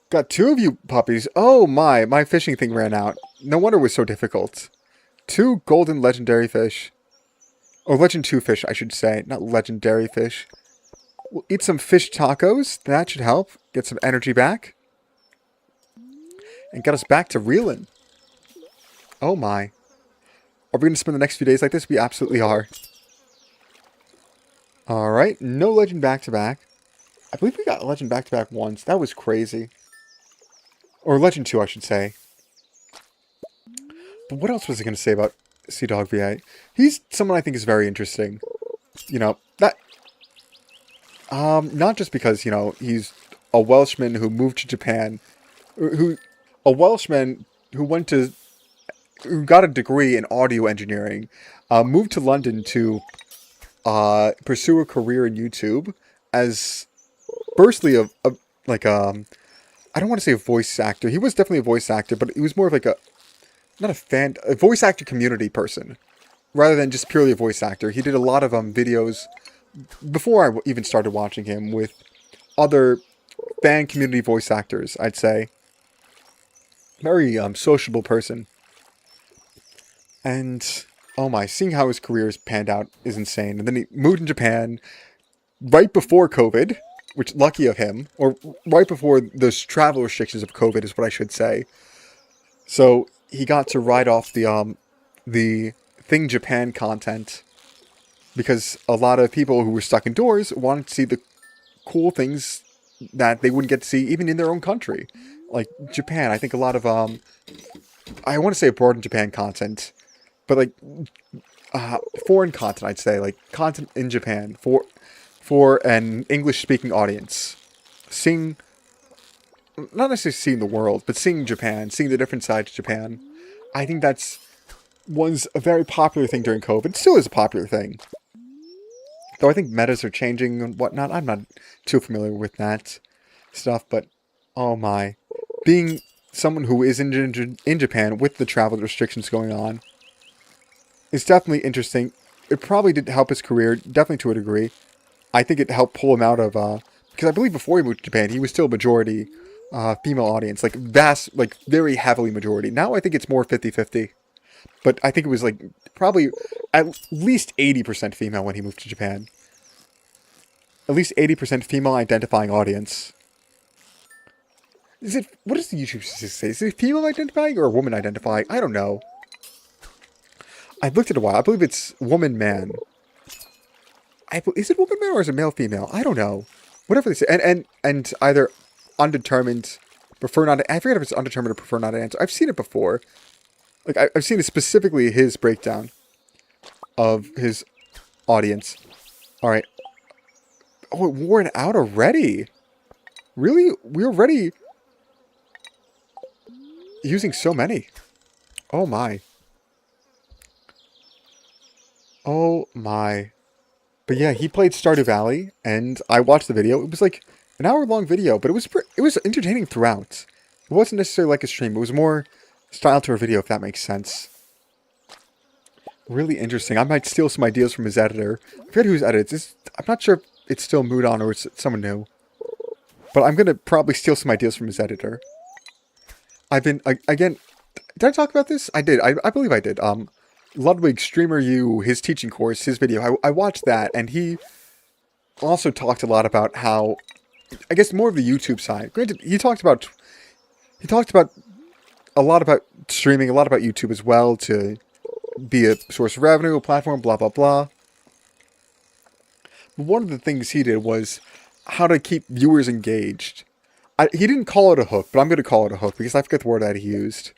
Got two of you puppies. Oh my fishing thing ran out. No wonder it was so difficult. 2 golden legendary fish. Or legend 2 fish, I should say. Not legendary fish. We'll eat some fish tacos. That should help. Get some energy back. And get us back to reeling. Oh my. Are we going to spend the next few days like this? We absolutely are. Alright. No legend back-to-back. I believe we got legend back-to-back once. That was crazy. Or legend 2, I should say. But what else was I going to say about Sea Dog V8? He's someone I think is very interesting. You know, that... not just because, you know, he's a Welshman who moved to Japan. A Welshman who who got a degree in audio engineering. Moved to London to pursue a career in YouTube as... Firstly, I don't want to say a voice actor. He was definitely a voice actor, but he was more of like a voice actor community person, rather than just purely a voice actor. He did a lot of videos before I even started watching him with other fan community voice actors, I'd say. Very sociable person. And, oh my, seeing how his career has panned out is insane. And then he moved in Japan right before COVID. Which, lucky of him, or right before those travel restrictions of COVID is what I should say. So, he got to ride off the Thing Japan content, because a lot of people who were stuck indoors wanted to see the cool things that they wouldn't get to see even in their own country. Like, Japan, I think a lot of, I want to say abroad in Japan content, but like, foreign content, I'd say, like, content in Japan, for an English-speaking audience. Not necessarily seeing the world, but seeing Japan, seeing the different sides of Japan. I think was a very popular thing during COVID. It still is a popular thing. Though I think metas are changing and whatnot. I'm not too familiar with that stuff, but oh my. Being someone who is in Japan with the travel restrictions going on is definitely interesting. It probably did help his career, definitely to a degree. I think it helped pull him out of, because I believe before he moved to Japan, he was still majority female audience, like vast, like very heavily majority. Now I think it's more 50-50. but I think it was like probably at least 80% female when he moved to Japan. At least 80% female identifying audience. Is it, what does the YouTube say? Is it female identifying or woman identifying? I don't know. I looked at it a while. I believe it's woman man. Is it woman man or is it male female? I don't know. Whatever they say. And either undetermined, prefer not to, I forget if it's undetermined or prefer not to answer. I've seen it before. Like, I've seen it specifically his breakdown of his audience. Alright. Oh, it wore it out already? Really? We're already using so many. Oh my. Oh my. But yeah, he played Stardew Valley, and I watched the video. It was like an hour-long video, but it was entertaining throughout. It wasn't necessarily like a stream. It was more style to a video, if that makes sense. Really interesting. I might steal some ideas from his editor. I forget whose edits. I'm not sure if it's still Moodon or it's someone new. But I'm going to probably steal some ideas from his editor. I've been, again, did I talk about this? I did. I believe I did. Ludwig Streamer U, his teaching course, his video. I watched that, and he also talked a lot about how, I guess more of the YouTube side. Granted, he talked about a lot about streaming, a lot about YouTube as well, to be a source of revenue, a platform, blah, blah, blah. But one of the things he did was how to keep viewers engaged. He didn't call it a hook, but I'm going to call it a hook because I forget the word that he used.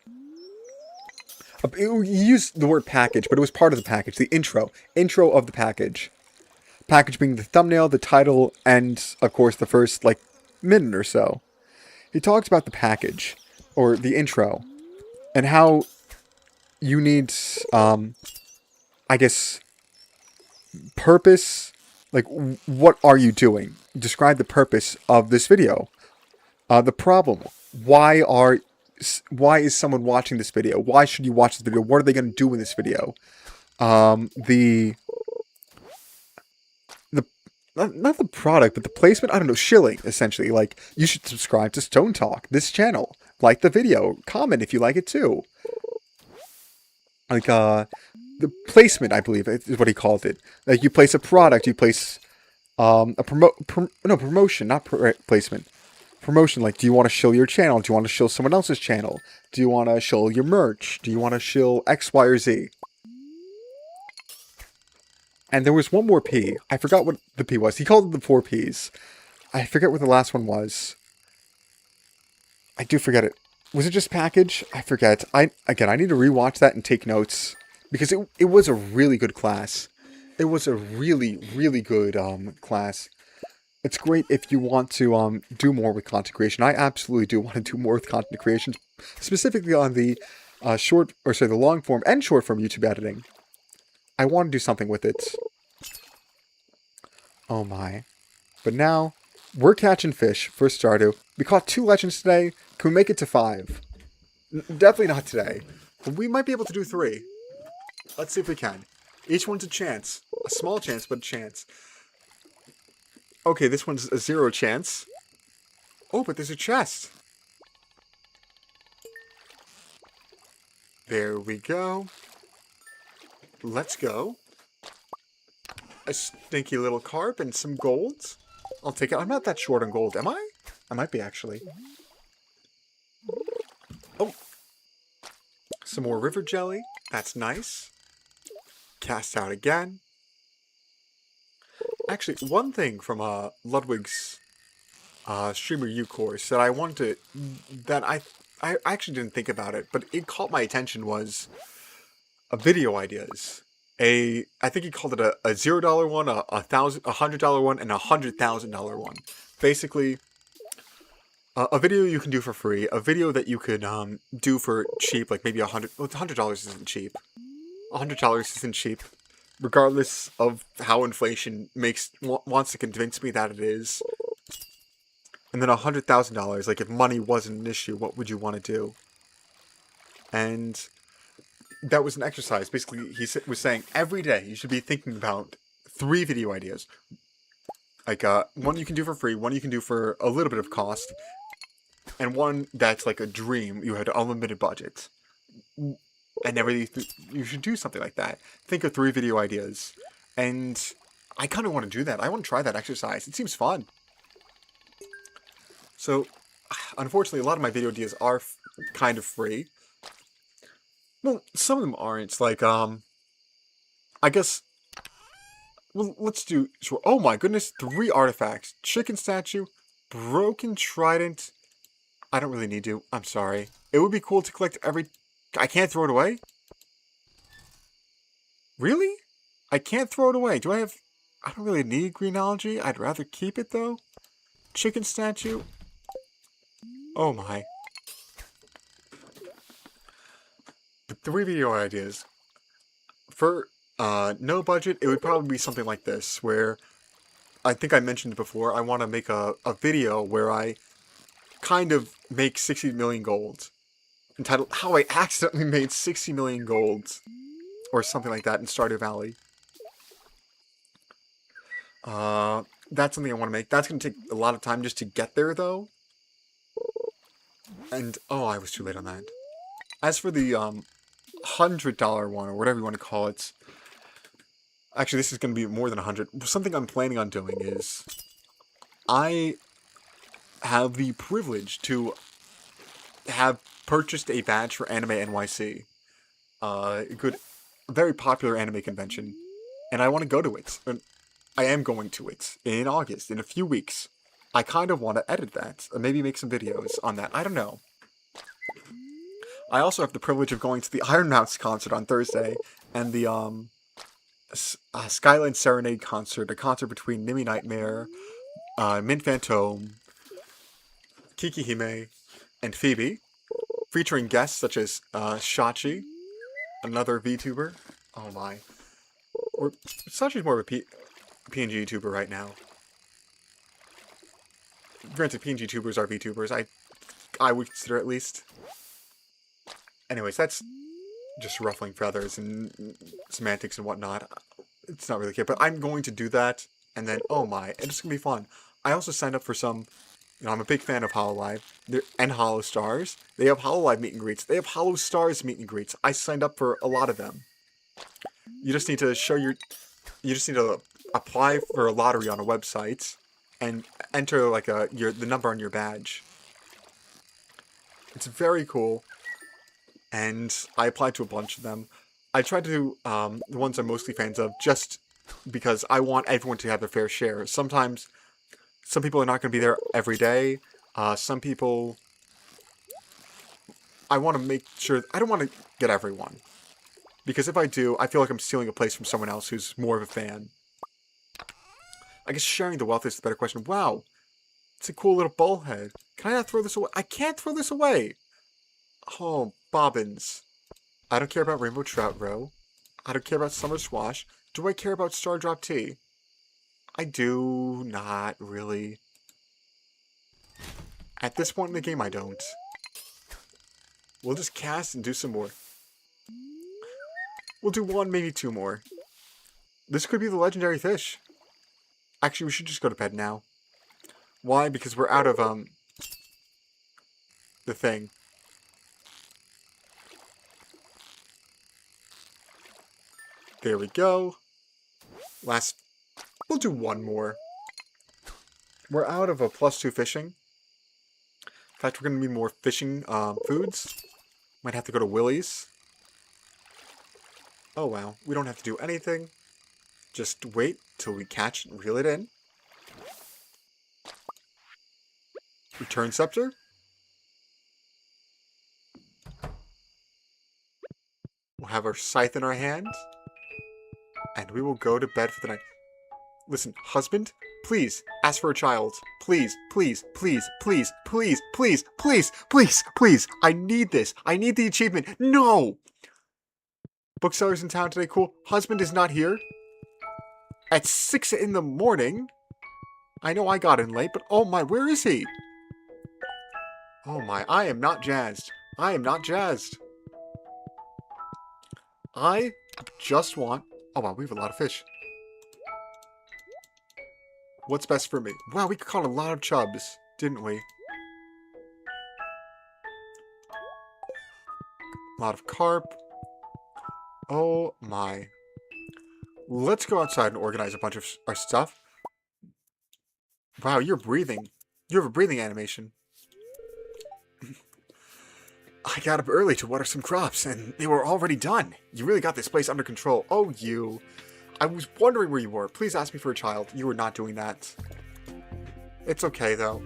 He used the word package, but it was part of the package. The intro of the package. Package being the thumbnail, the title, and, of course, the first, like, minute or so. He talks about the package, or the intro, and how you need, I guess, purpose. Like, what are you doing? Describe the purpose of this video. The problem. Why is someone watching this video? Why should you watch this video? What are they going to do in this video? Not the product, but the placement. I don't know, shilling, essentially. Like, you should subscribe to Stone Talk, this channel. Like the video. Comment if you like it too. Like, the placement, I believe, is what he called it. Like, you place a product, you place, promotion, not placement. Promotion, like, do you want to shill your channel? Do you want to shill someone else's channel? Do you want to shill your merch? Do you want to shill X, Y, or Z? And there was one more P. I forgot what the P was. He called it the 4 Ps. I forget what the last one was. I do forget it. Was it just package? I forget. I need to rewatch that and take notes. Because it was a really good class. It was a really, really good class. It's great if you want to do more with content creation. I absolutely do want to do more with content creation. Specifically on the the long form and short form YouTube editing. I want to do something with it. Oh my. But now, we're catching fish for Stardew. We caught 2 legends today. Can we make it to 5? Definitely not today. But we might be able to do 3. Let's see if we can. Each one's a chance. A small chance, but a chance. Okay, this one's a 0 chance. Oh, but there's a chest. There we go. Let's go. A stinky little carp and some gold. I'll take it. I'm not that short on gold, am I? I might be, actually. Oh. Some more river jelly. That's nice. Cast out again. Actually, one thing from Ludwig's Streamer U course that I wanted to... that I actually didn't think about it, but it caught my attention was... video ideas. I think he called it a $0 one, a $100 one, and a $100,000 one. Basically, a video you can do for free, a video that you could do for cheap, like maybe $100 isn't cheap. $100 isn't cheap, regardless of how inflation wants to convince me that it is. And then $100,000, like if money wasn't an issue, what would you want to do? And that was an exercise. Basically, he was saying every day you should be thinking about 3 video ideas. Like, one you can do for free, one you can do for a little bit of cost, and one that's like a dream. You had an unlimited budget. I never you should do something like that. Think of 3 video ideas. And I kind of want to do that. I want to try that exercise. It seems fun. So, unfortunately, a lot of my video ideas are kind of free. Well, some of them aren't. Like, I guess... Well, let's do... Sure. Oh my goodness, 3 artifacts. Chicken statue, broken trident. I don't really need to. I'm sorry. It would be cool to collect every... I can't throw it away? Really? I can't throw it away. Do I have... I don't really need green algae. I'd rather keep it, though. Chicken statue. Oh my. The 3 video ideas. For no budget, it would probably be something like this, where... I think I mentioned it before, I want to make a video where I kind of make 60 million gold. Entitled, How I Accidentally Made 60 Million Gold. Or something like that in Stardew Valley. That's something I want to make. That's going to take a lot of time just to get there, though. And, oh, I was too late on that. As for the, $100 one, or whatever you want to call it. Actually, this is going to be more than 100. Something I'm planning on doing is... I have the privilege to have purchased a badge for Anime NYC. A very popular anime convention. And I want to go to it. And I am going to it in August, in a few weeks. I kind of want to edit that, or maybe make some videos on that. I don't know. I also have the privilege of going to the Ironmouths concert on Thursday, and the, Skyline Serenade concert, a concert between Nimi Nightmare, Mint Phantom, Kiki Hime, and Phoebe, featuring guests such as Shachi, another VTuber. Oh my. Shachi's more of a PNG YouTuber right now. Granted, PNG tubers are VTubers. I would consider at least. Anyways, that's just ruffling feathers and semantics and whatnot. It's not really cute, but I'm going to do that, and then, oh my, it's going to be fun. I also signed up for some, I'm a big fan of Hololive, and Hollow Stars. They have Hololive meet and greets. They have Hollow Stars meet and greets. I signed up for a lot of them. You just need to you just need to apply for a lottery on a website, and enter, like, the number on your badge. It's very cool. And I applied to a bunch of them. I tried to do the ones I'm mostly fans of just because I want everyone to have their fair share. Sometimes, some people are not going to be there every day. Some people... I want to make sure... I don't want to get everyone. Because if I do, I feel like I'm stealing a place from someone else who's more of a fan. I guess sharing the wealth is the better question. Wow, it's a cool little bullhead. Can I not throw this away? I can't throw this away! Oh, bobbins. I don't care about Rainbow Trout Row. I don't care about Summer Swash. Do I care about Star Drop Tea? I do not really. At this point in the game, I don't. We'll just cast and do some more. We'll do 1, maybe 2 more. This could be the legendary fish. Actually, we should just go to bed now. Why? Because we're out of, the thing. There we go. We'll do 1 more. We're out of a +2 fishing. In fact, we're going to need more fishing foods. Might have to go to Willie's. Oh wow, we don't have to do anything. Just wait till we catch and reel it in. Return scepter. We'll have our scythe in our hand. And we will go to bed for the night. Listen, husband, please, ask for a child. Please, please, please, please, please, please, please, please, please. I need this. I need the achievement. No! Booksellers in town today, cool. Husband is not here. At 6 in the morning. I know I got in late, but oh my, where is he? Oh my, I am not jazzed. I am not jazzed. I just want... Oh wow, we have a lot of fish. What's best for me? Wow, we caught a lot of chubs, didn't we? A lot of carp. Oh my. Let's go outside and organize a bunch of our stuff. Wow, you're breathing. You have a breathing animation. I got up early to water some crops, and they were already done. You really got this place under control. Oh, you. I was wondering where you were. Please ask me for a child. You were not doing that. It's okay, though.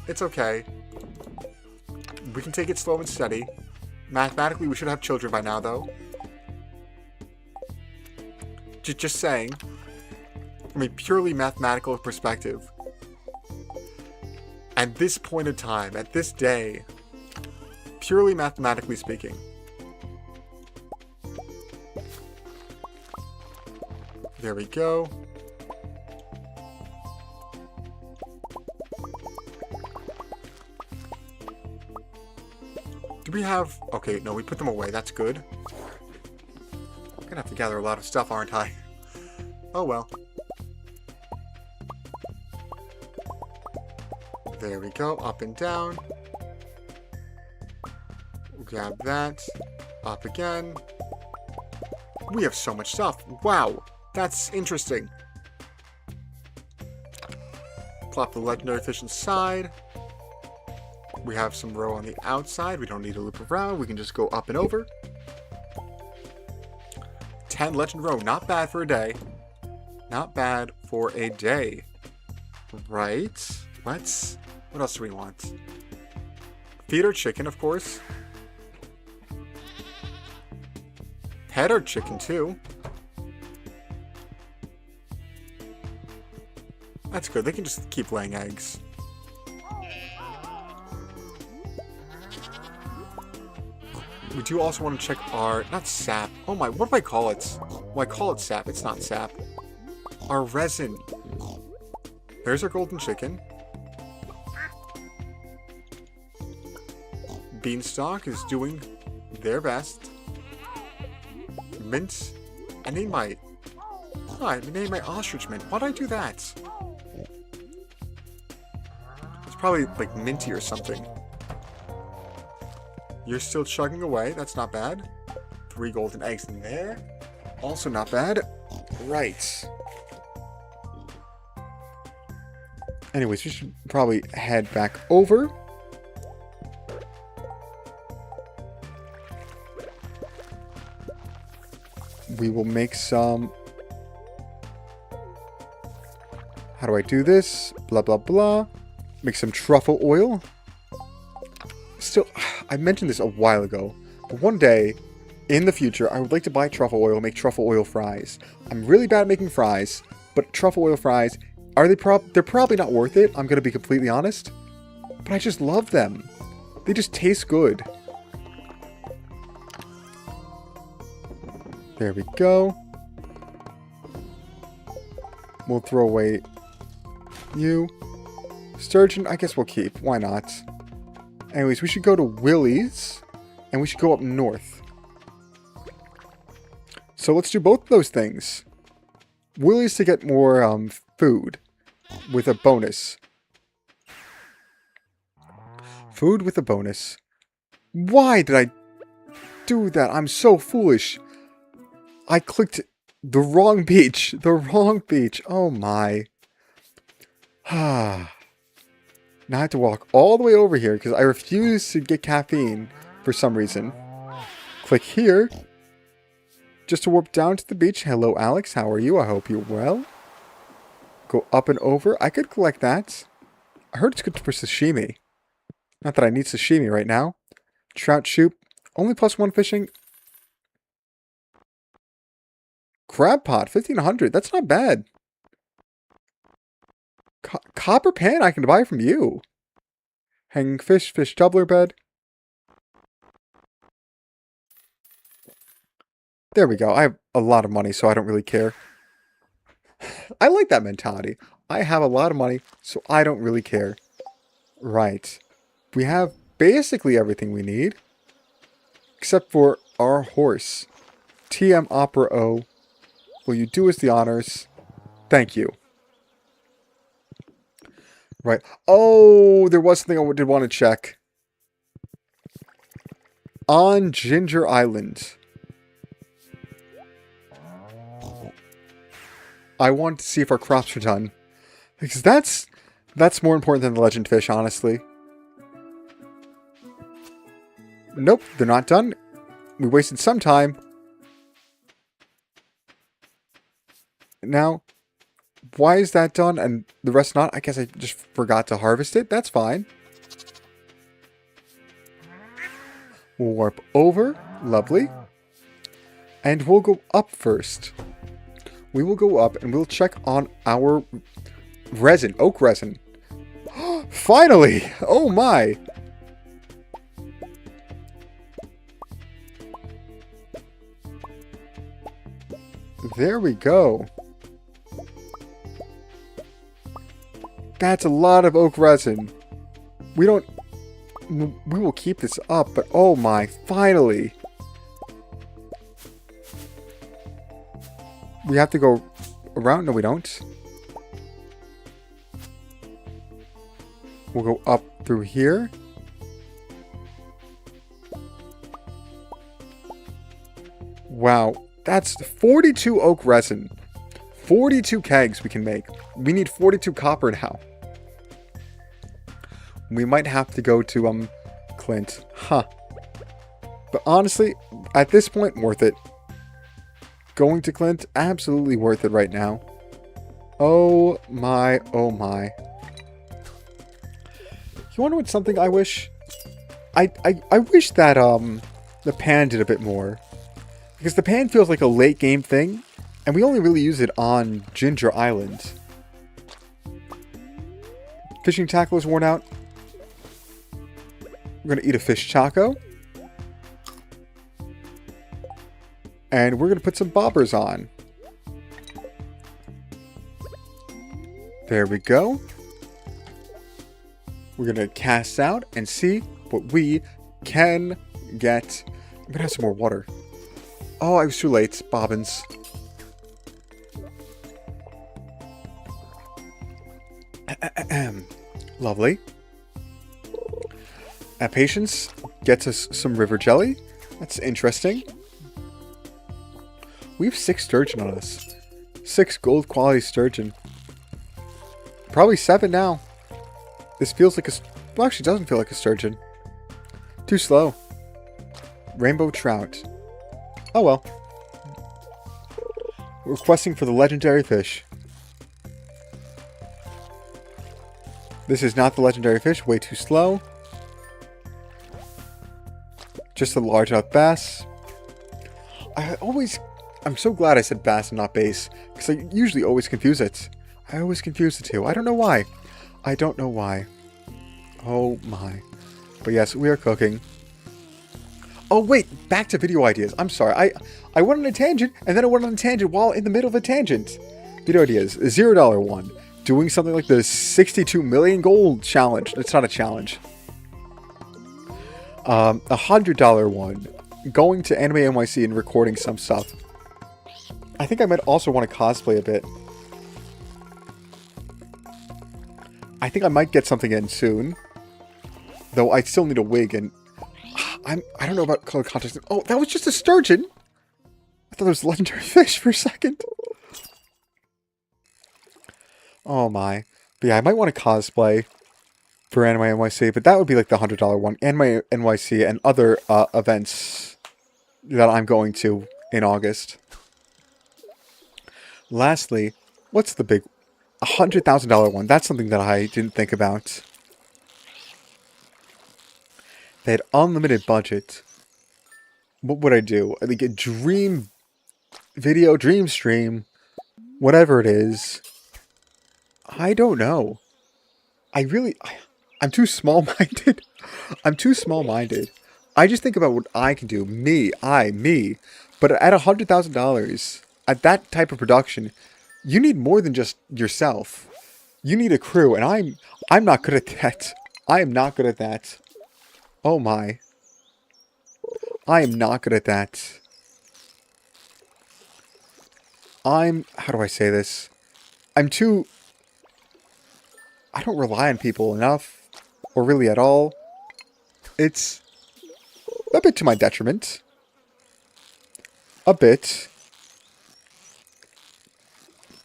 It's okay. We can take it slow and steady. Mathematically, we should have children by now, though. Just saying. From a purely mathematical perspective. At this point in time, at this day, purely mathematically speaking. There we go. Do we have... Okay, no, we put them away. That's good. I'm gonna have to gather a lot of stuff, aren't I? Oh, well. There we go. Up and down. Grab that. Up again. We have so much stuff. Wow. That's interesting. Plop the legendary fish inside. We have some row on the outside. We don't need to loop around. We can just go up and over. 10 legend row. Not bad for a day. Not bad for a day. Right. What else do we want? Feed our chicken, of course. Pet our chicken, too. That's good. They can just keep laying eggs. We do also want to check our... Not sap. Oh my, what do I call it? Well, I call it sap. It's not sap. Our resin. There's our golden chicken. Beanstalk is doing their best. Mint. I named my... Oh, I named my ostrich mint. Why did I do that? It's probably like minty or something. You're still chugging away. That's not bad. 3 golden eggs in there. Also not bad. Right. Anyways, we should probably head back over. We will make some... How do I do this? Blah, blah, blah. Make some truffle oil. Still, I mentioned this a while ago, but one day, in the future, I would like to buy truffle oil and make truffle oil fries. I'm really bad at making fries, but truffle oil fries, they're probably not worth it, I'm going to be completely honest. But I just love them. They just taste good. There we go. We'll throw away you. Sturgeon, I guess we'll keep. Why not? Anyways, we should go to Willie's, and we should go up north. So let's do both of those things. Willie's to get more food with a bonus. Food with a bonus. Why did I do that? I'm so foolish. I clicked the wrong beach. The wrong beach. Oh my. Now I have to walk all the way over here because I refuse to get caffeine for some reason. Click here. Just to warp down to the beach. Hello, Alex. How are you? I hope you're well. Go up and over. I could collect that. I heard it's good for sashimi. Not that I need sashimi right now. Trout shoot. Only +1 fishing. Crab pot. 1,500. That's not bad. Copper pan I can buy from you. Hanging fish, fish doubler bed. There we go. I have a lot of money, so I don't really care. I like that mentality. I have a lot of money, so I don't really care. Right. We have basically everything we need. Except for our horse. TM Opera O. Will you do us the honors? Thank you. Right. Oh, there was something I did want to check. On Ginger Island. I want to see if our crops are done. Because that's more important than the legend fish, honestly. Nope, they're not done. We wasted some time. Now, why is that done and the rest not? I guess I just forgot to harvest it. That's fine. We'll warp over. Lovely. And we'll go up first. We will go up and we'll check on our resin. Oak resin. Finally! Oh my! There we go. That's a lot of oak resin. We will keep this up, but oh my, finally. We have to go around? No, we don't. We'll go up through here. Wow, that's 42 oak resin. 42 kegs we can make. We need 42 copper now. We might have to go to, Clint. Huh. But honestly, at this point, worth it. Going to Clint, absolutely worth it right now. Oh my, oh my. You wonder what something I wish? I wish that, the pan did a bit more. Because the pan feels like a late game thing, and we only really use it on Ginger Island. Fishing tackle is worn out. We're going to eat a fish taco. And we're going to put some bobbers on. There we go. We're going to cast out and see what we can get. I'm going to have some more water. Oh, I was too late. Bobbins. Lovely. Patience gets us some river jelly. That's interesting. We have 6 sturgeon on us. 6 gold quality sturgeon. Probably 7 now. This feels like a... Well, actually, it doesn't feel like a sturgeon. Too slow. Rainbow trout. Oh well. We're requesting for the legendary fish. This is not the legendary fish. Way too slow. Just a largemouth bass. I'm so glad I said bass and not bass, because I usually always confuse it. I always confuse the two. I don't know why. I don't know why. Oh my. But yes, we are cooking. Oh wait, back to video ideas. I'm sorry. I went on a tangent, and then I went on a tangent while in the middle of a tangent. Video ideas. $0 one. Doing something like the 62 million gold challenge. It's not a challenge. $100 one. Going to Anime NYC and recording some stuff. I think I might also want to cosplay a bit. I think I might get something in soon. Though I still need a wig and... I don't know about color contrast. Oh, that was just a sturgeon! I thought it was a legendary fish for a second. Oh my. But yeah, I might want to cosplay for Anime NYC, but that would be like the $100 one. Anime NYC and other events that I'm going to in August. Lastly, what's the big... $100,000 one. That's something that I didn't think about. They had unlimited budget. What would I do? Like a dream video, dream stream, whatever it is. I don't know. I'm too small-minded. I'm too small-minded. I just think about what I can do. Me. But at $100,000, at that type of production, you need more than just yourself. You need a crew, and I'm not good at that. I am not good at that. Oh my. I am not good at that. How do I say this? I don't rely on people enough, or really at all. It's a bit to my detriment. A bit.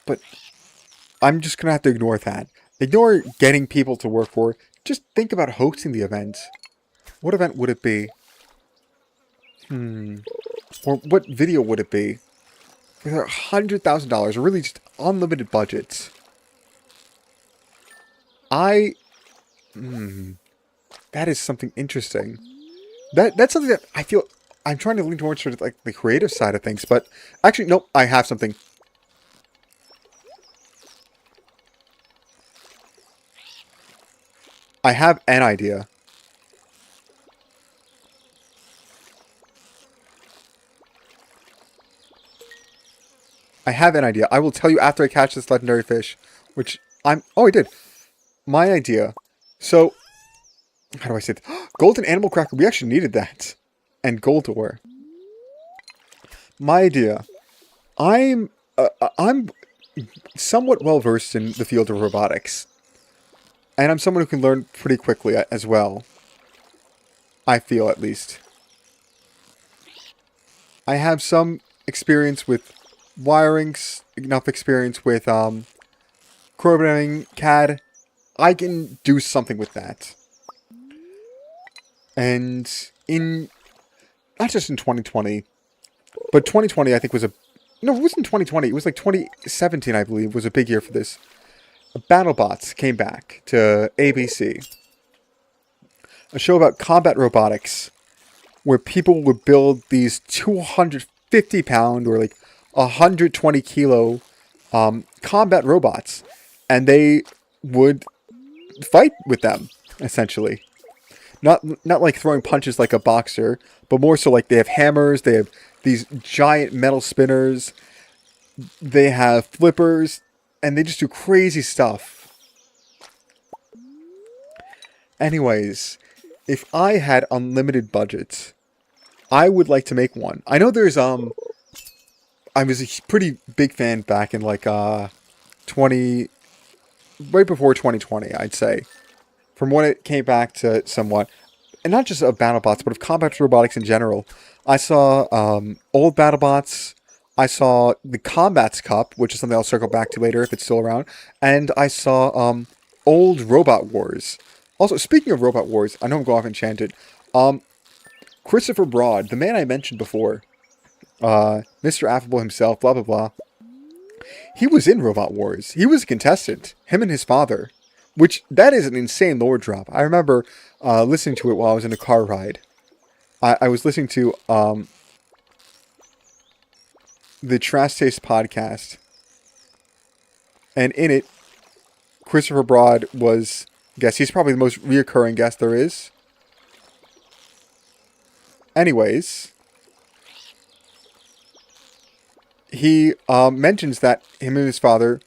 but I'm just gonna have to ignore that. Ignore getting people to work for it. Just think about hosting the event. What event would it be? Or what video would it be? With $100,000, or really just unlimited budgets. That is something interesting. That's something that I feel I'm trying to lean towards sort of like the creative side of things, but actually, nope, I have something. I have an idea. I will tell you after I catch this legendary fish, which oh, I did. My idea. So, how do I say it? Golden animal cracker. We actually needed that. And gold ore. My idea. I'm somewhat well versed in the field of robotics. And I'm someone who can learn pretty quickly as well. I feel, at least. I have some experience with wirings, enough experience with programming, CAD. I can do something with that. And not just in 2020, but 2020 I think was no, it wasn't 2020, it was like 2017 I believe was a big year for this. BattleBots came back to ABC. A show about combat robotics where people would build these 250 pound or like 120 kilo combat robots, and they would fight with them, essentially. Not like throwing punches like a boxer, but more so like they have hammers, they have these giant metal spinners, they have flippers, and they just do crazy stuff. Anyways, if I had unlimited budget, I would like to make one. I know there's I was a pretty big fan back in like right before 2020, I'd say. From when it came back to somewhat, and not just of BattleBots, but of combat robotics in general. I saw old BattleBots. I saw the Combat's Cup, which is something I'll circle back to later if it's still around. And I saw old Robot Wars. Also, speaking of Robot Wars, I know I'm going off enchanted. Christopher Broad, the man I mentioned before, Mr. Affable himself, blah, blah, blah. He was in Robot Wars. He was a contestant. Him and his father. Which, that is an insane lore drop. I remember listening to it while I was in a car ride. I was listening to the Trash Taste podcast. And in it, Christopher Broad was, I guess he's probably the most reoccurring guest there is. Anyways, he mentions that him and his father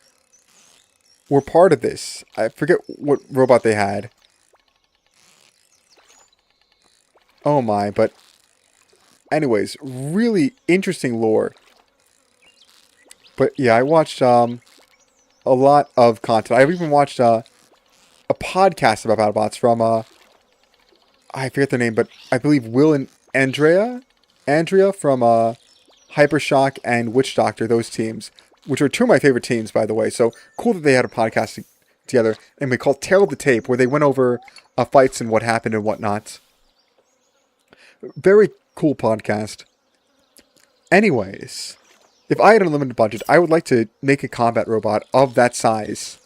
were part of this. I forget what robot they had. Oh my, but anyways, really interesting lore. But yeah, I watched a lot of content. I've even watched a podcast about BattleBots from I forget their name, but I believe Will and Andrea from Hypershock and Witch Doctor, those teams, which are two of my favorite teams, by the way. So cool that they had a podcast together, and we called Tale of the Tape, where they went over fights and what happened and whatnot. Very cool podcast. Anyways, if I had an unlimited budget, I would like to make a combat robot of that size.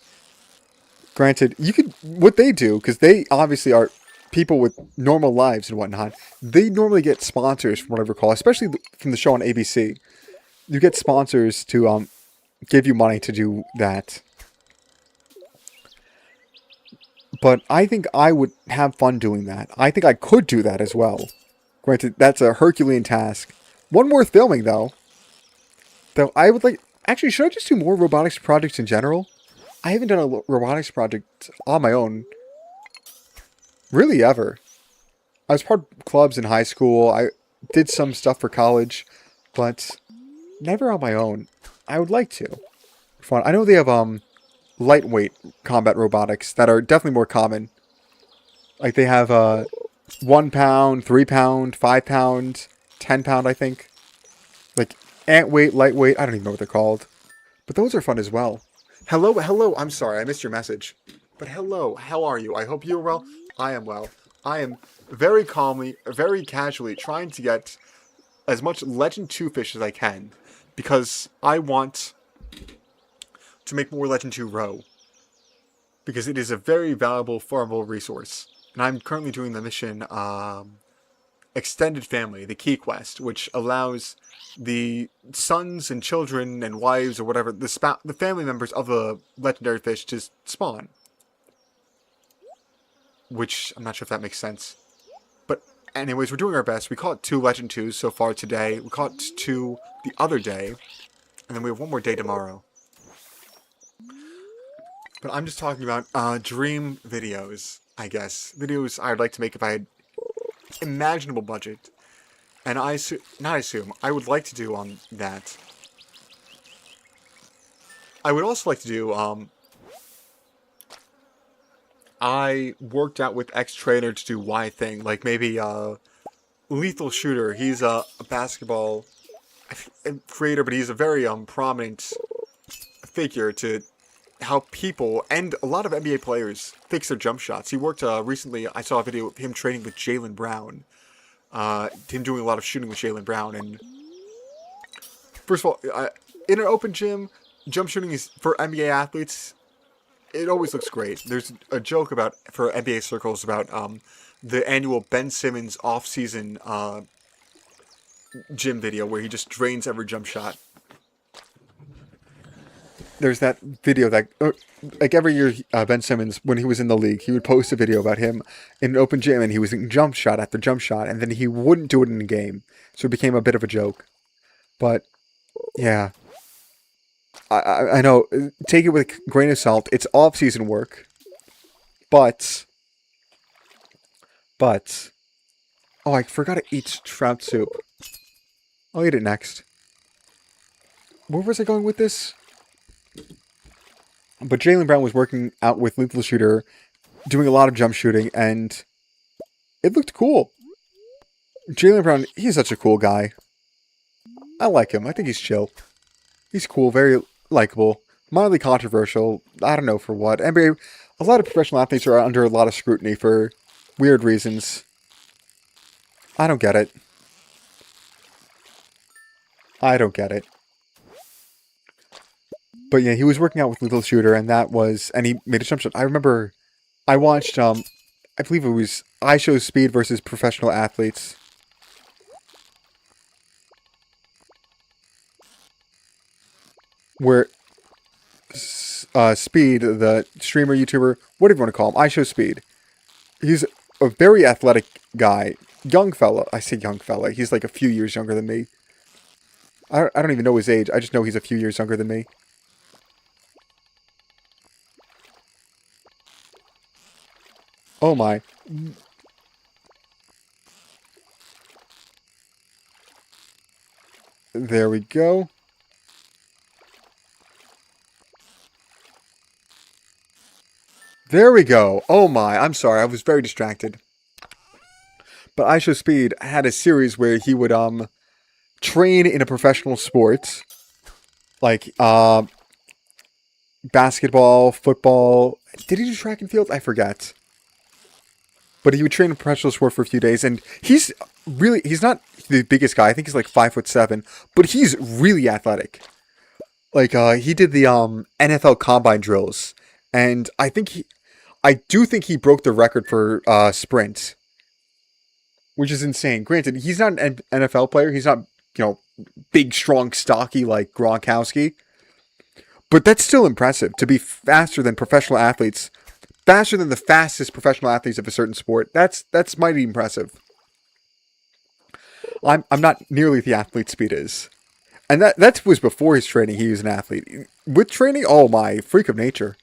Granted, you could, what they do, because they obviously are people with normal lives and whatnot, they normally get sponsors from what I recall, especially from the show on ABC. You get sponsors to give you money to do that. But I think I would have fun doing that. I think I could do that as well. Granted, that's a Herculean task. One worth filming, though. Though I would like... Actually, should I just do more robotics projects in general? I haven't done a robotics project on my own. Really, ever. I was part of clubs in high school. I did some stuff for college. But never on my own. I would like to. Fun. I know they have lightweight combat robotics that are definitely more common. Like they have 1 pound, 3 pound, 5 pound, 10 pound, I think. Like ant weight, lightweight, I don't even know what they're called. But those are fun as well. Hello, hello. I'm sorry, I missed your message. But hello, how are you? I hope you're well. I am well. I am very calmly, very casually trying to get as much Legend 2 fish as I can. Because I want to make more Legend 2 roe. Because it is a very valuable farmable resource. And I'm currently doing the mission, Extended Family, the key quest, which allows the sons and children and wives or whatever, the family members of the legendary fish to spawn. Which, I'm not sure if that makes sense. But anyways, we're doing our best. We caught 2 Legend 2s so far today. We caught 2 the other day. And then we have 1 more day tomorrow. But I'm just talking about dream videos, I guess. Videos I'd like to make if I had imaginable budget. And I would like to do that. I would also like to do, I worked out with X Trainer to do Y thing, like maybe, Lethal Shooter. He's a basketball creator, but he's a very, prominent figure to help people, and a lot of NBA players, fix their jump shots. He worked, recently, I saw a video of him training with Jaylen Brown. Him doing a lot of shooting with Jaylen Brown, and first of all, in an open gym, jump shooting is, for NBA athletes, it always looks great. There's a joke for NBA circles about, the annual Ben Simmons off-season, gym video where he just drains every jump shot. There's that video that, like every year, Ben Simmons, when he was in the league, he would post a video about him in an open gym, and he was in jump shot after jump shot, and then he wouldn't do it in the game. So it became a bit of a joke. But, yeah. I know, take it with a grain of salt. It's off-season work. But, oh, I forgot to eat trout soup. I'll eat it next. Where was I going with this? But Jaylen Brown was working out with Lethal Shooter, doing a lot of jump shooting, and it looked cool. Jaylen Brown, he's such a cool guy. I like him. I think he's chill. He's cool, very likable, mildly controversial. I don't know for what. NBA, a lot of professional athletes are under a lot of scrutiny for weird reasons. I don't get it. I don't get it. But yeah, he was working out with Lethal Shooter, and he made a jump shot. I remember, I watched, I believe it was iShow Speed versus Professional Athletes. Where, Speed, the streamer, YouTuber, whatever you want to call him, iShow Speed. He's a very athletic guy. Young fella. I say young fella. He's like a few years younger than me. I don't even know his age. I just know he's a few years younger than me. Oh my. There we go. There we go. Oh my. I'm sorry. I was very distracted. But iShow Speed had a series where he would, train in a professional sport. Like, basketball, football. Did he do track and field? I forget. But he would train in professional sport for a few days, and he's not the biggest guy. I think he's like 5'7", but he's really athletic. Like, he did the, NFL combine drills, and I do think he broke the record for, sprint. Which is insane. Granted, he's not an NFL player. He's not, big, strong, stocky like Gronkowski. But that's still impressive to be faster than professional athletes. Faster than the fastest professional athletes of a certain sport. That's mighty impressive. I'm not nearly the athlete Speed is. And that was before his training. He was an athlete. With training, oh my, freak of nature.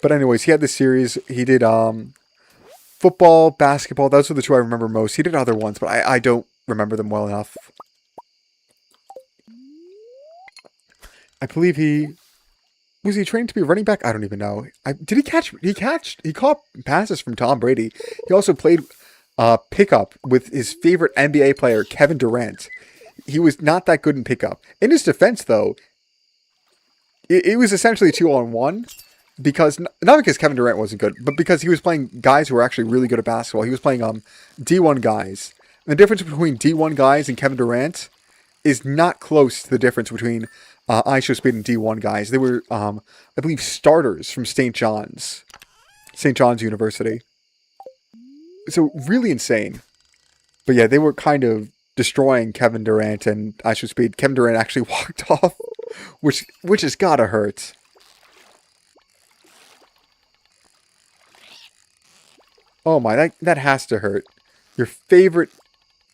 But anyways, he had this series. He did football, basketball. Those are the two I remember most. He did other ones, but I don't remember them well enough. I believe was he trained to be a running back? I don't even know. He caught passes from Tom Brady. He also played pickup with his favorite NBA player, Kevin Durant. he was not that good in pickup. In his defense, though, it was essentially 2-on-1 because not because Kevin Durant wasn't good, but because he was playing guys who were actually really good at basketball. He was playing D1 guys. And the difference between D1 guys and Kevin Durant is not close to the difference between ISO Speed and D1 guys. They were, I believe, starters from St. John's University. So really insane. But yeah, they were kind of destroying Kevin Durant and ISO Speed. Kevin Durant actually walked off, which has gotta hurt. Oh my, that has to hurt. Your favorite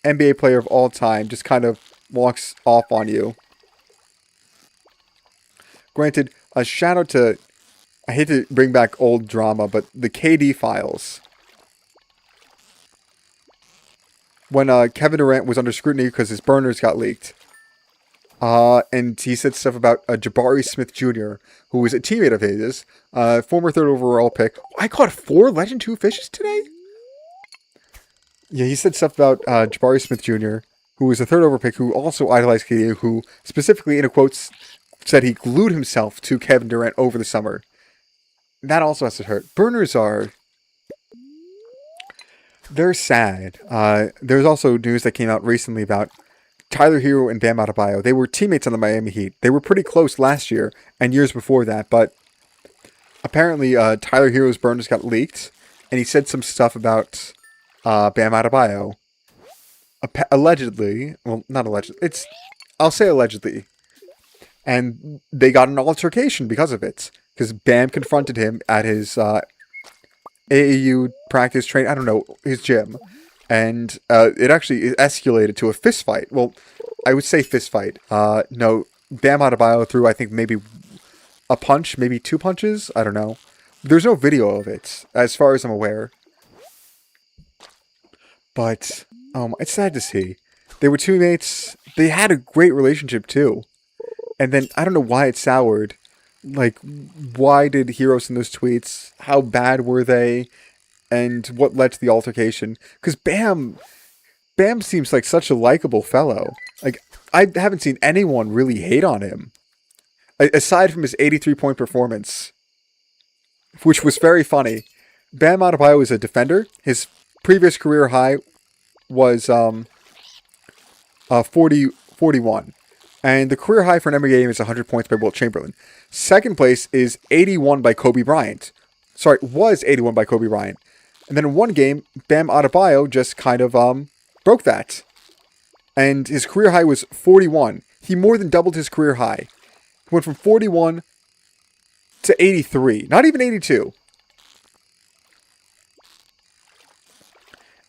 NBA player of all time just kind of walks off on you. Granted, a shout out to, I hate to bring back old drama, but the KD files. When Kevin Durant was under scrutiny because his burners got leaked. And he said stuff about Jabari Smith Jr., who was a teammate of his, former 3rd overall pick. I caught 4 Legend 2 fishes today? Yeah, he said stuff about Jabari Smith Jr., who was a 3rd overall pick, who also idolized KD, who specifically, in quotes, said he glued himself to Kevin Durant over the summer. That also has to hurt. Burners are... they're sad. There's also news that came out recently about Tyler Hero and Bam Adebayo. They were teammates on the Miami Heat. They were pretty close last year and years before that, but apparently Tyler Hero's burners got leaked, and he said some stuff about Bam Adebayo. Allegedly, well, not allegedly, I'll say allegedly, and they got an altercation because of it, because Bam confronted him at his AAU practice train, I don't know, his gym. And it actually escalated to a fist fight. Well, I would say fist fight. No, Bam Adebayo threw, I think, maybe a punch, maybe 2 punches. I don't know. There's no video of it, as far as I'm aware. But it's sad to see. They were teammates. They had a great relationship, too. And then, I don't know why it soured. Like, why did Hero send those tweets? How bad were they? And what led to the altercation? Because Bam seems like such a likable fellow. Like, I haven't seen anyone really hate on him. Aside from his 83-point performance. Which was very funny. Bam Adebayo is a defender. His previous career high was 41. And the career high for an NBA game is 100 points by Wilt Chamberlain. Second place is 81 by Kobe Bryant. Sorry, was 81 by Kobe Bryant. And then in one game, Bam Adebayo just kind of broke that. And his career high was 41. He more than doubled his career high. He went from 41 to 83. Not even 82.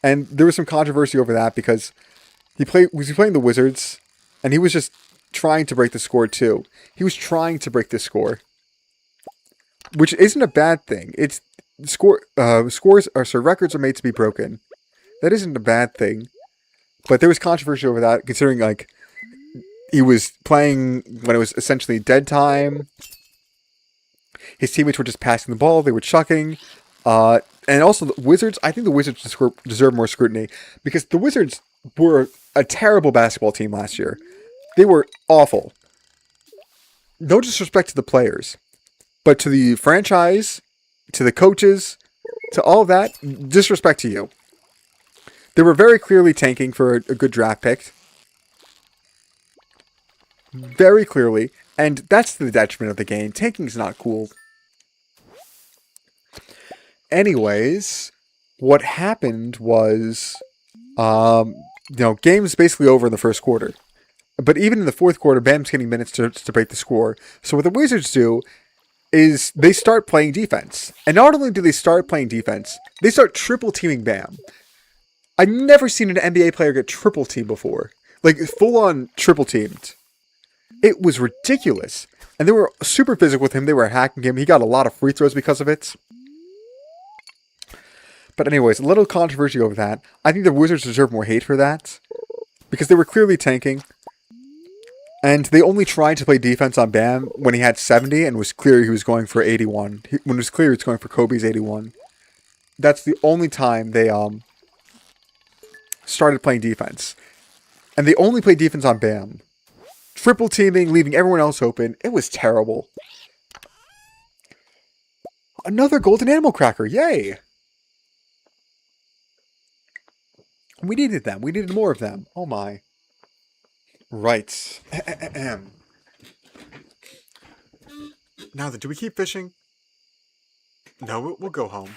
And there was some controversy over that because was he playing the Wizards? And he was just trying to break the score too. He was trying to break the score. Which isn't a bad thing. It's records are made to be broken. That isn't a bad thing. But there was controversy over that, considering like he was playing when it was essentially dead time. His teammates were just passing the ball, they were chucking. And also the Wizards, I think the Wizards deserve more scrutiny because the Wizards were a terrible basketball team last year. They were awful. No disrespect to the players, but to the franchise, to the coaches, to all of that, disrespect to you. They were very clearly tanking for a good draft pick. Very clearly. And that's the detriment of the game. Tanking's not cool. Anyways, what happened was, game's basically over in the first quarter. But even in the fourth quarter, Bam's getting minutes to break the score. So what the Wizards do is they start playing defense. And not only do they start playing defense, they start triple teaming Bam. I've never seen an NBA player get triple teamed before. Like, full on triple teamed. It was ridiculous. And they were super physical with him. They were hacking him. He got a lot of free throws because of it. But anyways, a little controversy over that. I think the Wizards deserve more hate for that. Because they were clearly tanking. And they only tried to play defense on Bam when he had 70 and was clear he was going for 81. When it was clear he was going for Kobe's 81. That's the only time they started playing defense. And they only played defense on Bam. Triple teaming, leaving everyone else open. It was terrible. Another golden animal cracker. Yay! We needed them. We needed more of them. Oh my. Right. Now then, do we keep fishing? No, we'll go home.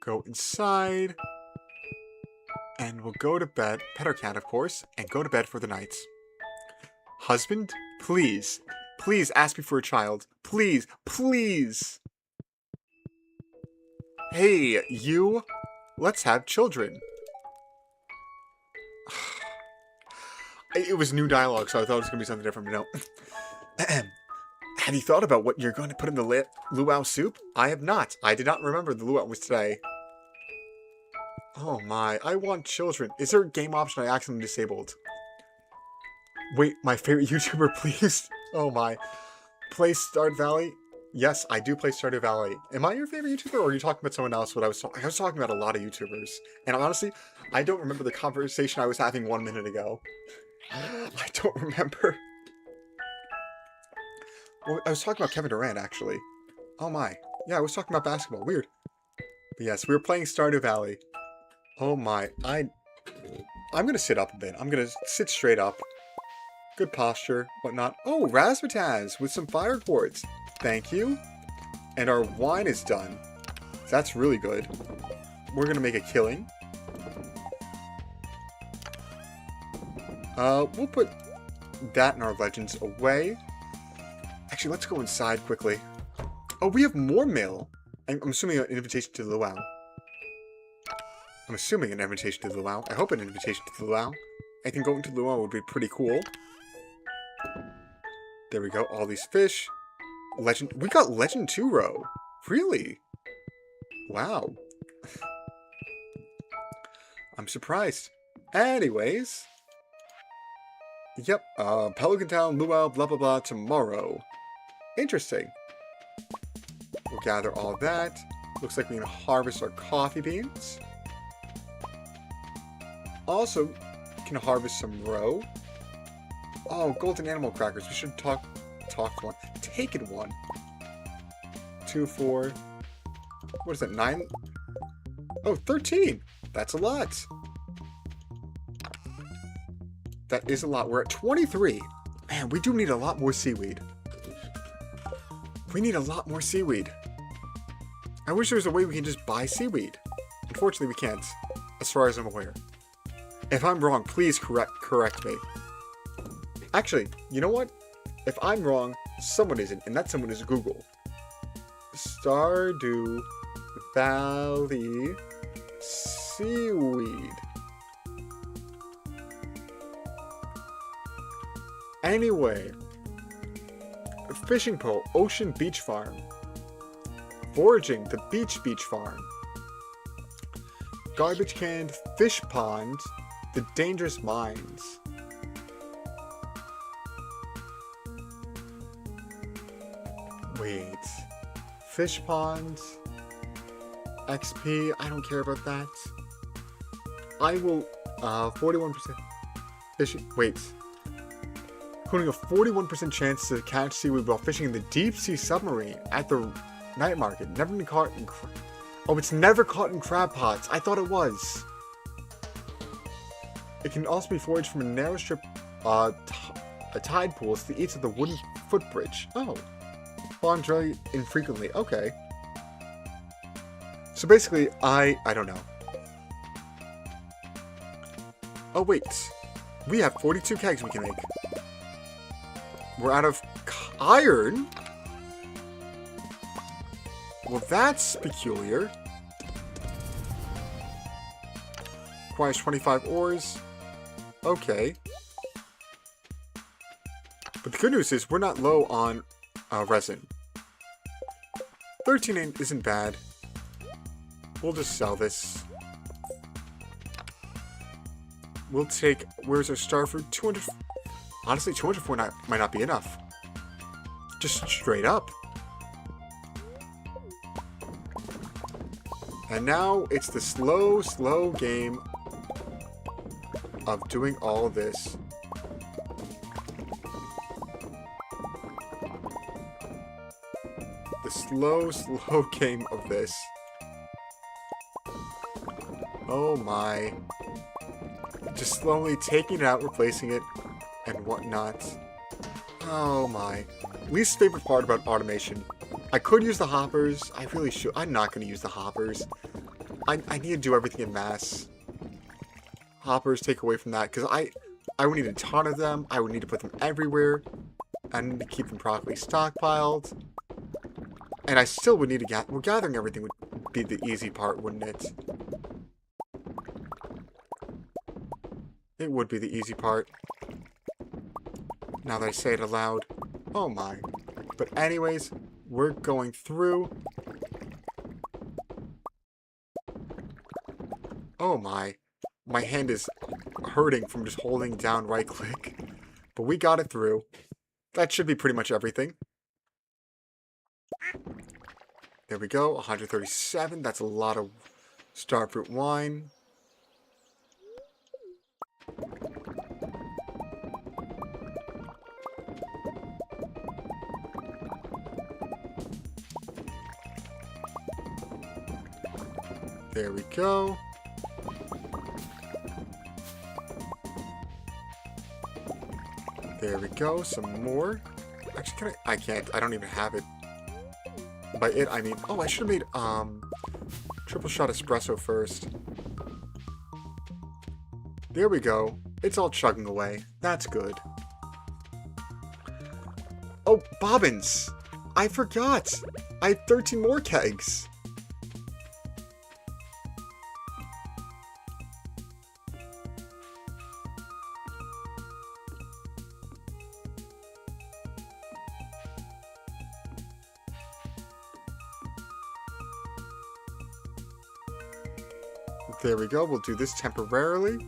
Go inside. And we'll go to bed. Pet our cat, of course. And go to bed for the night. Husband, please. Please ask me for a child. Please. Please. Hey, you. Let's have children. It was new dialogue, so I thought it was going to be something different, but no. Have you thought about what you're going to put in the luau soup? I have not. I did not remember the luau was today. Oh my, I want children. Is there a game option I accidentally disabled? Wait, my favorite YouTuber, please? Oh my. Play Stardew Valley? Yes, I do play Stardew Valley. Am I your favorite YouTuber, or are you talking about someone else? I was talking about a lot of YouTubers. And honestly, I don't remember the conversation I was having 1 minute ago. I don't remember. Well, I was talking about Kevin Durant, actually. Oh my. Yeah, I was talking about basketball. Weird. But yes, we were playing Stardew Valley. Oh my. I'm gonna sit up a bit. I'm gonna sit straight up. Good posture, whatnot. Oh, razzmatazz with some fire quartz. Thank you. And our wine is done. That's really good. We're gonna make a killing. We'll put that in our legends away. Actually, let's go inside quickly. Oh, we have more mail. I'm assuming an invitation to the luau. I'm assuming an invitation to the luau. I hope an invitation to the luau. I think going to the luau would be pretty cool. There we go. All these fish. Legend. We got Legend 2 row. Really? Wow. I'm surprised. Anyways. Yep. Pelican Town, luau, blah, blah, blah, tomorrow. Interesting. We'll gather all that. Looks like we can harvest our coffee beans. Also, can harvest some roe. Oh, golden animal crackers. We should talk one. Taken one. 2, 4. What is that? 9? Oh, 13. That's a lot. That is a lot. We're at 23. Man, we do need a lot more seaweed. We need a lot more seaweed. I wish there was a way we can just buy seaweed. Unfortunately, we can't, as far as I'm aware. If I'm wrong, please correct me. Actually, you know what? If I'm wrong, someone isn't, and that someone is Google. Stardew Valley seaweed. Anyway, fishing pole, ocean beach farm. Foraging, the beach farm. Garbage can, fish pond, the dangerous mines. Wait. Fish pond. XP. I don't care about that. I will, 41% fishing. Wait. Including a 41% chance to catch seaweed while fishing in the deep sea submarine at the night market. Never been caught in oh, it's never caught in crab pots. I thought it was. It can also be foraged from a narrow strip, a tide pool to the east of the wooden footbridge. Oh. Spawn dry infrequently. Okay. So basically, I don't know. Oh, wait. We have 42 kegs we can make. We're out of iron? Well, that's peculiar. Requires 25 ores. Okay. But the good news is we're not low on resin. 13 isn't bad. We'll just sell this. We'll take... Where's our star fruit? 200... Honestly, 204 might not be enough. Just straight up. And now it's the slow, slow game of doing all this. The slow, slow game of this. Oh my. Just slowly taking it out, replacing it, and whatnot. Oh my. Least favorite part about automation. I could use the hoppers. I really should. I'm not going to use the hoppers. I need to do everything in mass. Hoppers take away from that, because I would need a ton of them. I would need to put them everywhere. I need to keep them properly stockpiled. And I still would need to gather. Well, gathering everything would be the easy part, wouldn't it? It would be the easy part. Now that I say it aloud. Oh my. But anyways, we're going through. Oh my. My hand is hurting from just holding down right click. But we got it through. That should be pretty much everything. There we go. 137. That's a lot of starfruit wine. There we go. There we go. Some more. Actually, I can't. I don't even have it. By it, I mean... Oh, I should have made, triple shot espresso first. There we go. It's all chugging away. That's good. Oh, bobbins! I forgot! I had 13 more kegs! There we go. We'll do this temporarily.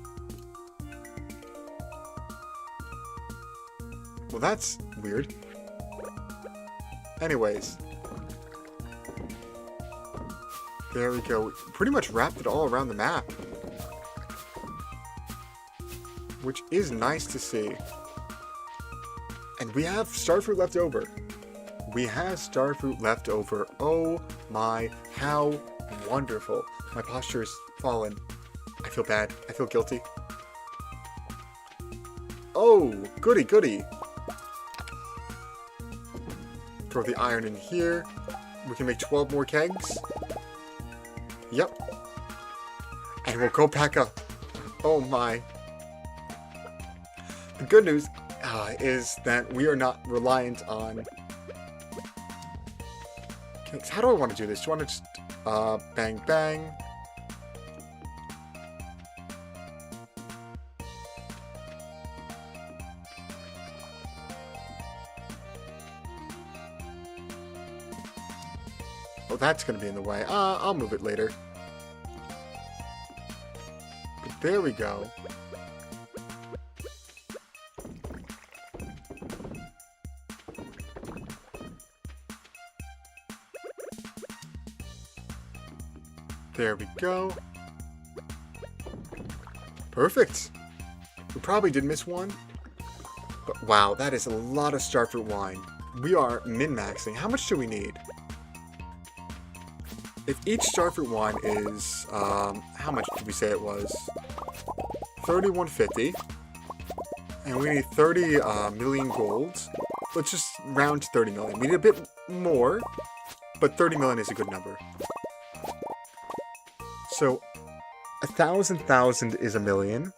Well, that's weird. Anyways. There we go. Pretty much wrapped it all around the map. Which is nice to see. And we have starfruit left over. We have starfruit left over. Oh my, how wonderful. My posture is fallen. I feel bad. I feel guilty. Oh, goody, goody. Throw the iron in here. We can make 12 more kegs. Yep. And we'll go back up. Oh my. The good news is that we are not reliant on... Okay, so how do I want to do this? Do I want to just bang bang? Oh, that's going to be in the way. I'll move it later. But there we go. There we go. Perfect. We probably did miss one. But wow, that is a lot of starfruit wine. We are min-maxing. How much do we need? If each starfruit wine is, how much did we say it was? 3150. And we need 30 million golds. Let's just round to 30 million. We need a bit more, but 30 million is a good number. So, 1,000 is a million.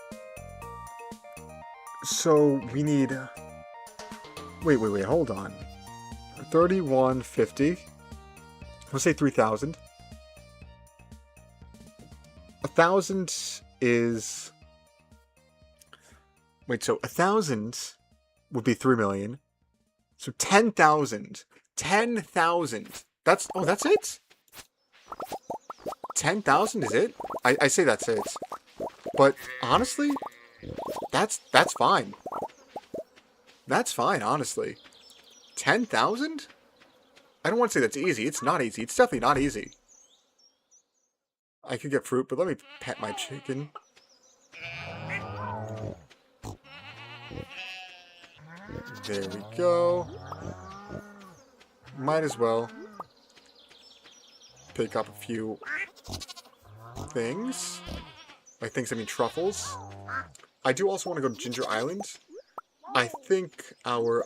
So, we need... Wait, hold on. 3150. Let's say 3,000. 1,000 is... Wait, so 1,000 would be 3 million. So 10,000. 10,000. That's... Oh, that's it? 10,000 is it? I say that's it. But, honestly, that's fine. That's fine, honestly. 10,000? I don't want to say that's easy. It's not easy. It's definitely not easy. I could get fruit, but let me pet my chicken. There we go. Might as well pick up a few things. By things, I mean truffles. I do also want to go to Ginger Island. I think our,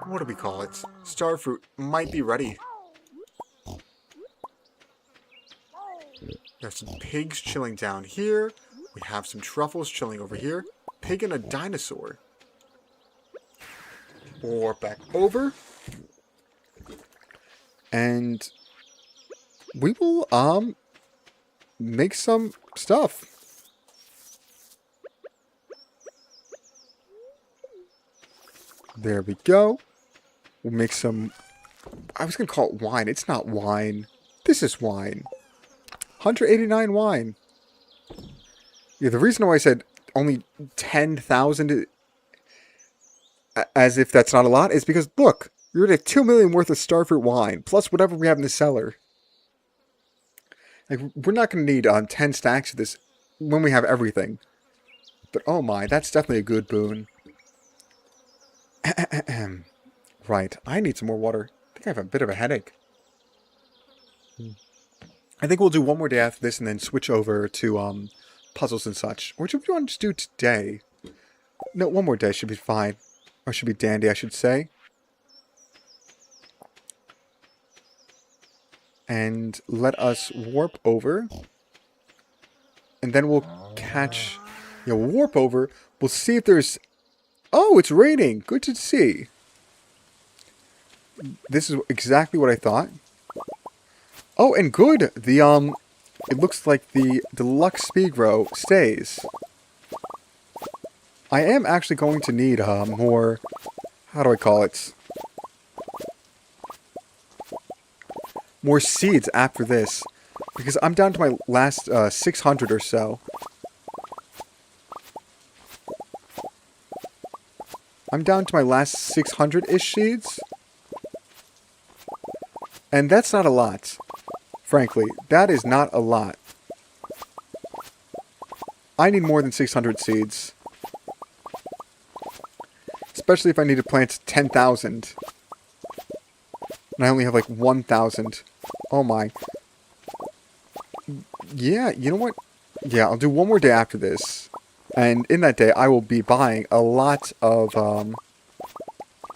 what do we call it? Starfruit might be ready. We have some pigs chilling down here. We have some truffles chilling over here. Pig and a dinosaur. Warp back over. And we will, make some stuff. There we go. We'll make some... I was going to call it wine. It's not wine. This is wine. 189 wine. Yeah, the reason why I said only 10,000 as if that's not a lot is because, look, you're at 2 million worth of starfruit wine, plus whatever we have in the cellar. Like, we're not going to need 10 stacks of this when we have everything. But oh my, that's definitely a good boon. Right, I need some more water. I think I have a bit of a headache. I think we'll do one more day after this and then switch over to puzzles and such. Or should we want to just do today? No, one more day should be fine. Or should be dandy, I should say. And let us warp over. And then we'll catch... Yeah, we'll warp over. We'll see if there's... Oh, it's raining. Good to see. This is exactly what I thought. Oh, and good. The, it looks like the deluxe speed grow stays. I am actually going to need, more... How do I call it? More seeds after this. Because I'm down to my last, 600 or so. I'm down to my last 600-ish seeds. And that's not a lot. Frankly, that is not a lot. I need more than 600 seeds. Especially if I need to plant 10,000. And I only have like 1,000. Oh my. Yeah, you know what? Yeah, I'll do one more day after this. And in that day, I will be buying a lot of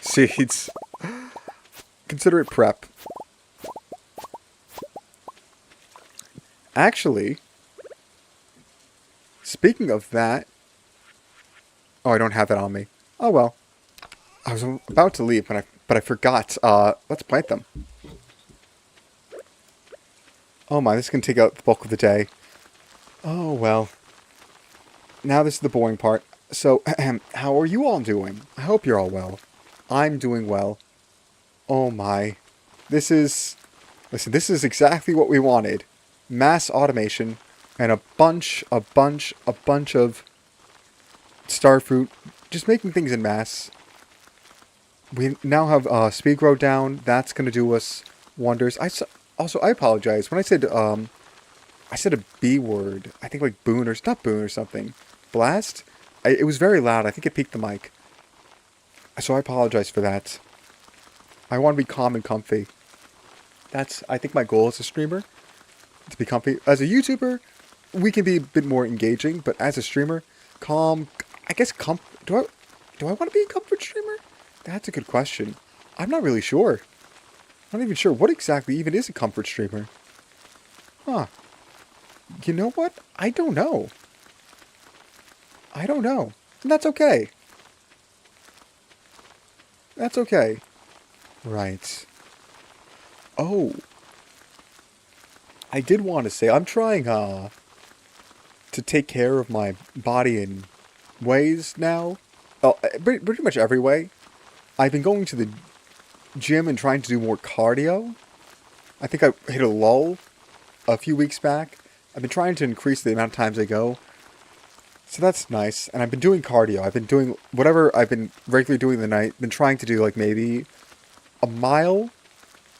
seeds. Consider it prep. Actually, speaking of that... Oh, I don't have that on me. Oh well. I was about to leave, but I forgot. Let's plant them. Oh my, this is going to take out the bulk of the day. Oh well. Now this is the boring part. So, how are you all doing? I hope you're all well. I'm doing well. Oh my. This is... Listen, this is exactly what we wanted. Mass automation and a bunch of starfruit. Just making things in mass. We now have speed grow down. That's going to do us wonders. Also, I apologize. When I said a B word. I think like boon or... Not boon or something. Blast? It was very loud. I think it peaked the mic. So I apologize for that. I want to be calm and comfy. That's, I think, my goal as a streamer. To be comfy. As a YouTuber, we can be a bit more engaging. But as a streamer, calm... I guess do I want to be a comfort streamer? That's a good question. I'm not really sure. I'm not even sure what exactly even is a comfort streamer. Huh. You know what? I don't know. I don't know. And that's okay. That's okay. Right. Oh. I did want to say, I'm trying, to take care of my body in ways now. Oh, pretty much every way. I've been going to the gym and trying to do more cardio. I think I hit a lull a few weeks back. I've been trying to increase the amount of times I go. So that's nice. And I've been doing cardio. I've been doing whatever I've been regularly doing in the night. Been trying to do like maybe a mile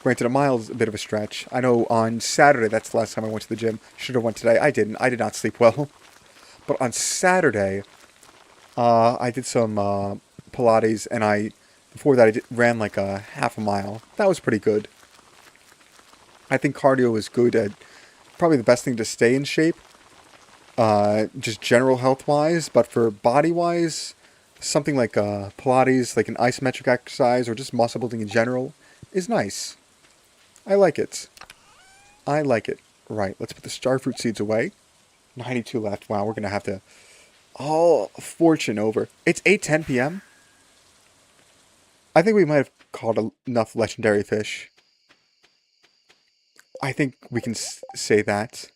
Granted, a mile is a bit of a stretch. I know on Saturday, that's the last time I went to the gym. Should have went today. I didn't. I did not sleep well. But on Saturday, I did some Pilates, and before that, ran like a half a mile. That was pretty good. I think cardio is good at probably the best thing to stay in shape, just general health-wise. But for body-wise, something like Pilates, like an isometric exercise, or just muscle building in general, is nice. I like it. I like it. Right, let's put the starfruit seeds away. 92 left. Wow, we're going to have to... Oh, fortune over. It's 8:10 p.m. I think we might have caught enough legendary fish. I think we can say that.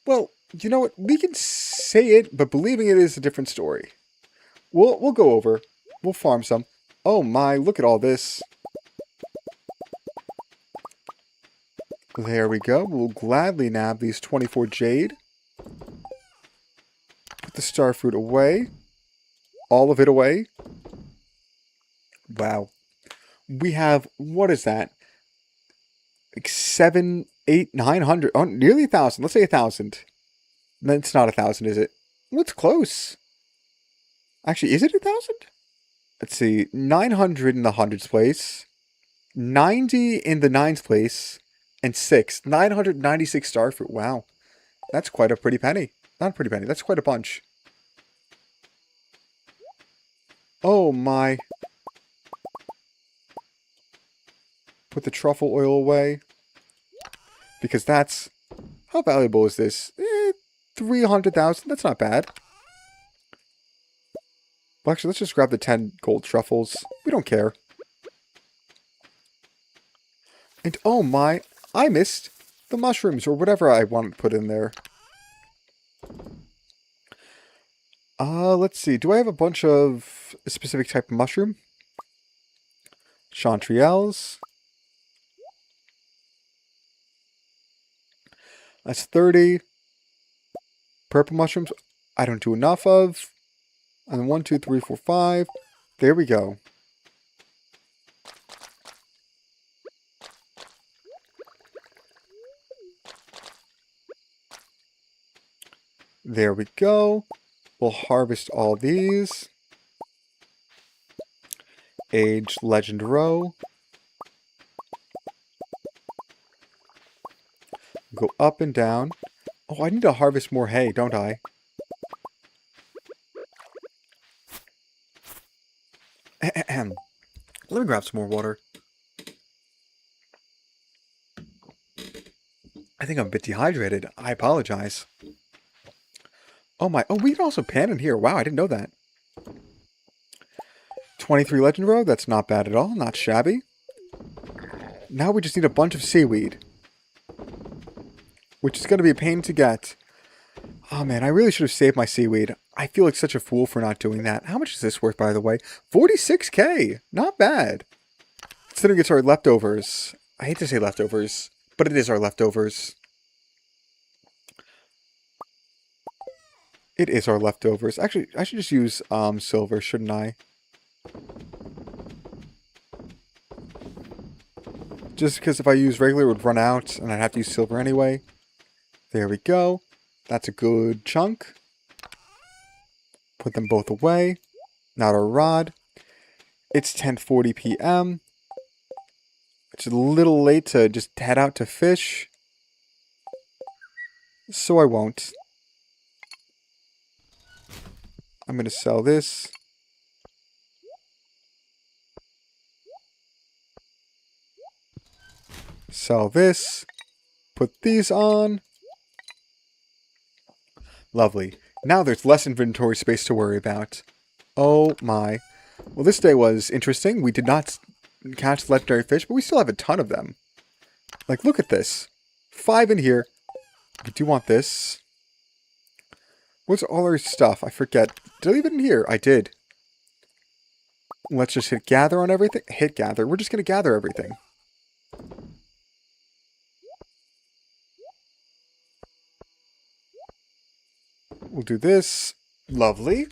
Well, you know what? We can say it, but believing it is a different story. We'll go over. We'll farm some. Oh my, look at all this. There we go. We'll gladly nab these 24 jade. Put the starfruit away. All of it away. Wow. We have, what is that? Like 7, 8, 900. Oh, nearly 1,000. Let's say 1,000. It's not 1,000, is it? Well, it's close. Actually, is it 1,000? Let's see. 900 in the hundreds place. 90 in the nines place. And 6. 996 starfruit. Wow. That's quite a pretty penny. Not a pretty penny. That's quite a bunch. Oh my. Put the truffle oil away. Because that's... How valuable is this? 300,000. That's not bad. Well, actually, let's just grab the 10 gold truffles. We don't care. And oh my, I missed the mushrooms or whatever I wanted to put in there. Let's see. Do I have a bunch of a specific type of mushroom? Chanterelles. That's 30. Purple mushrooms, I don't do enough of. And then 1, 2, 3, 4, 5. There we go. There we go. We'll harvest all these. Age Legend Row. Go up and down. Oh, I need to harvest more hay, don't I? Let me grab some more water. I think I'm a bit dehydrated. I apologize. Oh my, oh, we can also pan in here. Wow, I didn't know that. 23 Legend Row, that's not bad at all. Not shabby. Now we just need a bunch of seaweed. Which is going to be a pain to get. Oh man, I really should have saved my seaweed. I feel like such a fool for not doing that. How much is this worth, by the way? 46k! Not bad. Considering it's our leftovers. I hate to say leftovers, but it is our leftovers. It is our leftovers. Actually, I should just use silver, shouldn't I? Just because if I use regular, it would run out, and I'd have to use silver anyway. There we go. That's a good chunk. Put them both away. Not our rod. It's 10:40 p.m. It's a little late to just head out to fish. So I won't. I'm going to sell this. Sell this. Put these on. Lovely. Now there's less inventory space to worry about. Oh my. Well, this day was interesting. We did not catch legendary fish, but we still have a ton of them. Like, look at this. 5 in here. We do want this. What's all our stuff? I forget. Did I leave it in here? I did. Let's just hit gather on everything. Hit gather. We're just going to gather everything. We'll do this. Lovely.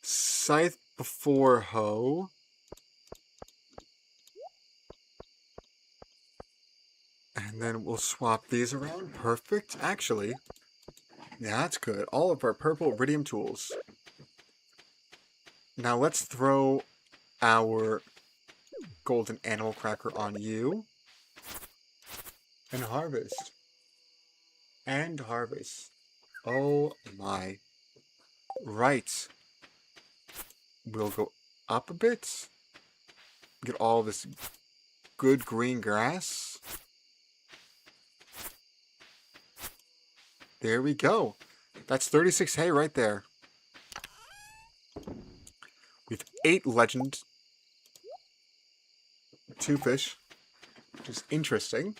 Scythe before hoe. And then we'll swap these around. Perfect. Actually, yeah, that's good. All of our purple iridium tools. Now let's throw our golden animal cracker on you. And harvest. And harvest. Oh my. Right. We'll go up a bit. Get all this good green grass. There we go. That's 36 hay right there. We have 8 legend. 2 fish. Which is interesting.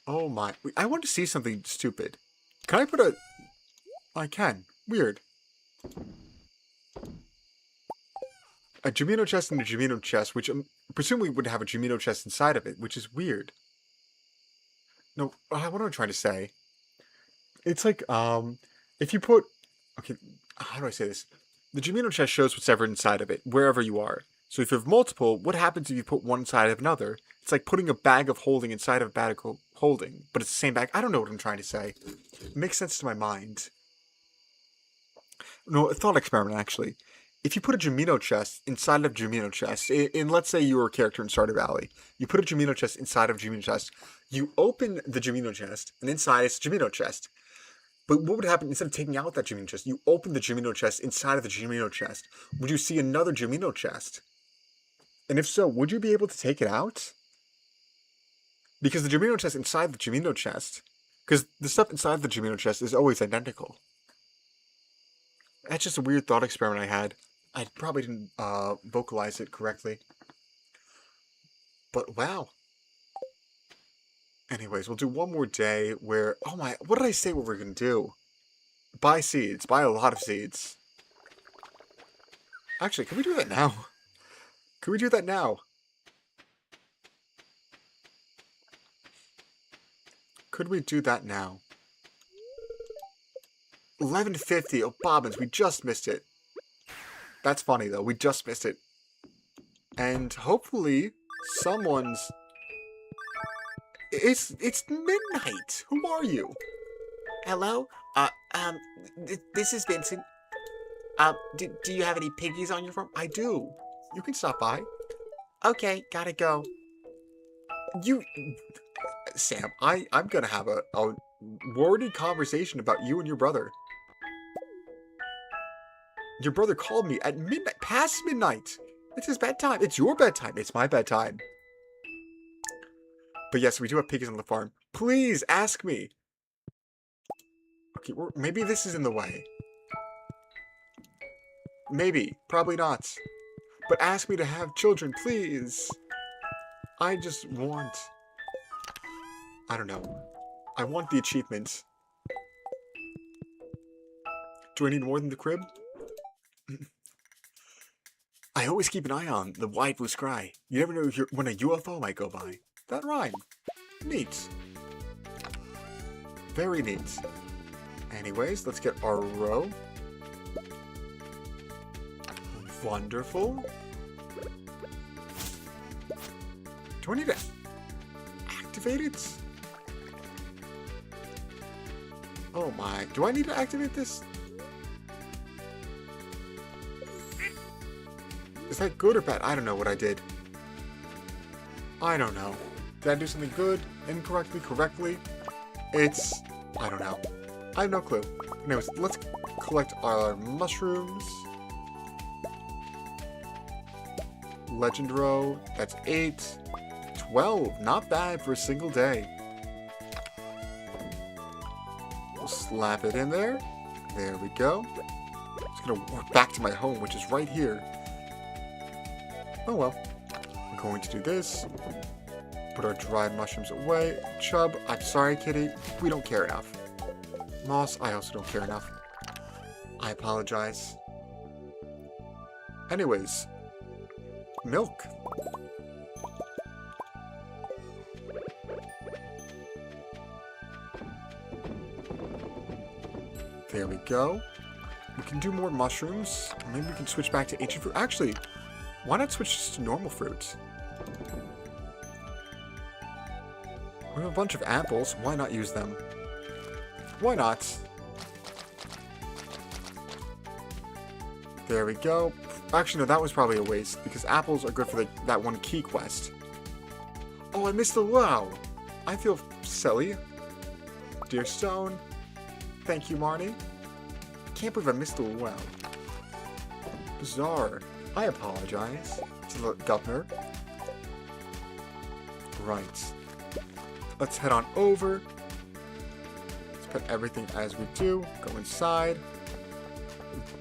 Oh my. I want to see something stupid. Can I put a... I can. Weird. A Gemino chest and a Gemino chest, which presumably would have a Gemino chest inside of it, which is weird. No, what am I trying to say? It's like, if you put... Okay, how do I say this? The Gemino chest shows what's ever inside of it, wherever you are. So if you have multiple, what happens if you put one inside of another? It's like putting a bag of holding inside of a bag of holding, but it's the same bag. I don't know what I'm trying to say. It makes sense to my mind. No, a thought experiment, actually. If you put a Gemino chest inside of a Gemino chest, in let's say you were a character in Stardew Valley, you put a Gemino chest inside of a Gemino chest, you open the Gemino chest, and inside it's a Gemino chest. But what would happen instead of taking out that Gemino chest, you open the Gemino chest inside of the Gemino chest, would you see another Gemino chest? And if so, would you be able to take it out? Because the Gemino chest inside the Gemino chest, because the stuff inside the Gemino chest is always identical. That's just a weird thought experiment I had. I probably didn't vocalize it correctly. But wow. Anyways, we'll do one more day where... Oh my... What did I say what we're going to do? Buy seeds. Buy a lot of seeds. Actually, can we do that now? Can we do that now? Could we do that now? 11:50. Oh, Bobbins, we just missed it. That's funny, though. We just missed it. And hopefully, someone's... It's midnight. Who are you? Hello? This is Vincent. Do you have any piggies on your farm? I do. You can stop by. Okay, gotta go. Sam, I'm gonna have a wordy conversation about you and your brother. Your brother called me at midnight, past midnight. It's his bedtime. It's your bedtime. It's my bedtime. But yes, we do have piggies on the farm. Please ask me. Okay, maybe this is in the way. Maybe. Probably not. But ask me to have children, please. I just want... I don't know. I want the achievements. Do I need more than the crib? I always keep an eye on the wide blue sky. You never know when a UFO might go by. That rhyme. Neat. Very neat. Anyways, let's get our row. Wonderful. Do I need to activate it? Oh my. Do I need to activate this? Is that good or bad? I don't know what I did. I don't know. Did I do something good? Incorrectly? Correctly? It's... I don't know. I have no clue. Anyways, let's collect our mushrooms. Legend row. That's 8. 12. Not bad for a single day. We'll slap it in there. There we go. Just gonna walk back to my home, which is right here. Oh well. I'm going to do this. Put our dried mushrooms away. Chub, I'm sorry, kitty. We don't care enough. Moss, I also don't care enough. I apologize. Anyways. Milk. There we go. We can do more mushrooms. Maybe we can switch back to ancient fruit. Actually, why not switch just to normal fruits? We have a bunch of apples. Why not use them? Why not? There we go. Actually, no, that was probably a waste, because apples are good for that one key quest. Oh, I missed the wow. I feel silly. Dear Stone. Thank you, Marnie. Can't believe I missed the wow. Bizarre. I apologize to the governor. Right. Let's head on over. Let's put everything as we do. Go inside.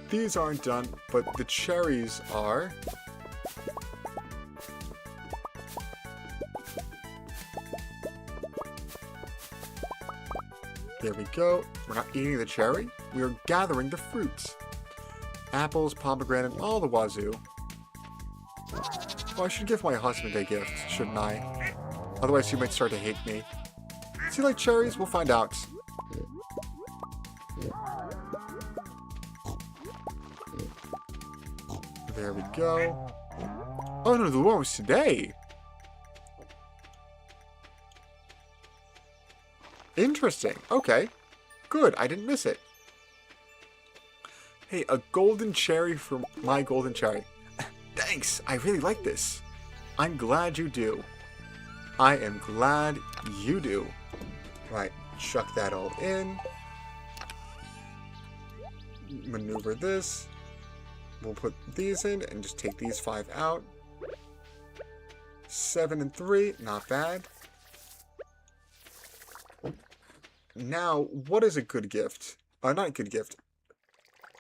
These aren't done, but the cherries are. There we go. We're not eating the cherry. We are gathering the fruits. Apples, pomegranate, all the wazoo. Oh, I should give my husband a gift, shouldn't I? Otherwise he might start to hate me. Does he like cherries? We'll find out. There we go. Oh no, the one was today. Interesting. Okay. Good. I didn't miss it. Hey, a golden cherry for my golden cherry. Thanks. I really like this. I'm glad you do. I am glad you do. Right. Chuck that all in. Maneuver this. We'll put these in and just take these 5 out. 7 and 3. Not bad. Now, what is a good gift? Not a good gift.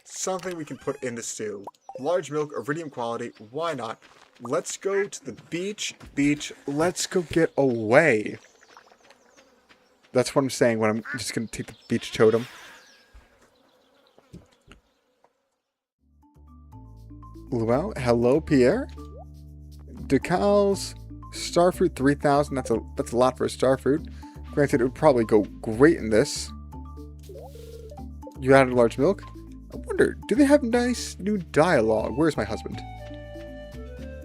Something we can put in the stew. Large milk, iridium quality. Why not? Let's go to the beach. Let's go get away. That's what I'm saying when I'm just going to take the beach totem. Well, hello, Pierre. Decals, starfruit 3000. That's a lot for a starfruit. Granted, it would probably go great in this. You added large milk? I wonder, do they have nice new dialogue? Where's my husband?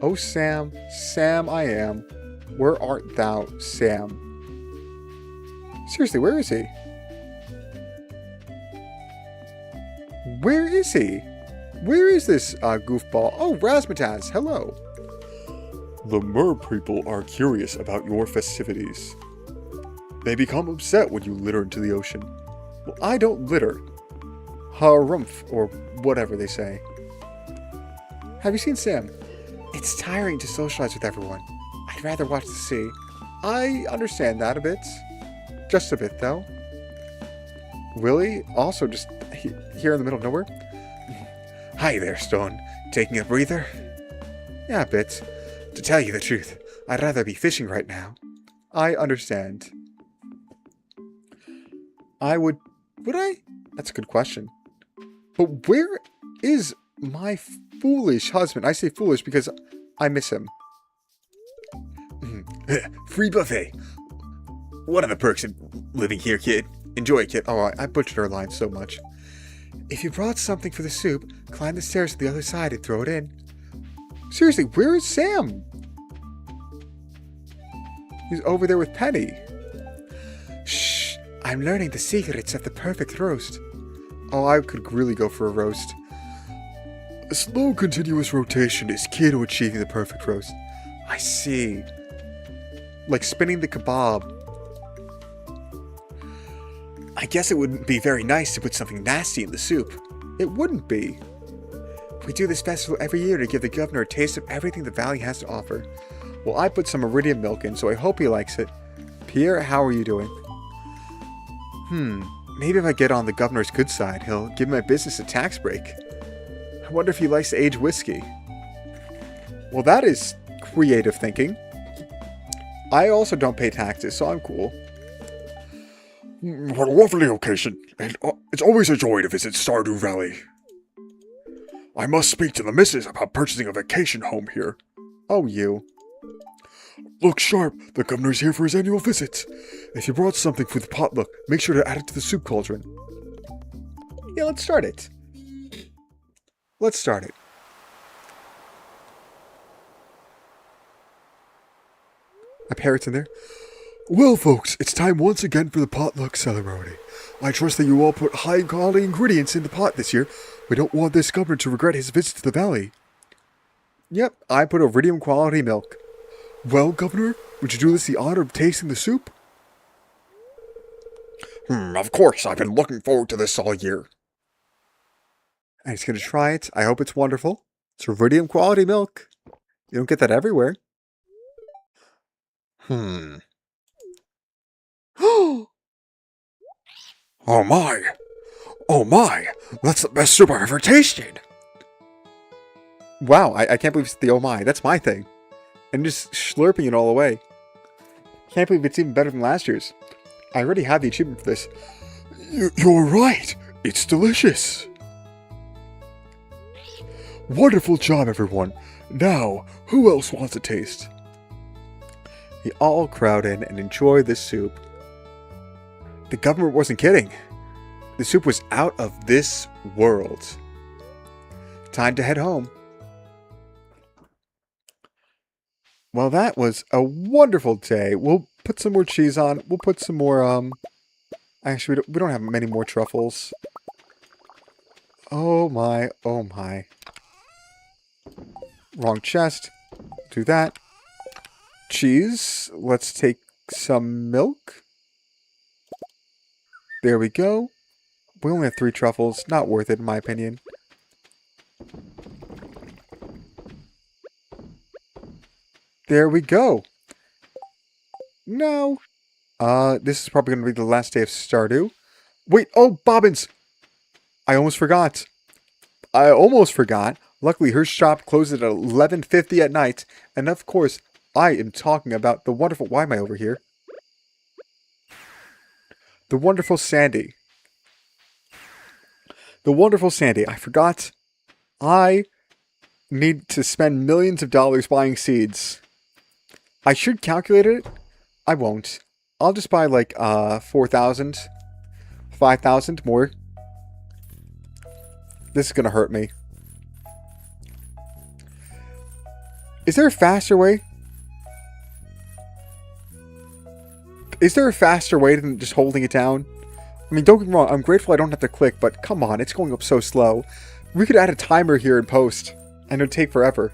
Oh, Sam, Sam I am. Where art thou, Sam? Seriously, where is he? Where is he? Where is this goofball? Oh, Razmataz, hello. The mer people are curious about your festivities. They become upset when you litter into the ocean. Well, I don't litter. Harumph, or whatever they say. Have you seen Sam? It's tiring to socialize with everyone. I'd rather watch the sea. I understand that a bit. Just a bit, though. Willie, also just here in the middle of nowhere. Hi there, Stone. Taking a breather? Yeah, a bit. To tell you the truth, I'd rather be fishing right now. I understand. Would I? That's a good question. But where is my foolish husband? I say foolish because I miss him. Free buffet. What are the perks of living here, kid? Enjoy it, kid. Oh, I butchered her line so much. If you brought something for the soup, climb the stairs to the other side and throw it in. Seriously, where is Sam? He's over there with Penny. Shh, I'm learning the secrets of the perfect roast. Oh, I could really go for a roast. A slow, continuous rotation is key to achieving the perfect roast. I see. Like spinning the kebab. I guess it wouldn't be very nice to put something nasty in the soup. It wouldn't be. We do this festival every year to give the governor a taste of everything the valley has to offer. Well, I put some iridium milk in, so I hope he likes it. Pierre, how are you doing? Maybe if I get on the governor's good side, he'll give my business a tax break. I wonder if he likes to age whiskey. Well, that is creative thinking. I also don't pay taxes, so I'm cool. What a lovely location, and it's always a joy to visit Stardew Valley. I must speak to the missus about purchasing a vacation home here. Oh, you. Look sharp, the governor's here for his annual visit. If you brought something for the potluck, make sure to add it to the soup cauldron. Yeah, let's start it. Let's start it. My parrot's in there. Well, folks, it's time once again for the potluck ceremony. I trust that you all put high-quality ingredients in the pot this year. We don't want this governor to regret his visit to the valley. Yep, I put iridium-quality milk. Well, Governor, would you do us the honor of tasting the soup? Of course, I've been looking forward to this all year. I'm just going to try it. I hope it's wonderful. It's iridium-quality milk. You don't get that everywhere. Oh my! Oh my! That's the best soup I've ever tasted! Wow, I can't believe it's the oh my. That's my thing. And just slurping it all away. Can't believe it's even better than last year's. I already have the achievement for this. You're right! It's delicious! Wonderful job, everyone. Now, who else wants a taste? We all crowd in and enjoy this soup. The government wasn't kidding. The soup was out of this world. Time to head home. Well, that was a wonderful day. We'll put some more cheese on. We'll put some more, Actually, we don't have many more truffles. Oh my, oh my. Wrong chest. Do that. Cheese. Let's take some milk. There we go. We only have 3 truffles. Not worth it, in my opinion. There we go. No. This is probably going to be the last day of Stardew. Wait, oh, Bobbins! I almost forgot. Luckily, her shop closes at 11:50 at night. And of course, I am talking about the wonderful... Why am I over here? The wonderful Sandy. The wonderful Sandy. I forgot. I need to spend millions of dollars buying seeds. I should calculate it. I won't. I'll just buy like 4,000. 5,000 more. This is going to hurt me. Is there a faster way? Is there a faster way than just holding it down? I mean, don't get me wrong, I'm grateful I don't have to click, but come on, it's going up so slow. We could add a timer here in post, and it would take forever.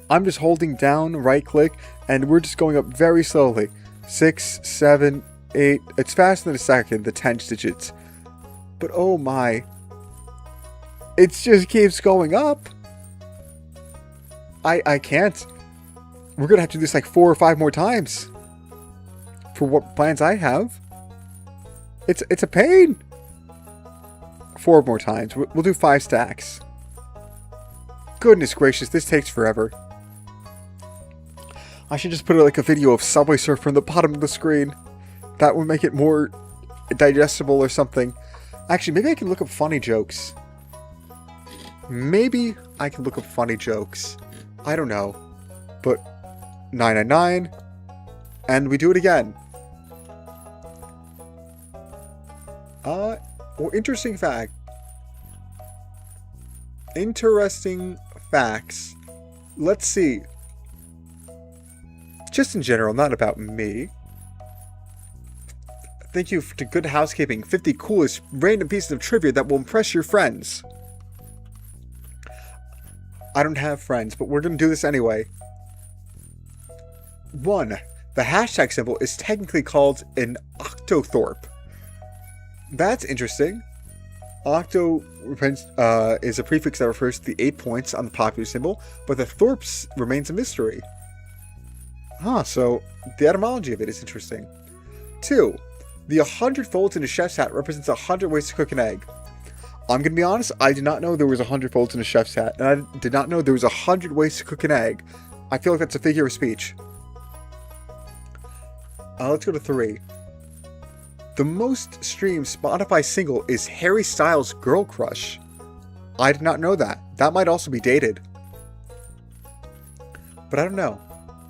I'm just holding down, right click, and we're just going up very slowly. 6, 7, 8, it's faster than a second, the 10 digits. But oh my. It just keeps going up. I can't. We're gonna have to do this like 4 or 5 more times. For what plans I have. It's a pain. 4 more times. We'll do 5 stacks. Goodness gracious, this takes forever. I should just put like a video of Subway Surfer on the bottom of the screen. That would make it more digestible or something. Actually, maybe I can look up funny jokes. Maybe I can look up funny jokes. I don't know. But 999. And we do it again. Interesting fact. Interesting facts. Let's see. Just in general, not about me. Thank you to Good Housekeeping. 50 coolest random pieces of trivia that will impress your friends. I don't have friends, but we're going to do this anyway. 1. The hashtag symbol is technically called an octothorpe. That's interesting. Octo is a prefix that refers to the 8 points on the popular symbol, but the thorps remains a mystery. So the etymology of it is interesting. 2. The 100 folds in a chef's hat represents 100 ways to cook an egg. I'm going to be honest, I did not know there was 100 folds in a chef's hat, and I did not know there was 100 ways to cook an egg. I feel like that's a figure of speech. Let's go to 3. The most streamed Spotify single is Harry Styles' Girl Crush. I did not know that. That might also be dated. But I don't know.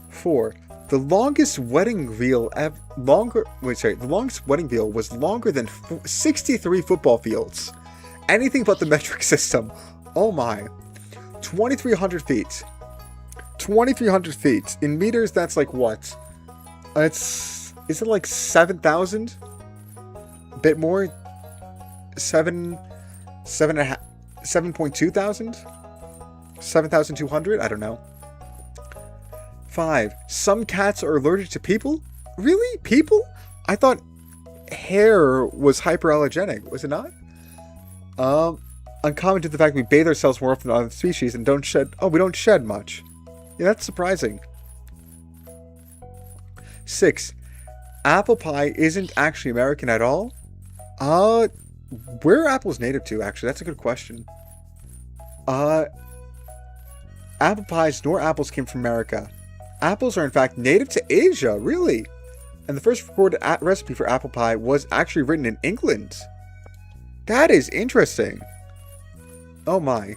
4. The longest wedding veil the longest wedding veil was longer than 63 football fields. Anything but the metric system. Oh my. 2,300 feet. 2,300 feet. In meters, that's like what? Is it like 7,000? A bit more? 7.2 thousand? 7,200? I don't know. 5. Some cats are allergic to people? Really? People? I thought hair was hyperallergenic. Was it not? Uncommon to the fact we bathe ourselves more often than other species and don't shed... Oh, we don't shed much. Yeah, that's surprising. 6. Apple pie isn't actually American at all? Where are apples native to, actually? That's a good question. Apple pies nor apples came from America. Apples are in fact native to Asia, really? And the first recorded recipe for apple pie was actually written in England. That is interesting. Oh my.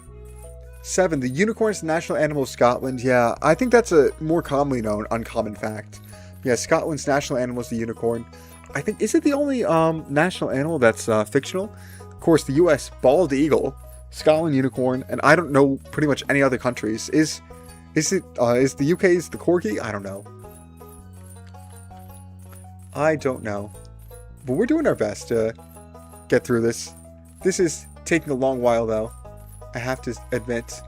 7. The unicorn is the national animal of Scotland. Yeah, I think that's a more commonly known uncommon fact. Yeah, Scotland's national animal is the unicorn. I think, is it the only national animal that's fictional? Of course, the US, bald eagle, Scotland, unicorn, and I don't know pretty much any other countries. Is the UK's the corgi? I don't know. I don't know. But we're doing our best to get through this. This is taking a long while, though. I have to admit.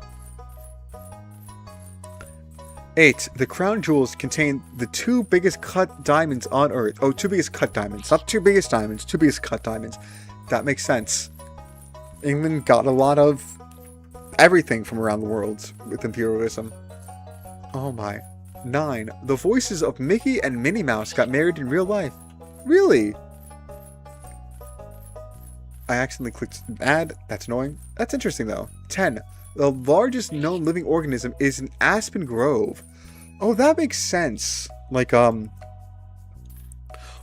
8. The crown jewels contain the 2 biggest cut diamonds on Earth. Oh, 2 biggest cut diamonds. Not 2 biggest diamonds, 2 biggest cut diamonds. That makes sense. England got a lot of everything from around the world with imperialism. Oh my. 9. The voices of Mickey and Minnie Mouse got married in real life. Really? I accidentally clicked add. That's annoying. That's interesting though. 10. The largest known living organism is an aspen grove. Oh, that makes sense. Like, well,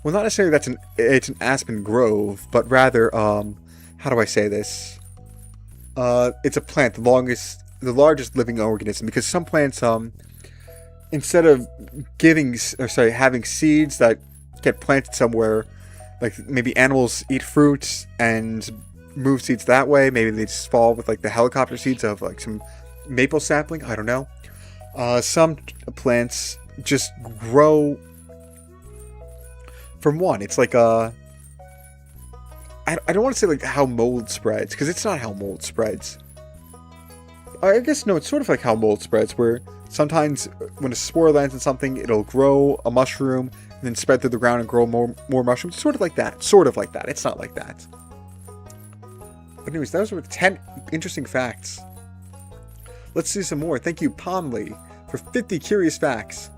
not necessarily it's an aspen grove, but rather, how do I say this? It's a plant, the largest living organism, because some plants, instead of having seeds that get planted somewhere, like maybe animals eat fruits and move seeds that way. Maybe they just fall with like the helicopter seeds of like some maple sapling. I don't know. Some plants just grow from one. It's like I don't want to say like how mold spreads, because it's not how mold spreads. I guess no, it's sort of like how mold spreads, where sometimes when a spore lands in something, it'll grow a mushroom and then spread through the ground and grow more mushrooms. Sort of like that. Sort of like that. It's not like that. But anyways, those were 10 interesting facts. Let's see some more. Thank you, Pomley, for 50 curious facts.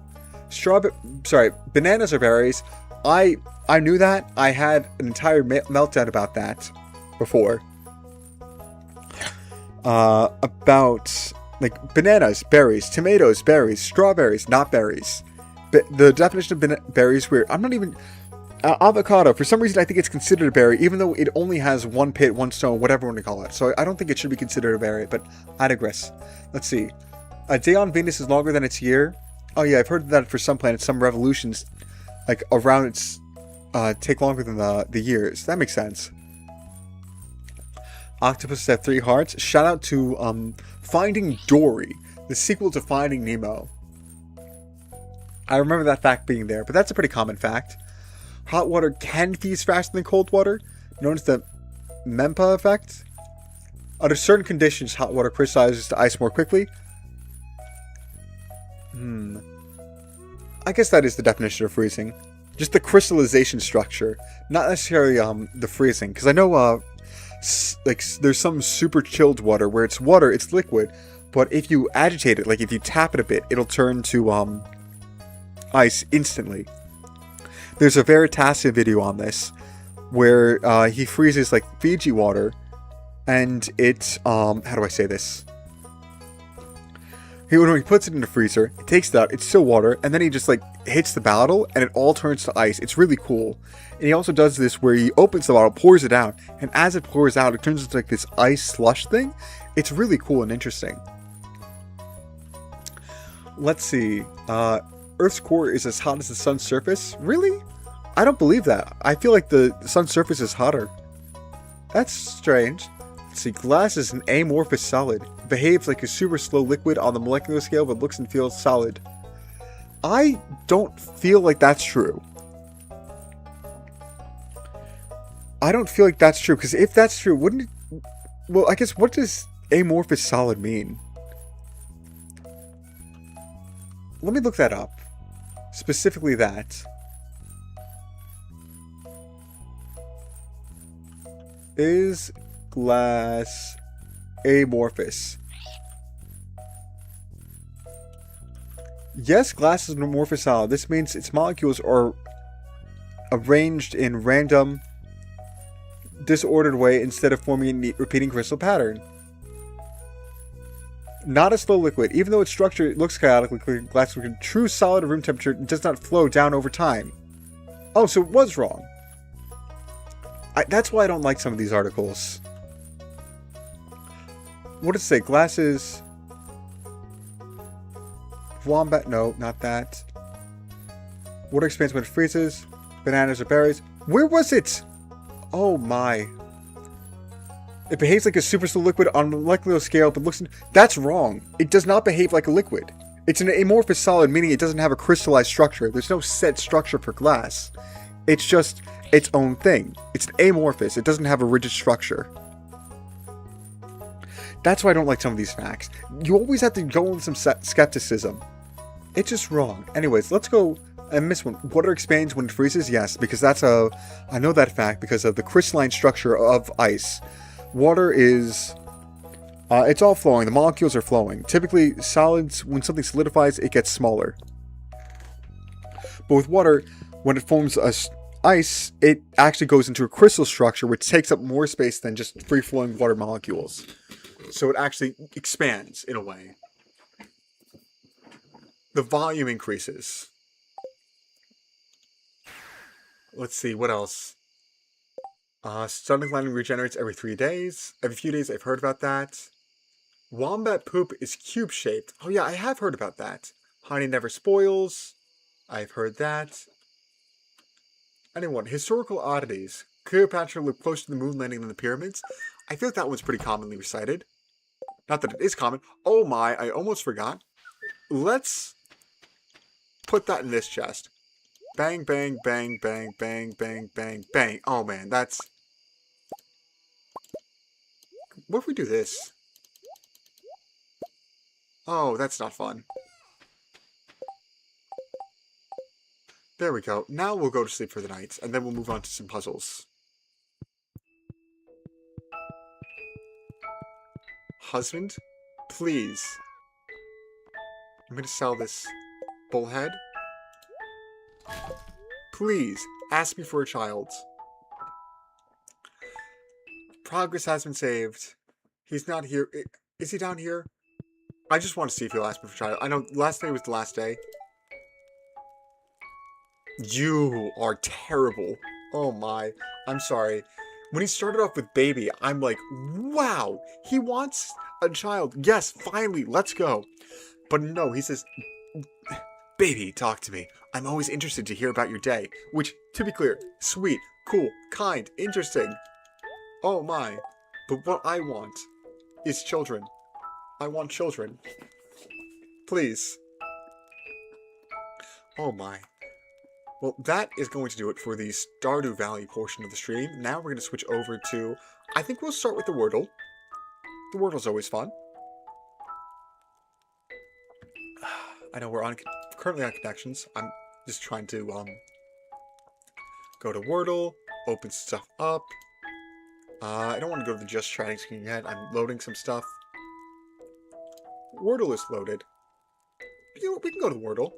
Bananas are berries. I knew that. I had an entire meltdown about that before. About like bananas, berries, tomatoes, berries, strawberries, not berries. But the definition of berries, where I'm not even avocado. For some reason, I think it's considered a berry, even though it only has 1 pit, 1 stone, whatever you want to call it. So I don't think it should be considered a berry. But I digress. Let's see. A day on Venus is longer than its year. Oh yeah, I've heard that for some planets, some revolutions, like around its, take longer than the years. That makes sense. Octopuses have 3 hearts. Shout out to Finding Dory, the sequel to Finding Nemo. I remember that fact being there, but that's a pretty common fact. Hot water can freeze faster than cold water, known as the Mempa effect. Under certain conditions, hot water crystallizes to ice more quickly. I guess that is the definition of freezing. Just the crystallization structure, not necessarily the freezing. Because I know like there's some super chilled water where it's water, it's liquid, but if you agitate it, like if you tap it a bit, it'll turn to ice instantly. There's a Veritasium video on this where he freezes like Fiji water, and it's how do I say this? When he puts it in the freezer, he takes it out, it's still water, and then he just like hits the bottle and it all turns to ice. It's really cool. And he also does this where he opens the bottle, pours it out, and as it pours out, it turns into like this ice slush thing. It's really cool and interesting. Let's see. Earth's core is as hot as the sun's surface. Really? I don't believe that. I feel like the sun's surface is hotter. That's strange. Let's see, glass is an amorphous solid. It behaves like a super slow liquid on the molecular scale, but looks and feels solid. I don't feel like that's true. I don't feel like that's true, because if that's true, wouldn't it... Well, I guess, what does amorphous solid mean? Let me look that up. Specifically that. Is glass amorphous? Yes, glass is an amorphous solid. This means its molecules are arranged in random, disordered way instead of forming a neat repeating crystal pattern. Not a slow liquid. Even though its structure looks chaotic like glass liquid, true solid at room temperature does not flow down over time. Oh, so it was wrong. That's why I don't like some of these articles. What does it say? Glasses... Wombat, no, not that. Water expands when it freezes. Bananas or berries. Where was it? Oh my. It behaves like a super slow liquid on a molecular scale, but looks... That's wrong. It does not behave like a liquid. It's an amorphous solid, meaning it doesn't have a crystallized structure. There's no set structure for glass. It's just its own thing. It's an amorphous. It doesn't have a rigid structure. That's why I don't like some of these facts. You always have to go with some skepticism. It's just wrong. Anyways, let's go and miss one. Water expands when it freezes? Yes, because that's a... I know that fact because of the crystalline structure of ice. Water is... it's all flowing. The molecules are flowing. Typically, solids, when something solidifies, it gets smaller. But with water, when it forms ice, it actually goes into a crystal structure, which takes up more space than just free-flowing water molecules. So it actually expands, in a way. The volume increases. Let's see, what else? Stomach lining regenerates every 3 days. Every few days, I've heard about that. Wombat poop is cube-shaped. Oh yeah, I have heard about that. Honey never spoils. I've heard that. Anyone, historical oddities. Cleopatra lived closer to the moon landing than the pyramids. I feel like that one's pretty commonly recited. Not that it is common. Oh my, I almost forgot. Let's put that in this chest. Bang, bang, bang, bang, bang, bang, bang, bang. Oh man, that's... What if we do this? Oh, that's not fun. There we go. Now we'll go to sleep for the night, and then we'll move on to some puzzles. Husband, please. I'm going to sell this bullhead. Please, ask me for a child. Progress has been saved. He's not here. Is he down here? I just want to see if he'll ask me for a child. I know last day was the last day. You are terrible. Oh my. I'm sorry. When he started off with baby, I'm like, wow, he wants a child. Yes, finally, let's go. But no, he says, baby, talk to me. I'm always interested to hear about your day. Which, to be clear, sweet, cool, kind, interesting. Oh my. But what I want is children. I want children. Please. Oh my. Well, that is going to do it for the Stardew Valley portion of the stream. Now we're going to switch over to... I think we'll start with the Wordle. The Wordle's always fun. I know we're currently on connections. I'm just trying to go to Wordle, open stuff up. I don't want to go to the just chatting screen yet. I'm loading some stuff. Wordle is loaded. You know, we can go to Wordle.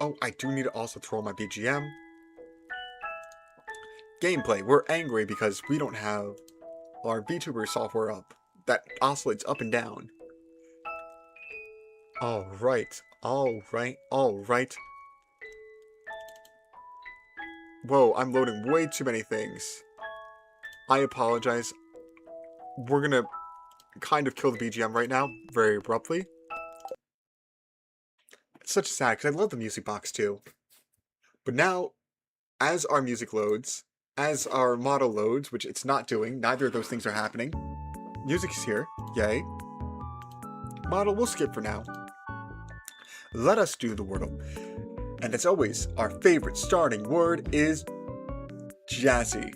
Oh, I do need to also throw my BGM. Gameplay. We're angry because we don't have our VTuber software up. That oscillates up and down. Alright. Alright. Alright. Whoa, I'm loading way too many things. I apologize. We're gonna kind of kill the BGM right now, very abruptly. It's such sad, because I love the music box too. But now, as our music loads, as our model loads, which it's not doing, neither of those things are happening. Music's here, yay. Model, we'll skip for now. Let us do the Wordle. And as always, our favorite starting word is jazzy.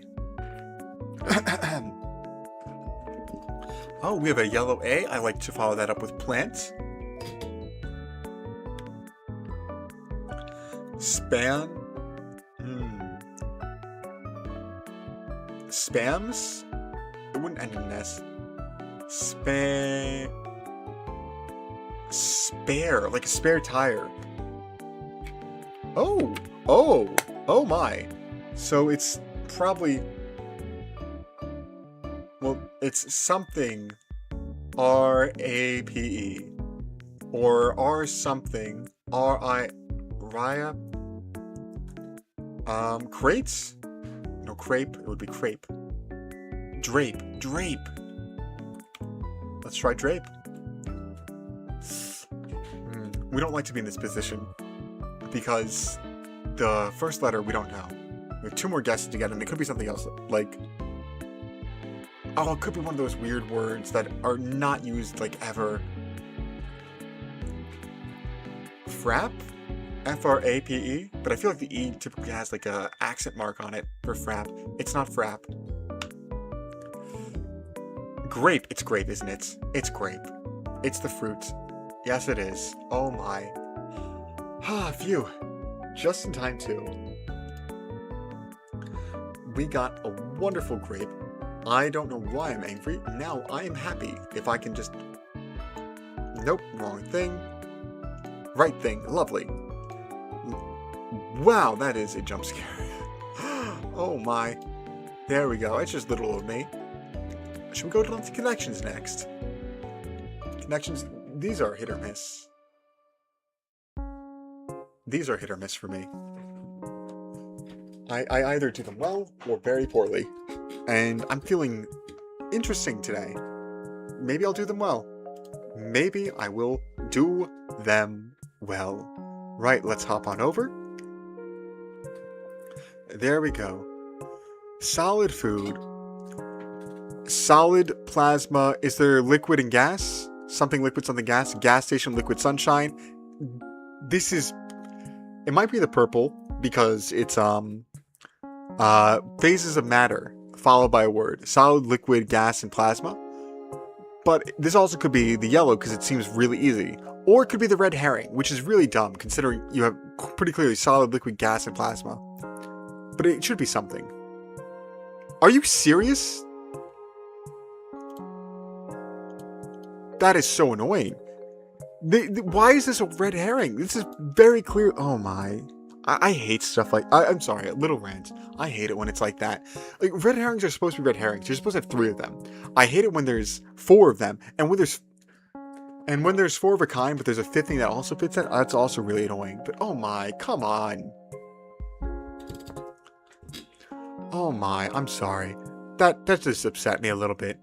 Oh, we have a yellow A. I like to follow that up with plants. Span. Spams? It wouldn't end in an S. Spare. Like a spare tire. Oh my. So it's probably... Well, it's something R-A-P-E. Or R something R-I... Raya? Crates? No, crepe. It would be crepe. Drape. Let's try drape. We don't like to be in this position because the first letter we don't know. We have 2 more guesses to get, and it could be something else. Like, oh, it could be one of those weird words that are not used like ever. Frap? F-R-A-P-E? But I feel like the E typically has like a accent mark on it for frap. It's not frap. Grape. It's grape, isn't it? It's grape. It's the fruit. Yes, it is. Oh my. Phew. Just in time too. We got a wonderful grape. I don't know why I'm angry. Now I am happy if I can just... Nope, wrong thing. Right thing. Lovely. Wow, that is a jump scare. Oh my. There we go. It's just little old me. Should we go down to connections next? Connections, these are hit or miss. These are hit or miss for me. I either do them well or very poorly. And I'm feeling interesting today. Maybe I'll do them well. Maybe I will do them well. Right, let's hop on over. There we go. Solid food. Solid plasma. Is there liquid and gas? Something liquid, something gas. Gas station, liquid sunshine. This is... It might be the purple because it's phases of matter followed by a word. Solid, liquid, gas, and plasma. But this also could be the yellow because it seems really easy. Or it could be the red herring, which is really dumb considering you have pretty clearly solid, liquid, gas, and plasma. But it should be something. Are you serious? That is so annoying. Why is this a red herring? This is very clear. Oh my. I hate stuff like... I'm sorry, a little rant. I hate it when it's like that. Like, red herrings are supposed to be red herrings. You're supposed to have 3 of them. I hate it when there's 4 of them. And when there's 4 of a kind, but there's a 5th thing that also fits that, that's also really annoying. But oh my, come on. Oh my, I'm sorry. That just upset me a little bit.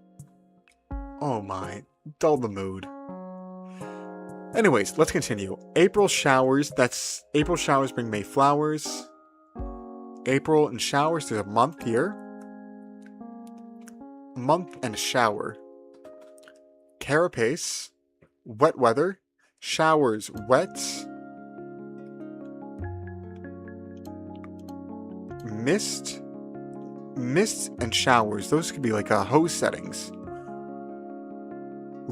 Oh my, dull the mood. Anyways, let's continue. April showers, that's... April showers bring May flowers. April and showers, there's a month here. Month and a shower. Carapace. Wet weather. Showers, wet. Mist. Mists and showers, those could be like hose settings.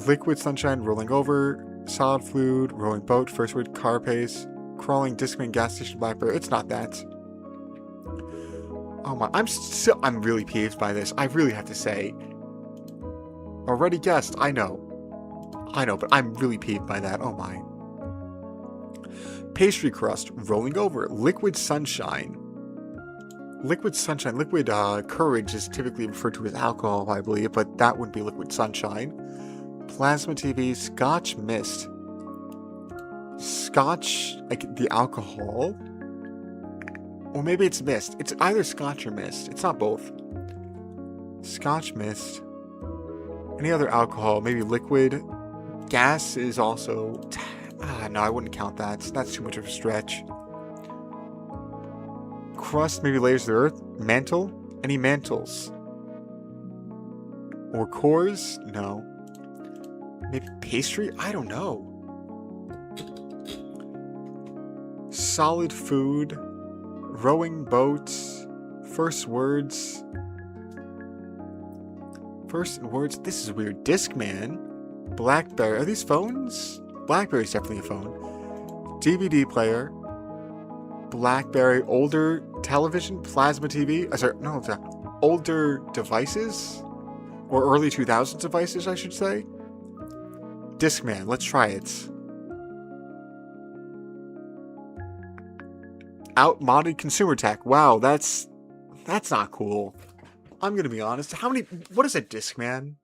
Liquid sunshine, rolling over. Solid fluid, rolling boat, first word, car pace, crawling, discman, gas station, blackberry. It's not that. Oh my, I'm really peeved by this. I really have to say. Already guessed, I know, but I'm really peeved by that. Oh my. Pastry crust, rolling over, liquid sunshine. Liquid sunshine, liquid courage is typically referred to as alcohol, I believe, but that wouldn't be liquid sunshine. Plasma TV, Scotch mist. Scotch, like the alcohol. Or maybe it's mist. It's either Scotch or mist. It's not both. Scotch mist. Any other alcohol? Maybe liquid. Gas is also... No, I wouldn't count that. That's too much of a stretch. crust maybe layers of the earth. Mantle? Any mantles? Or cores? No. Maybe pastry? I don't know. Solid food. Rowing boats. First words. First words. This is weird. Discman. Blackberry. Are these phones? Blackberry's definitely a phone. DVD player. Blackberry. Older television. Plasma TV. Sorry, no, it's not. Older devices? Or early 2000s devices, I should say. Discman. Let's try it. Outmoded consumer tech. Wow, that's not cool. I'm gonna be honest. What is a Discman?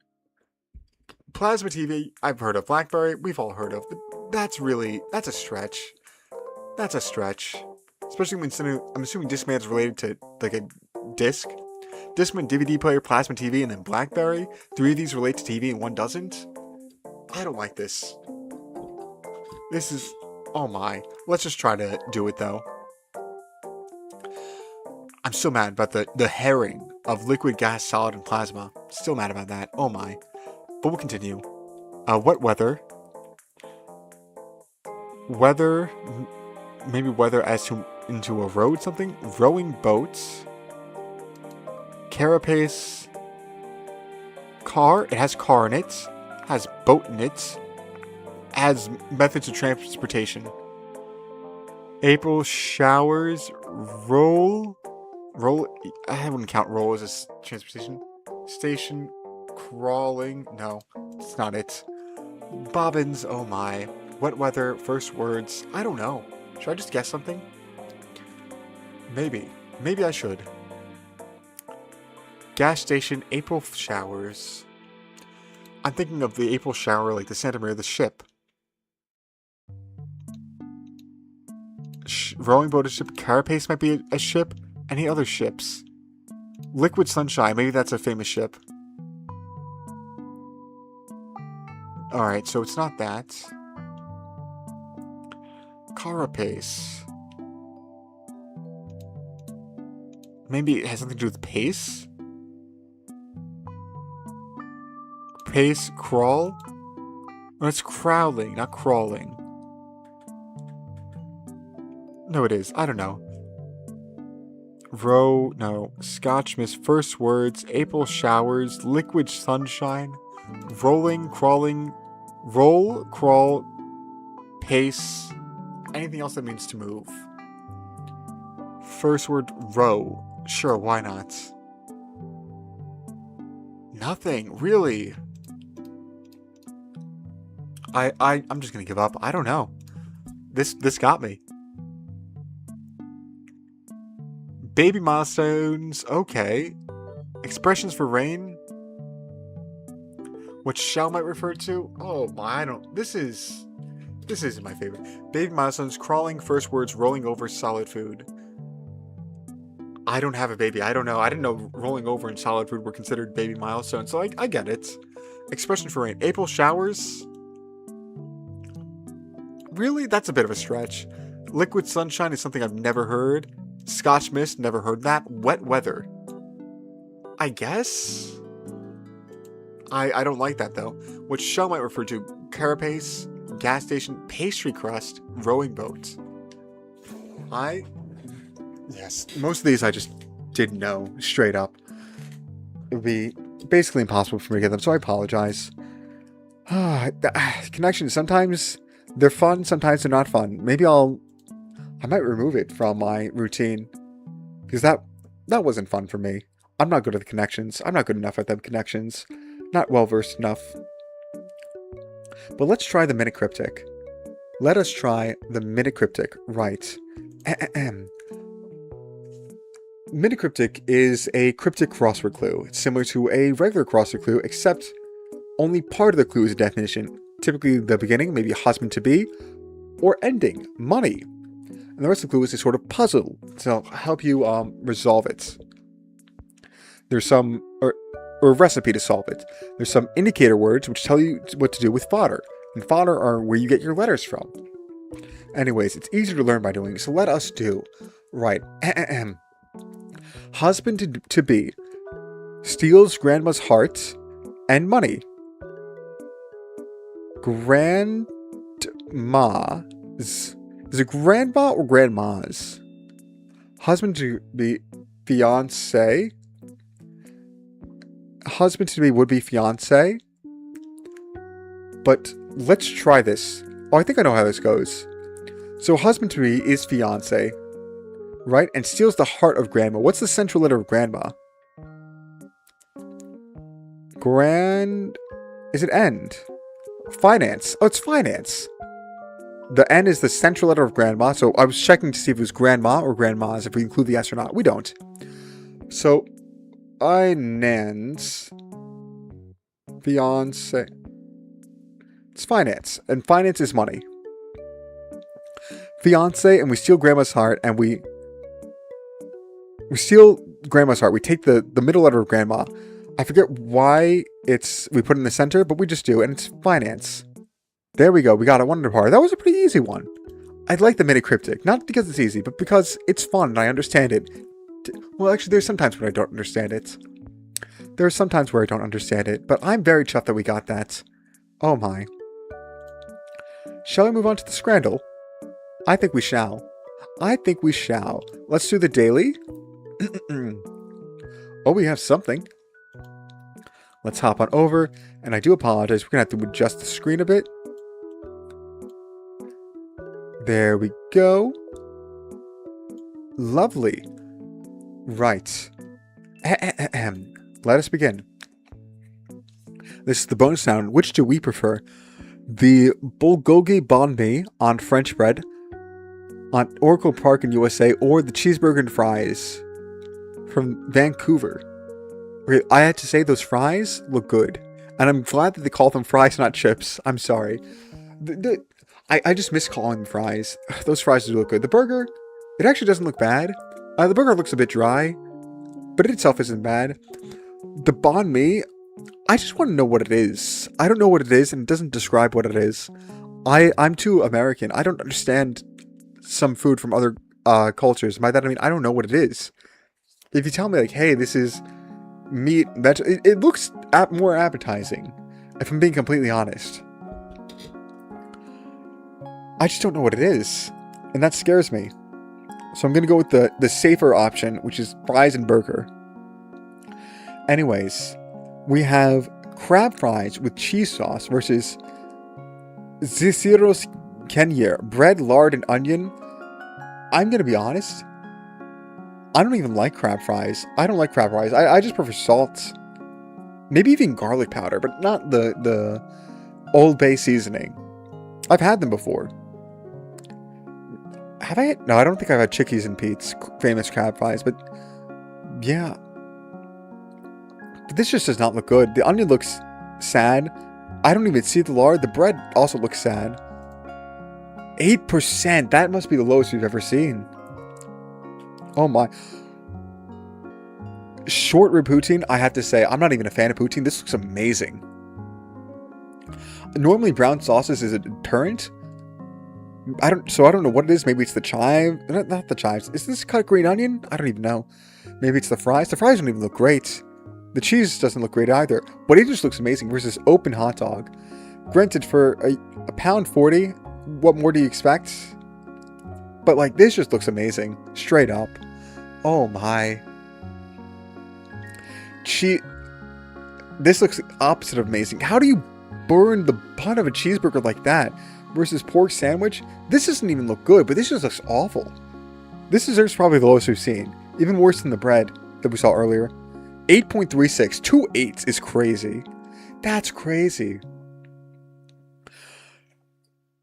Plasma TV, I've heard of. Blackberry, we've all heard of. But that's a stretch. That's a stretch. Especially when I'm assuming Discman is related to like a disc. Discman, DVD player, Plasma TV, and then Blackberry. 3 of these relate to TV and 1 doesn't. I don't like this. This is, oh my. Let's just try to do it though. I'm still mad about the herring of liquid, gas, solid, and plasma. Still mad about that. Oh my. But we'll continue. Wet weather. Weather. Maybe weather as to into a road something. Rowing boats. Carapace. Car. It has car in it. Has boat in it. Has methods of transportation. April showers. Roll. I wouldn't count roll as a transportation. Station. Crawling. No, it's not it. Bobbins. Oh my. Wet weather. First words. I don't know. Should I just guess something? Maybe. Maybe I should. Gas station. April showers. I'm thinking of the April shower like the Santa Maria, the ship. Rowing boat, a ship. Carapace might be a ship. Any other ships? Liquid Sunshine. Maybe that's a famous ship. Alright, so it's not that. Carapace. Maybe it has something to do with pace? Pace, crawl? No, it's crawling, not crawling. No, it is. I don't know. Row, no. Scotch mist, first words, April showers, liquid sunshine, rolling, crawling, roll, crawl, pace, anything else that means to move. First word, row. Sure, why not? Nothing, really. I'm just gonna give up. I don't know. This got me. Baby milestones, okay. Expressions for rain. What shell might refer to? Oh my, this isn't my favorite. Baby milestones, crawling, first words, rolling over, solid food. I don't have a baby, I don't know. I didn't know rolling over and solid food were considered baby milestones, so I get it. Expression for rain. April showers? Really? That's a bit of a stretch. Liquid sunshine is something I've never heard. Scotch mist, never heard that. Wet weather. I guess? I don't like that though. What shell might refer to? Carapace, gas station, pastry crust, rowing boat. Yes, most of these I just didn't know, straight up. It would be basically impossible for me to get them, so I apologize. Connections, sometimes they're fun, sometimes they're not fun. Maybe I might remove it from my routine, because that wasn't fun for me. I'm not good at the connections. I'm not good enough at them connections. Not well-versed enough. But let's try the minute cryptic. Let us try the minute cryptic. Right. Minute cryptic is a cryptic crossword clue. It's similar to a regular crossword clue, except only part of the clue is a definition. Typically the beginning, maybe husband-to-be, or ending, money. And the rest of the clue is a sort of puzzle to help you resolve it. There's some, or a recipe to solve it. There's some indicator words which tell you what to do with fodder. And fodder are where you get your letters from. Anyways, it's easier to learn by doing, so let us do. Right. Husband to be steals grandma's heart and money. Grandma's. Is it grandma or grandma's? Husband to be fiance. Husband to be would be fiance. But let's try this. Oh, I think I know how this goes. So husband to be is fiance, right? And steals the heart of grandma. What's the central letter of grandma? Is it end? Finance. Oh, it's finance. The N is the central letter of grandma. So I was checking to see if it was grandma or grandma's, if we include the S or not. We don't. So, finance. Fiance. It's finance. And finance is money. Fiance, and we steal grandma's heart, and we steal grandma's heart. We take the middle letter of grandma. I forget why we put it in the center, but we just do, and it's finance. There we go. We got a wonder part. That was a pretty easy one. I like the mini cryptic, not because it's easy, but because it's fun and I understand it. Well, actually, there's sometimes when I don't understand it. There are some times where I don't understand it, but I'm very chuffed that we got that. Oh my. Shall we move on to the Scrandle? I think we shall. Let's do the daily. Oh, we have something. Let's hop on over, and I do apologize. We're going to have to adjust the screen a bit. There we go. Lovely. Right. Let us begin. This is the bonus sound. Which do we prefer? The bulgogi banh mi on French bread on Oracle Park in USA, or the cheeseburger and fries from Vancouver. Okay, I had to say those fries look good. And I'm glad that they call them fries, not chips. I'm sorry. I just miss calling them fries. Those fries do look good. The burger, it actually doesn't look bad. The burger looks a bit dry, but it itself isn't bad. The banh mi, I just want to know what it is. I don't know what it is, and it doesn't describe what it is. I'm too American. I don't understand some food from other cultures. By that I mean, I don't know what it is. If you tell me, like, hey, this is meat, it looks more appetizing, if I'm being completely honest. I just don't know what it is, and that scares me. So I'm going to go with the safer option, which is fries and burger. Anyways, we have crab fries with cheese sauce versus Ziciros Kenyer, bread, lard, and onion. I'm going to be honest, I don't even like crab fries. I don't like crab fries. I just prefer salt. Maybe even garlic powder, but not the Old Bay seasoning. I've had them before. Have I? No, I don't think I've had Chickies and Pete's famous crab fries, but yeah. But this just does not look good. The onion looks sad. I don't even see the lard. The bread also looks sad. 8%. That must be the lowest we've ever seen. Oh my. Short rib poutine, I have to say, I'm not even a fan of poutine. This looks amazing. Normally brown sauces is a deterrent. I don't know what it is. Maybe it's the chive. Not the chives. Is this cut green onion? I don't even know. Maybe it's the fries. The fries don't even look great. The cheese doesn't look great either. But it just looks amazing versus open hot dog. Granted, for a £1.40, what more do you expect? But like, this just looks amazing. Straight up. Oh my. This looks the opposite of amazing. How do you burn the bun of a cheeseburger like that? Versus pork sandwich? This doesn't even look good, but this just looks awful. This dessert's probably the lowest we've seen. Even worse than the bread that we saw earlier. 8.36. 2 8s is crazy. That's crazy.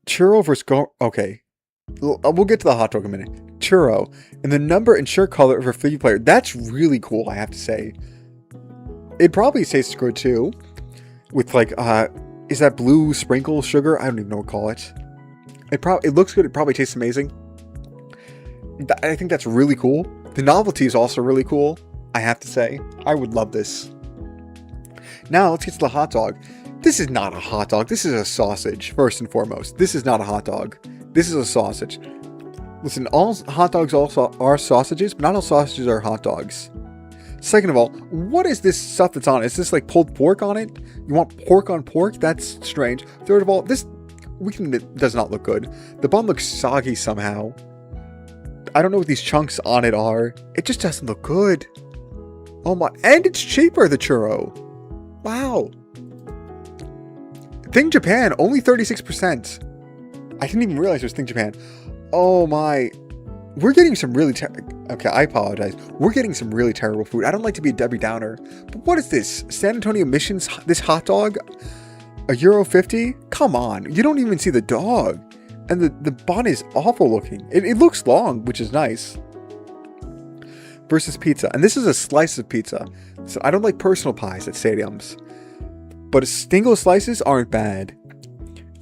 Churro versus okay. We'll get to the hot dog in a minute. Churro. And the number and shirt color of a Figgy player. That's really cool, I have to say. It probably tastes good too. With like, is that blue sprinkle sugar? I don't even know what to call it. It looks good. It probably tastes amazing. I think that's really cool. The novelty is also really cool, I have to say. I would love this. Now, let's get to the hot dog. This is not a hot dog. This is a sausage, first and foremost. This is not a hot dog. This is a sausage. Listen, all hot dogs also are sausages, but not all sausages are hot dogs. Second of all, what is this stuff that's on it? Is this like pulled pork on it? You want pork on pork? That's strange. Third of all, this it does not look good. The bun looks soggy somehow. I don't know what these chunks on it are. It just doesn't look good. Oh my, and it's cheaper, the churro. Wow. Thing Japan, only 36%. I didn't even realize it was Thing Japan. Oh my. We're getting some really okay, I apologize. We're getting some really terrible food. I don't like to be a Debbie Downer, but what is this? San Antonio Missions, this hot dog? €1.50? Come on, you don't even see the dog. And the bun is awful looking. It looks long, which is nice. Versus pizza. And this is a slice of pizza. So I don't like personal pies at stadiums. But single slices aren't bad.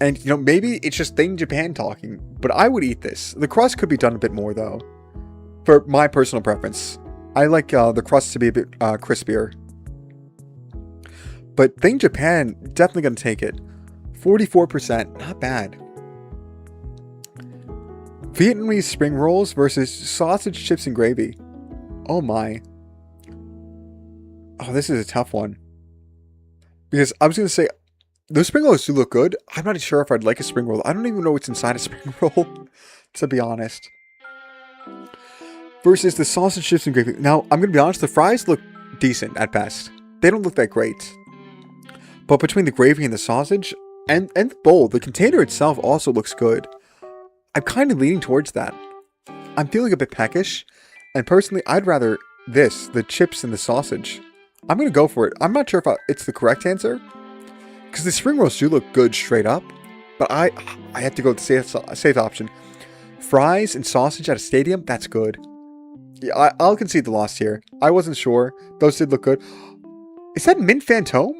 And, you know, maybe it's just Thing Japan talking, but I would eat this. The crust could be done a bit more, though. For my personal preference. I like the crust to be a bit crispier. But Thing Japan, definitely going to take it. 44%, not bad. Vietnamese spring rolls versus sausage, chips, and gravy. Oh my. Oh, this is a tough one. Because I was going to say, those spring rolls do look good. I'm not sure if I'd like a spring roll. I don't even know what's inside a spring roll, to be honest. Versus the sausage, chips, and gravy. Now, I'm going to be honest, the fries look decent at best. They don't look that great. But between the gravy and the sausage, and the bowl, the container itself also looks good. I'm kind of leaning towards that. I'm feeling a bit peckish. And personally, I'd rather this, the chips and the sausage. I'm going to go for it. I'm not sure if it's the correct answer. Because the spring rolls do look good straight up. But I have to go with the safe option. Fries and sausage at a stadium, that's good. Yeah, I'll concede the loss here. I wasn't sure. Those did look good. Is that Mint Fantôme?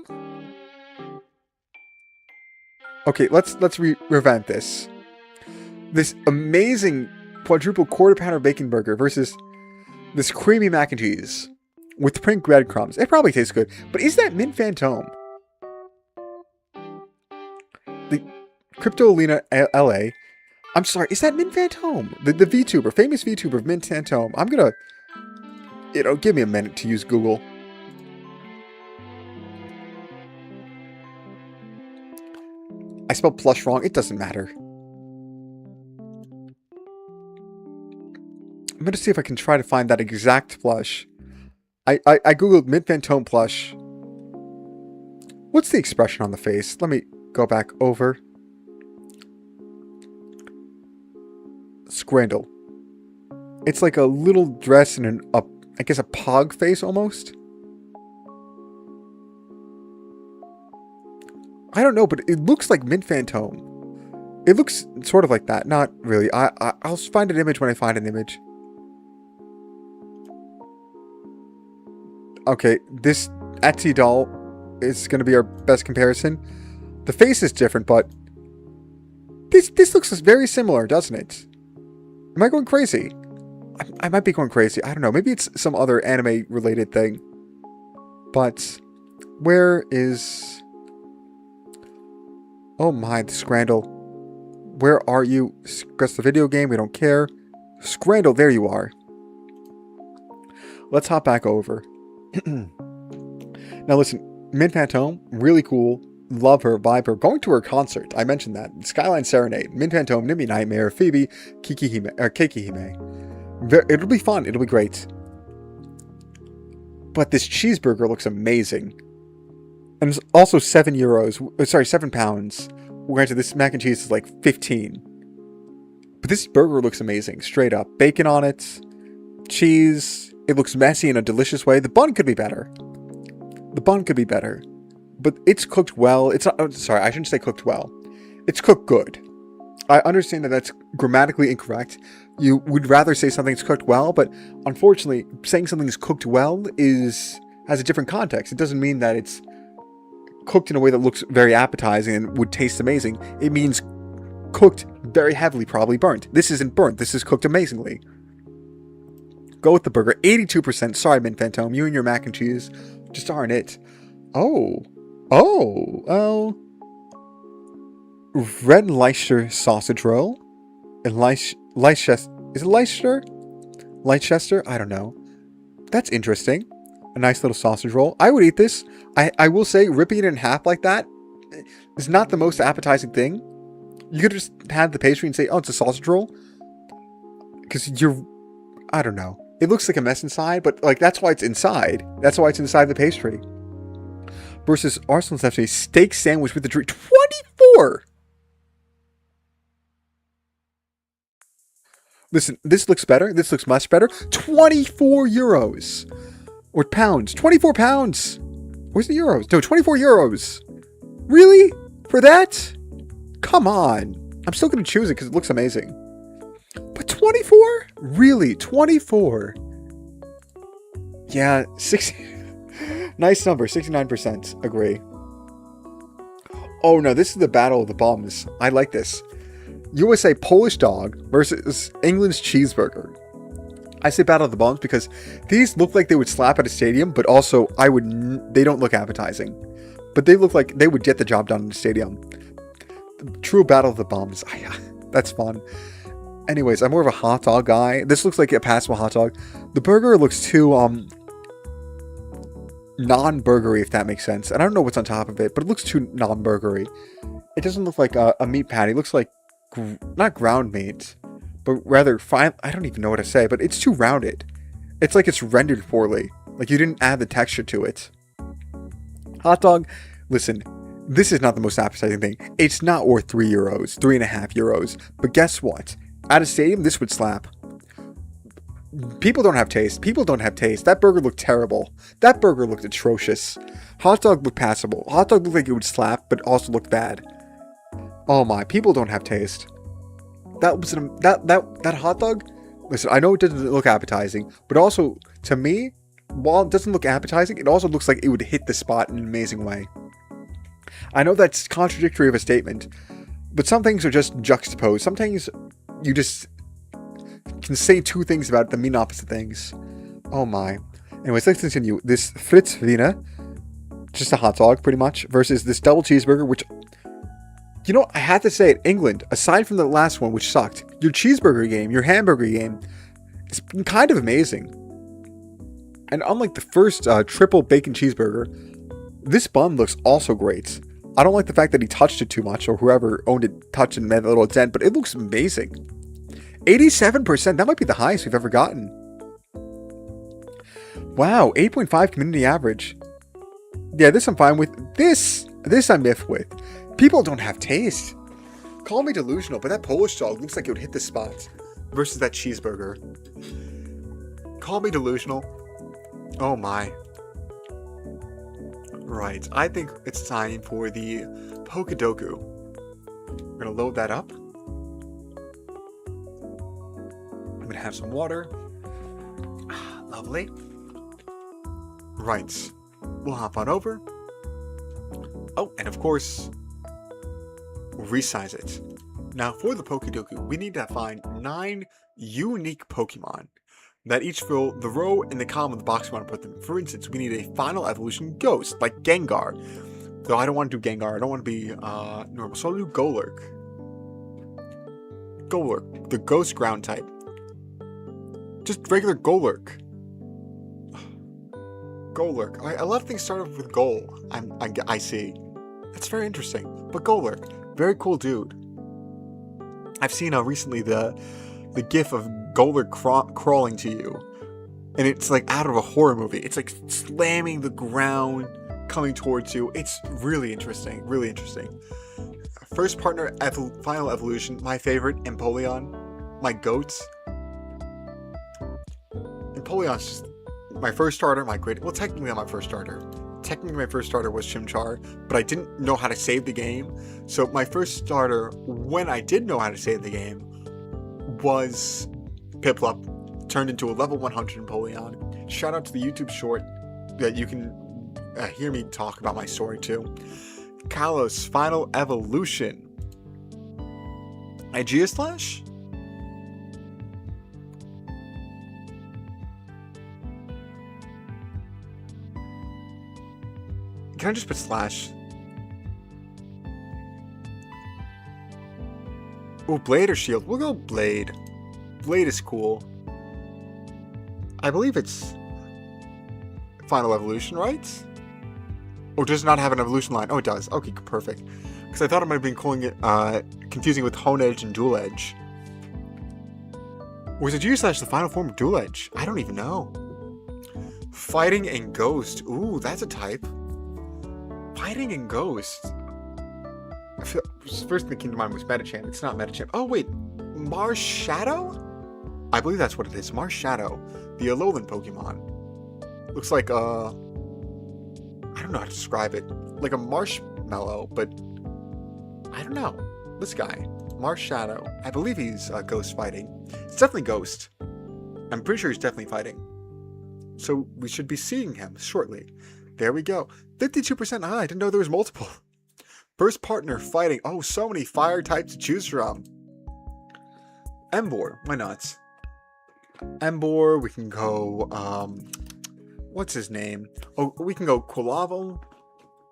Okay, let's revamp this. This amazing quadruple quarter pounder bacon burger versus this creamy mac and cheese with pink breadcrumbs. It probably tastes good, but is that Mint Fantôme? The Cryptolina LA. I'm sorry, is that Mint Fantôme? The VTuber, famous VTuber Mint Fantôme. I'm gonna, give me a minute to use Google. I spelled plush wrong. It doesn't matter. I'm going to see if I can try to find that exact plush. I googled Mint Fantôme plush. What's the expression on the face? Let me go back over. Scrandle. It's like a little dress and I guess a pog face almost. I don't know, but it looks like Mint Fantôme. It looks sort of like that. Not really. I'll find an image when I find an image. Okay, this Etsy doll is going to be our best comparison. The face is different, but this looks very similar, doesn't it? Am I going crazy? I might be going crazy. I don't know. Maybe it's some other anime-related thing. But where is... Oh my, the Scrandle. Where are you? That's the video game. We don't care. Scrandle, there you are. Let's hop back over. Now listen, Mint Fantôme, really cool. Love her, vibe her. Going to her concert. I mentioned that. Skyline Serenade. Mint Fantôme, Nimby Nightmare, Phoebe, Keikihime. It'll be fun. It'll be great. But this cheeseburger looks amazing. And it's also €7. Sorry, £7. Granted, this mac and cheese is like 15. But this burger looks amazing. Straight up. Bacon on it. Cheese. It looks messy in a delicious way. The bun could be better. But it's cooked well. It's not... Sorry, I shouldn't say cooked well. It's cooked good. I understand that that's grammatically incorrect. You would rather say something's cooked well, but unfortunately, saying something's cooked well has a different context. It doesn't mean that it's cooked in a way that looks very appetizing and would taste amazing. It means cooked very heavily, probably burnt. This isn't burnt. This is cooked amazingly. Go with the burger. 82%. Sorry, Mint Fantôme. You and your mac and cheese just aren't it. Oh. Red Leicester sausage roll. And Leicester? Leicester? I don't know. That's interesting. a nice little sausage roll. I would eat this. I will say, ripping it in half like that is not the most appetizing thing. You could just have the pastry and say, oh, it's a sausage roll. Because I don't know. It looks like a mess inside, but like that's why it's inside. That's why it's inside the pastry. Versus Arsenal's have a steak sandwich with the drink. 24! Listen, this looks better. This looks much better. 24 euros. Or pounds. 24 pounds. Where's the euros? No, 24 euros. Really? For that? Come on. I'm still going to choose it because it looks amazing. But 24? Really? 24? Yeah, 60. Nice number. 69%. Agree. Oh no, this is the battle of the bums. I like this. USA Polish dog versus England's cheeseburger. I say battle of the bums because these look like they would slap at a stadium, but also they don't look appetizing. But they look like they would get the job done in the stadium. True battle of the bums. That's fun. Anyways, I'm more of a hot dog guy. This looks like a passable hot dog. The burger looks too non-burgery, if that makes sense. And I don't know what's on top of it, but it looks too non-burgery. It doesn't look like a meat patty. It looks like not ground meat, but rather fine. I don't even know what to say, but it's too rounded. It's like it's rendered poorly. Like you didn't add the texture to it. Hot dog, listen, this is not the most appetizing thing. It's not worth 3 euros, 3.5 euros. But guess what? At a stadium, this would slap. People don't have taste. People don't have taste. That burger looked terrible. That burger looked atrocious. Hot dog looked passable. Hot dog looked like it would slap, but also looked bad. Oh my, people don't have taste. That was that hot dog. Listen, I know it doesn't look appetizing, but also to me, while it doesn't look appetizing, it also looks like it would hit the spot in an amazing way. I know that's contradictory of a statement, but some things are just juxtaposed. Some things you just can say two things about it that mean opposite things. Oh my. Anyways, let's continue. This Furtehr, just a hot dog pretty much, versus this double cheeseburger, which, you know, I had to say it, England, aside from the last one, which sucked, your cheeseburger game, your hamburger game, it's been kind of amazing. And unlike the first triple bacon cheeseburger, this bun looks also great. I don't like the fact that he touched it too much, or whoever owned it touched and made a little dent, but it looks amazing. 87%, that might be the highest we've ever gotten. Wow, 8.5 community average. Yeah, this I'm fine with. This I'm miffed with. People don't have taste. Call me delusional, but that Polish dog looks like it would hit the spot. Versus that cheeseburger. Call me delusional. Oh my. Right, I think it's time for the Pokedoku. We're gonna load that up. I'm gonna have some water. Lovely. Right, we'll hop on over. Oh, and of course, we'll resize it. Now for the Pokedoku, we need to find 9 unique Pokemon that each fill the row and the column of the box we want to put them. For instance, we need a final evolution ghost, like Gengar. Though I don't want to do Gengar, I don't want to be normal, so I'll do Golurk. Golurk, the ghost ground type. Just regular Golurk. Golurk. A lot of things start off with Gol. I see. That's very interesting. But Golurk, very cool dude. I've seen recently the gif of Golurk crawling to you, and it's like out of a horror movie. It's like slamming the ground, coming towards you. It's really interesting. Really interesting. First partner, final evolution. My favorite, Empoleon. My goats. Empoleon's just my first starter, well, technically not my first starter. Technically my first starter was Chimchar, but I didn't know how to save the game. So my first starter, when I did know how to save the game, was Piplup, turned into a level 100 Empoleon. Shout out to the YouTube short that you can hear me talk about my story too. Kalos, final evolution. Aegislash? Can I just put slash? Oh, Blade or Shield? We'll go Blade. Blade is cool. I believe it's final evolution, right? Or does it not have an evolution line? Oh, it does. Okay, perfect. Because I thought I might have been calling it, confusing with Hone Edge and Dual Edge. Or is it G/ the final form of Dual Edge? I don't even know. Fighting and Ghost. Ooh, that's a type. Fighting and Ghost. I feel first thing that came to mind was Metachamp. It's not Metachamp. Oh wait, Mars Shadow? I believe that's what it is. Mars Shadow, the Alolan Pokemon. Looks like I don't know how to describe it. Like a marshmallow, but I don't know. This guy, Mars Shadow. I believe he's ghost fighting. It's definitely Ghost. I'm pretty sure he's definitely fighting. So we should be seeing him shortly. There we go. 52% high. I didn't know there was multiple. First partner fighting. Oh, so many fire types to choose from. Emboar. Why not? Emboar. We can go, what's his name? Oh, we can go Quilavo,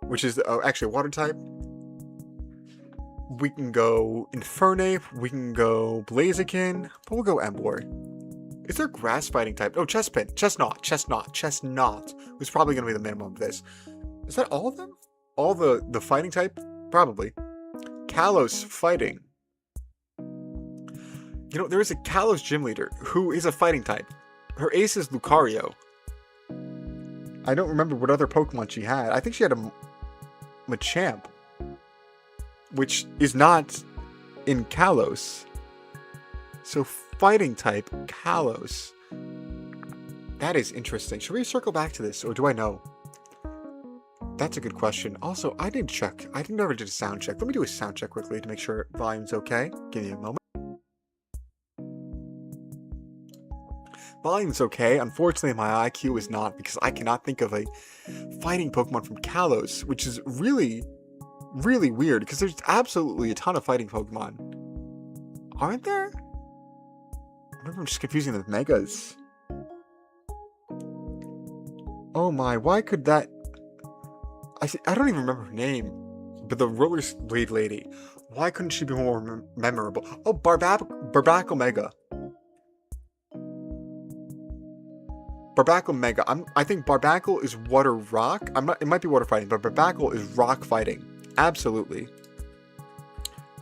which is actually a water type. We can go Infernape. We can go Blaziken. But we'll go Emboar. Is there a grass fighting type? Oh, Chespin. Chestnut. Was probably going to be the minimum of this. Is that all of them? All the fighting type? Probably. Kalos fighting. You know, there is a Kalos gym leader who is a fighting type. Her ace is Lucario. I don't remember what other Pokemon she had. I think she had a Machamp, which is not in Kalos. So fighting type, Kalos. That is interesting. Should we circle back to this, or do I know? That's a good question. Also, I didn't check. I never did a sound check. Let me do a sound check quickly to make sure volume's okay. Give me a moment. Volume's okay. Unfortunately, my IQ is not, because I cannot think of a fighting Pokemon from Kalos, which is really, really weird, because there's absolutely a ton of fighting Pokemon. Aren't there? Maybe I'm just confusing them with Megas. Oh my, why could that... I don't even remember her name, but the rollerblade lady. Why couldn't she be more memorable? Oh, Barbacle Mega. Barbacle Mega. I think Barbacle is water rock. It might be water fighting, but Barbacle is rock fighting. Absolutely.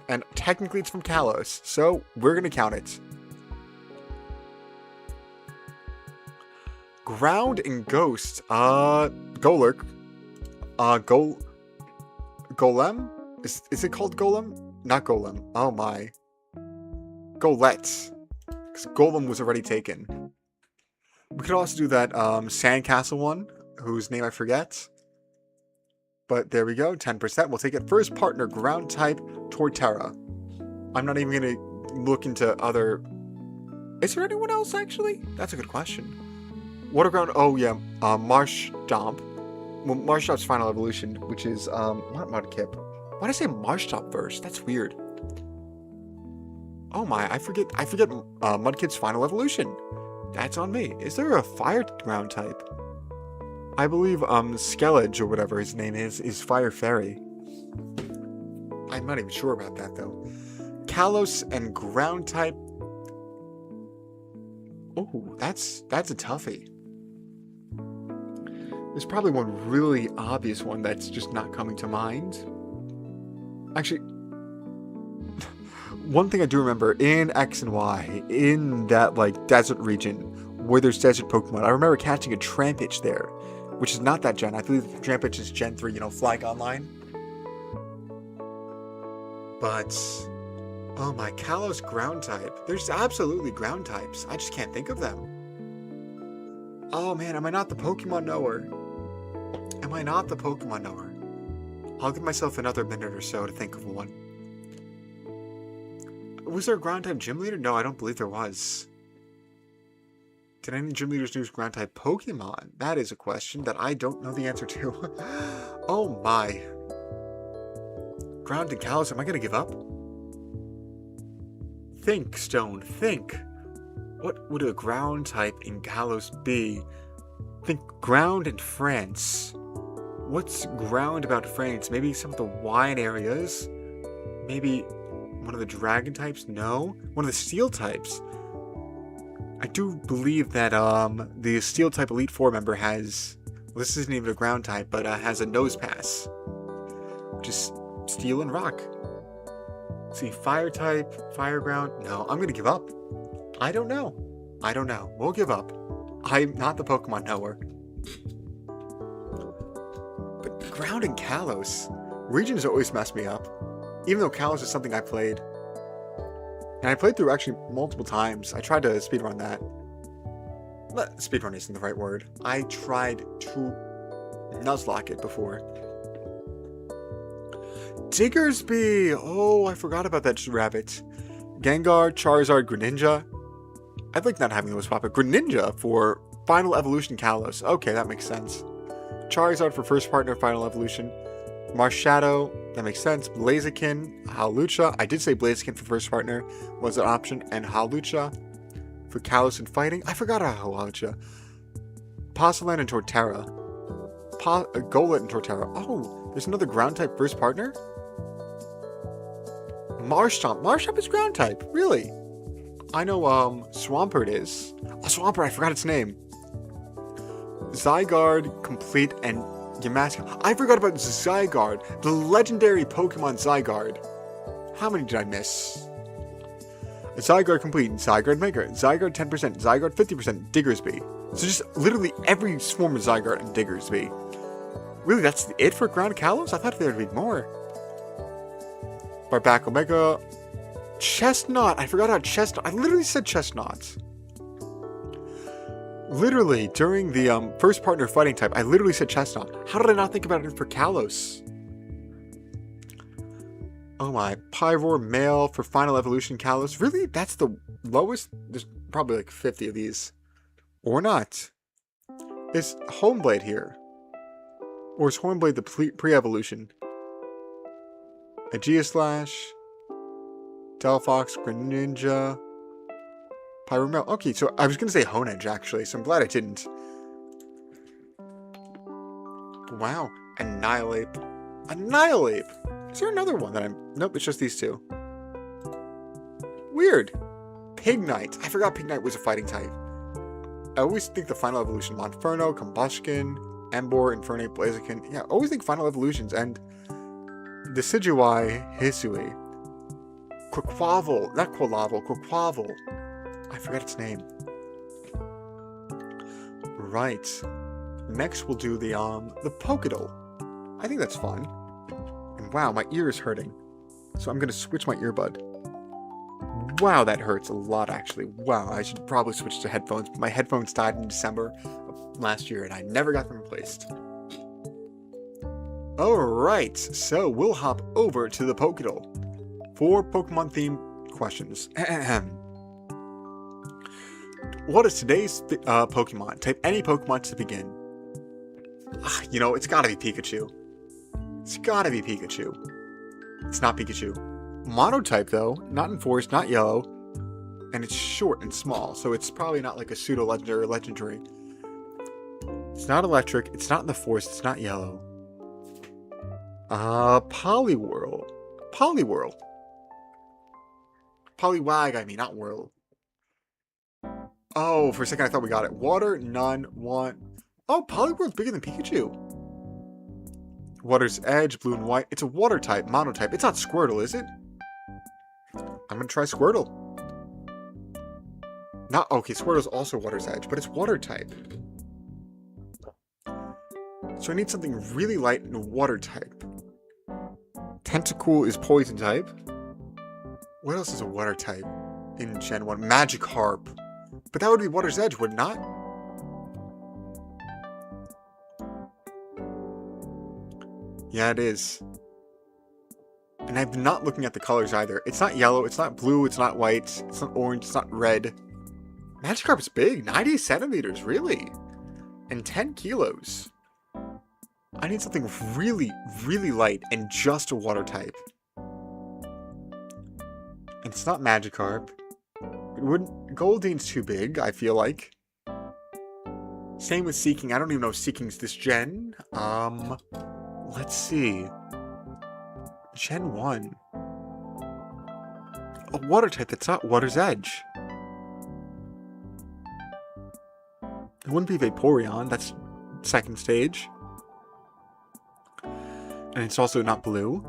And technically it's from Kalos, so we're gonna count it. Ground and Ghost. Golurk. Golem? Is it called Golem? Not Golem. Oh my. Golett. Because Golem was already taken. We could also do that Sandcastle one, whose name I forget. But there we go, 10%. We'll take it. First partner, ground type, Torterra. I'm not even going to look into other... Is there anyone else, actually? That's a good question. Water ground, oh yeah, Marshtomp. Well, Marshtomp's final evolution, which is, not Mudkip. Why did I say Marshtomp first? That's weird. Oh my, I forget Mudkip's final evolution. That's on me. Is there a fire ground type? I believe, Skellige, or whatever his name is Fire Fairy. I'm not even sure about that, though. Kalos and ground type. Oh, that's a toughie. There's probably one really obvious one that's just not coming to mind. Actually, one thing I do remember in X and Y, in that like desert region where there's desert Pokemon, I remember catching a Trampitch there, which is not that gen. I believe Trampitch is Gen 3, Flag Online. But, oh my, Kalos ground type. There's absolutely ground types. I just can't think of them. Oh man, am I not the Pokemon knower? Am I not the Pokemon knower? I'll give myself another minute or so to think of one. Was there a ground type gym leader? No, I don't believe there was. Did any gym leaders use ground type Pokemon? That is a question that I don't know the answer to. Oh my. Ground and Kalos, am I gonna give up? Think, Stone, think. What would a ground type in Kalos be? Think ground in France. What's ground about France? Maybe some of the wine areas? Maybe one of the dragon types? No. One of the steel types? I do believe that the steel type Elite Four member has This isn't even a ground type, but has a nose pass. Just steel and rock. Let's see, fire type, fire ground. No, I'm gonna give up. I don't know. We'll give up. I'm not the Pokemon knower. But ground and Kalos. Regions always mess me up. Even though Kalos is something I played. And I played through actually multiple times. I tried to speedrun that. But speedrun isn't the right word. I tried to Nuzlocke it before. Diggersby! Oh, I forgot about that rabbit. Gengar, Charizard, Greninja. I'd like not having those pop up. Greninja for Final Evolution Kalos. Okay, that makes sense. Charizard for First Partner Final Evolution. Marshadow, that makes sense. Blaziken, Hawlucha. I did say Blaziken for First Partner was an option. And Hawlucha for Kalos and Fighting. I forgot about Hawlucha. Posseland and Torterra. Golett and Torterra. Oh, there's another ground type First Partner? Marshtomp. Marshtomp is ground type. Really? I know Swampert is. Oh, Swampert, I forgot its name. Zygarde, Complete, and Yamaska. I forgot about Zygarde, the legendary Pokemon Zygarde. How many did I miss? Zygarde Complete, Zygarde Mega, Zygarde 10%, Zygarde 50%, Diggersby. So just literally every swarm of Zygarde and Diggersby. Really, that's it for Ground Kalos? I thought there would be more. Barbac Omega. Chestnut. I forgot about Chestnut. I literally said Chestnut. Literally, during the First Partner Fighting type, I literally said Chestnut. How did I not think about it for Kalos? Oh my. Pyroar Male for Final Evolution Kalos. Really? That's the lowest? There's probably like 50 of these. Or not. Is Homeblade here? Or is Homeblade the pre-evolution? Aegislash. Delphox, Greninja, Pyromel. Okay, so I was going to say Honedge, actually, so I'm glad I didn't. Wow. Annihilate. Annihilate! Is there another one that I'm... Nope, it's just these two. Weird. Pignite. I forgot Pignite was a fighting type. I always think the Final Evolution. Monferno, Combustion, Emboar, Infernape, Blaziken. Yeah, I always think Final Evolutions, and... Decidueye, Hisui. Quaquaval, not Qualavel, Quaquaval. I forgot its name. Right. Next we'll do the Pokédol. I think that's fun. And wow, my ear is hurting. So I'm gonna switch my earbud. Wow, that hurts a lot actually. Wow, I should probably switch to headphones. My headphones died in December of last year and I never got them replaced. Alright, so we'll hop over to the Pokédol. 4 Pokemon themed questions. What is today's Pokemon? Type any Pokemon to begin. You know, it's gotta be Pikachu. It's gotta be Pikachu. It's not Pikachu. Monotype though, not enforced, not yellow. And it's short and small, so it's probably not like a pseudo-legendary or legendary. It's not electric, it's not in the forest, it's not yellow. Poliwhirl. Poliwhirl. Poliwag, I mean, not Whirl. Oh, for a second I thought we got it. Water, none, want. Oh, Poliwhirl's bigger than Pikachu. Water's Edge, blue and white. It's a water type, monotype. It's not Squirtle, is it? I'm gonna try Squirtle. Not, okay, Squirtle's also Water's Edge, but it's water type. So I need something really light and water type. Tentacool is poison type. What else is a water type in Gen 1? Magikarp. But that would be Water's Edge, would it not? Yeah, it is. And I'm not looking at the colors either. It's not yellow, it's not blue, it's not white, it's not orange, it's not red. Magikarp's big, 90 centimeters, really? And 10 kilos. I need something really, really light and just a water type. And it's not Magikarp. It wouldn't. Goldine's too big, I feel like. Same with Seeking. I don't even know if Seeking's this gen. Let's see. Gen 1. A water type that's not Water's Edge. It wouldn't be Vaporeon. That's second stage. And it's also not blue.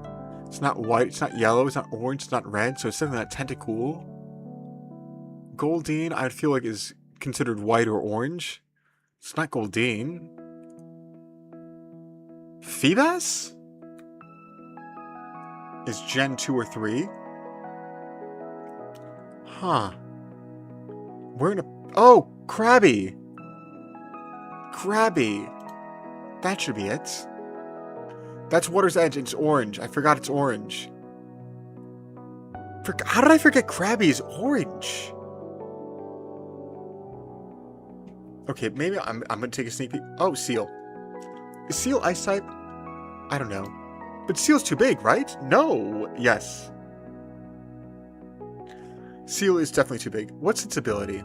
It's not white, it's not yellow, it's not orange, it's not red, so it's definitely not Tentacool. Goldeen, I feel like is considered white or orange. It's not Goldeen. Feebas? Is Gen 2 or 3? Huh. We're in a... Oh! Krabby! Krabby! That should be it. That's Water's Edge. It's orange. I forgot it's orange. How did I forget Krabby is orange? Okay, maybe I'm gonna take a sneak peek. Oh, Seal. Is Seal Ice type? I don't know. But Seal's too big, right? No! Yes. Seal is definitely too big. What's its ability?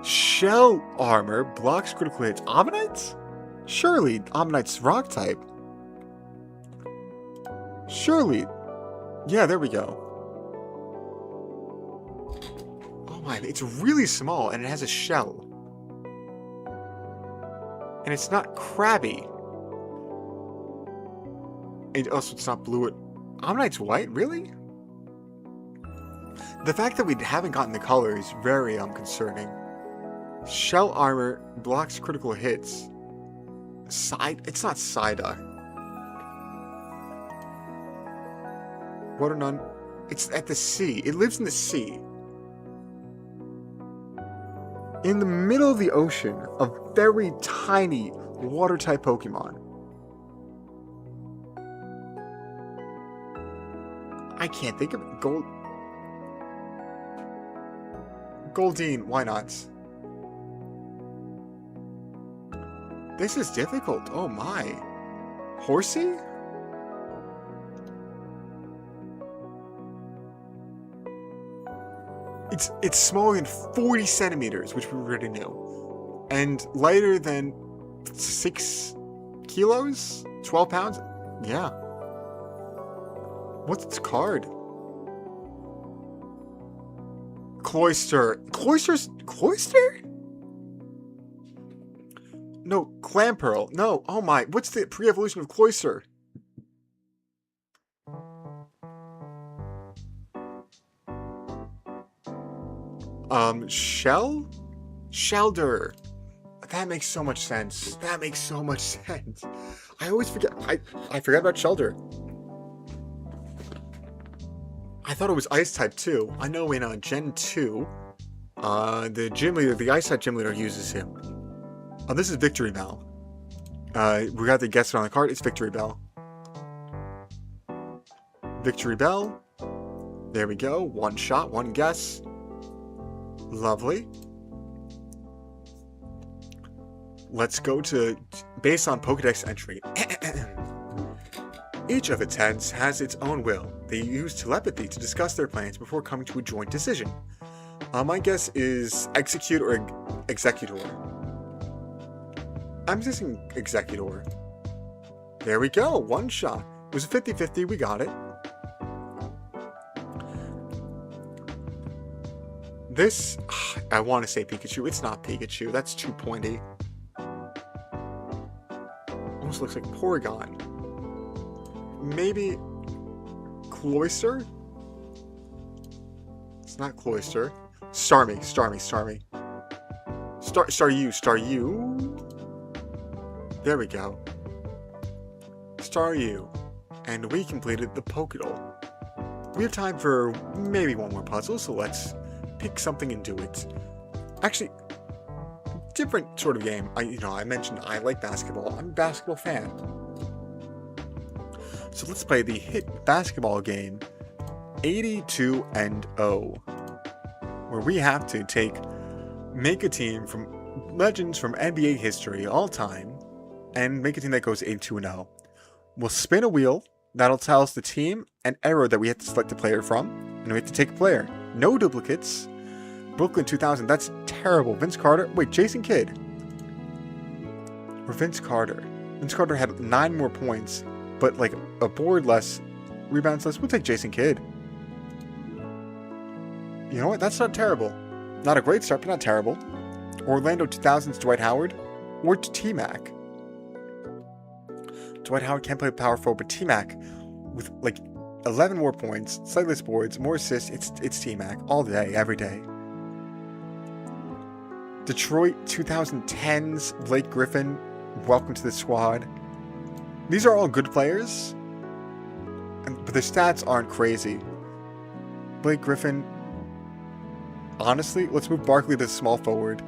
Shell armor blocks critical hits. Ammonites? Surely Ammonite's rock type. Surely. Yeah, there we go. Oh my, it's really small and it has a shell. And it's not crabby. And also, it's not blue. Ammonite's white? Really? The fact that we haven't gotten the color is very concerning. Shell armor blocks critical hits. It's not Psyduck. Water Nun. It's at the sea. It lives in the sea. In the middle of the ocean, a very tiny water-type Pokemon. I can't think of it. Goldeen, why not? This is difficult. Oh my. Horsey? It's smaller than 40 centimeters, which we already knew. And lighter than 6 kilos? 12 pounds? Yeah. What's its card? Cloyster. Cloyster? No, Clamperl. No, oh my. What's the pre-evolution of Cloyster? Shell? Shelder. That makes so much sense. That makes so much sense. I always forget. I forgot about Shelder. I thought it was Ice type too. I know in Gen 2, the gym leader, the Ice type gym leader uses him. Oh, this is Victory Bell. We got to guess it on the card. It's Victory Bell. Victory Bell. There we go. One shot, one guess. Lovely. Let's go to, based on Pokedex entry. Each of its heads has its own will. They use telepathy to discuss their plans before coming to a joint decision. My guess is Execute or Executor. I'm guessing Executor. There we go, one shot. It was a 50-50, we got it. This, I want to say Pikachu. It's not Pikachu. That's too pointy. Almost looks like Porygon. Maybe Cloyster? It's not Cloyster. Starmie. Staryu. There we go. Staryu. And we completed the Pokédoll. We have time for maybe one more puzzle, so let's pick something and do it. Actually, different sort of game. I mentioned I like basketball. I'm a basketball fan. So let's play the hit basketball game 82 and 0, where we have to make a team from legends from NBA history all time and make a team that goes 82 and 0. We'll spin a wheel that'll tell us the team and era that we have to select a player from, and we have to take a player. No duplicates. Brooklyn 2000, that's terrible. Vince Carter. Wait, Jason Kidd. Or Vince Carter. Vince Carter had 9 more points, but like a board less, rebounds less. We'll take Jason Kidd. You know what? That's not terrible. Not a great start, but not terrible. Orlando 2000's Dwight Howard. or T-Mac. Dwight Howard can't play power forward, but T-Mac with like 11 more points, slightly less boards, more assists, it's T-Mac all day, every day. Detroit 2010s, Blake Griffin, welcome to the squad. These are all good players, but their stats aren't crazy. Blake Griffin, honestly, let's move Barkley to small forward.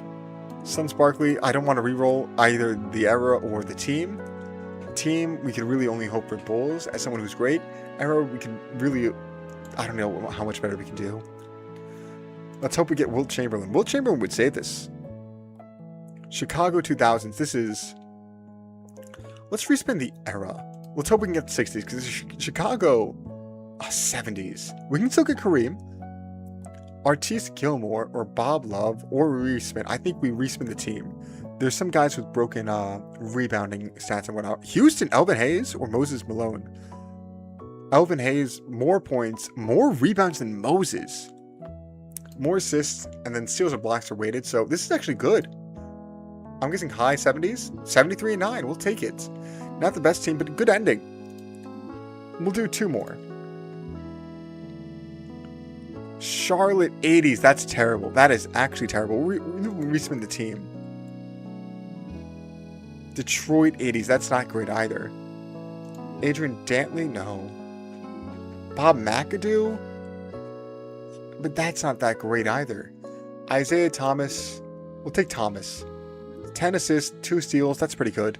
Suns Barkley, I don't want to reroll either the era or the team. Team, we can really only hope for Bulls as someone who's great. Era, we can really, I don't know how much better we can do. Let's hope we get Wilt Chamberlain. Wilt Chamberlain would save this. Chicago 2000s, this is, let's respin the era. Let's hope we can get the 60s, because Chicago, 70s. We can still get Kareem, Artiste Gilmore, or Bob Love, or respin. I think we respin the team. There's some guys with broken rebounding stats and whatnot. Houston, Elvin Hayes, or Moses Malone. Elvin Hayes, more points, more rebounds than Moses. More assists, and then steals and blocks are weighted, so this is actually good. I'm guessing high 70s? 73-9, we'll take it. Not the best team, but good ending. We'll do 2 more. Charlotte 80s, that's terrible. That is actually terrible. We respin the team. Detroit 80s, that's not great either. Adrian Dantley, no. Bob McAdoo? But that's not that great either. Isaiah Thomas, we'll take Thomas. 10 assists, 2 steals, that's pretty good.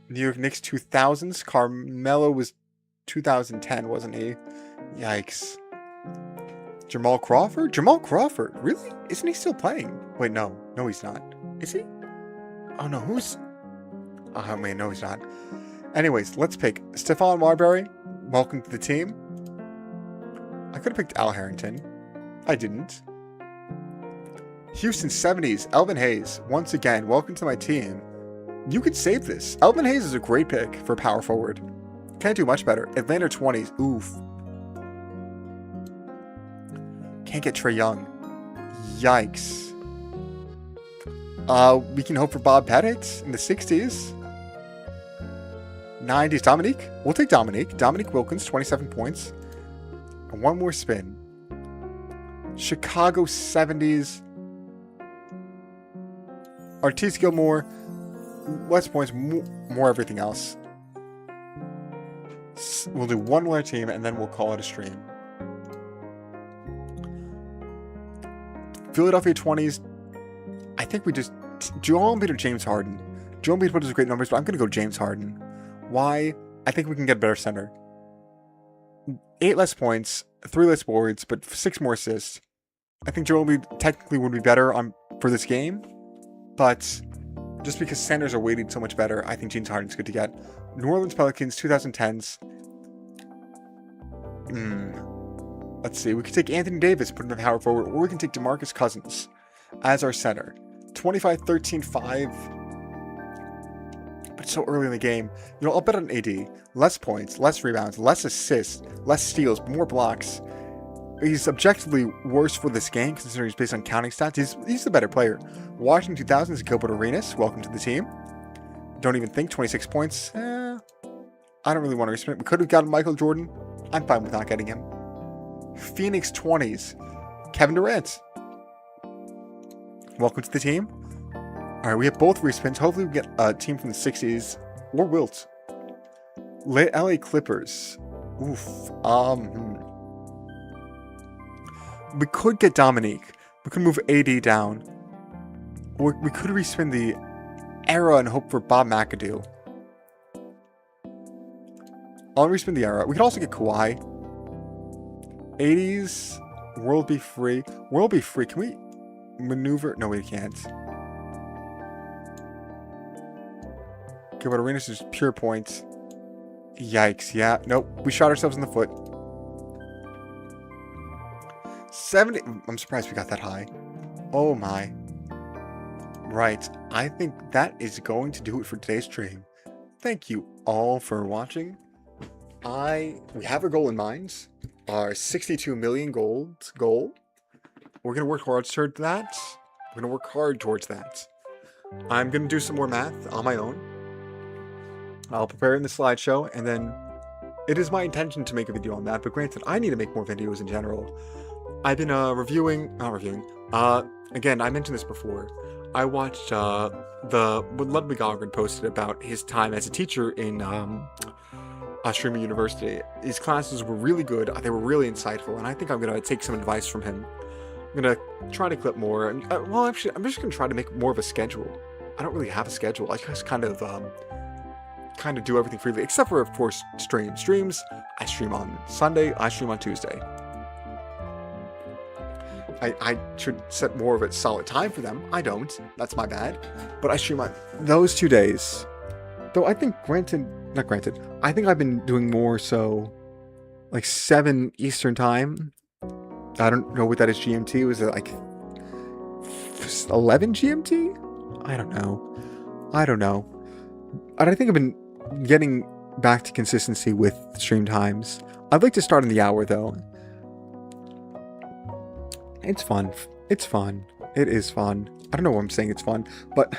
New York Knicks 2000s, Carmelo was 2010, wasn't he? Yikes. Jamal Crawford? Jamal Crawford? Really? Isn't he still playing? Wait, no. No, he's not. Is he? Oh, no. Who's... Oh, man, no, he's not. Anyways, let's pick Stephon Marbury. Welcome to the team. I could have picked Al Harrington. I didn't. Houston 70s, Elvin Hayes. Once again, welcome to my team. You could save this. Elvin Hayes is a great pick for power forward. Can't do much better. Atlanta 20s, oof. Can't get Trae Young. Yikes. We can hope for Bob Pettit in the 60s. 90s, Dominique. We'll take Dominique. Dominique Wilkins, 27 points. And 1 more spin. Chicago 70s. Artiste Gilmore. Less points, more everything else. We'll do 1 more team, and then we'll call it a stream. Philadelphia 20s. I think we just... Joel Embiid or James Harden. Joel Embiid put his great numbers, but I'm going to go James Harden. Why? I think we can get a better center. 8 less points, 3 less boards, but 6 more assists. I think Joel Embiid technically would be better for this game, but just because centers are weighted so much better, I think James Harden's good to get. New Orleans Pelicans 2010s. Let's see. We could take Anthony Davis, put him at power forward, or we can take DeMarcus Cousins as our center. 25, 13, 5. But so early in the game. You know, I'll bet on AD. Less points, less rebounds, less assists, less steals, more blocks. He's objectively worse for this game, considering he's based on counting stats. He's the better player. Washington 2000s, Gilbert Arenas. Welcome to the team. Don't even think. 26 points. I don't really want to respin it. We could have gotten Michael Jordan. I'm fine with not getting him. Phoenix 20s, Kevin Durant. Welcome to the team. Alright, we have both respins. Hopefully we get a team from the 60s or Wilt. LA Clippers. Oof. We could get Dominique. We could move AD down. Or we could respin the era and hope for Bob McAdoo. I'll respin the era. We could also get Kawhi. 80s. World Be Free. World Be Free. Can we maneuver? No, we can't. Okay, but Arenas is pure points. Yikes. Yeah. Nope. We shot ourselves in the foot. 70. I'm surprised we got that high. Oh my. Right. I think that is going to do it for today's stream. Thank you all for watching. We have a goal in mind. Our 62 million gold goal. We're going to work hard towards that. We're going to work hard towards that. I'm going to do some more math on my own. I'll prepare it in the slideshow, and then it is my intention to make a video on that, but granted, I need to make more videos in general. I've been not reviewing, again, I mentioned this before. I watched what Ludwig Ogren posted about his time as a teacher in Streamer University. His classes were really good, they were really insightful, and I think I'm going to take some advice from him. I'm going to try to clip more, and, well, actually, I'm just going to try to make more of a schedule. I don't really have a schedule, I just kind of do everything freely, except for, of course, streams. I stream on Sunday, I stream on Tuesday. I should set more of a solid time for them. I don't. That's my bad. But I stream on those 2 days. Though I think, I think I've been doing more so, like 7 Eastern Time. I don't know what that is GMT. Was it like 11 GMT? I don't know. And I think I've been getting back to consistency with stream times. I'd like to start in the hour, though. It's fun. It is fun. I don't know why I'm saying it's fun, but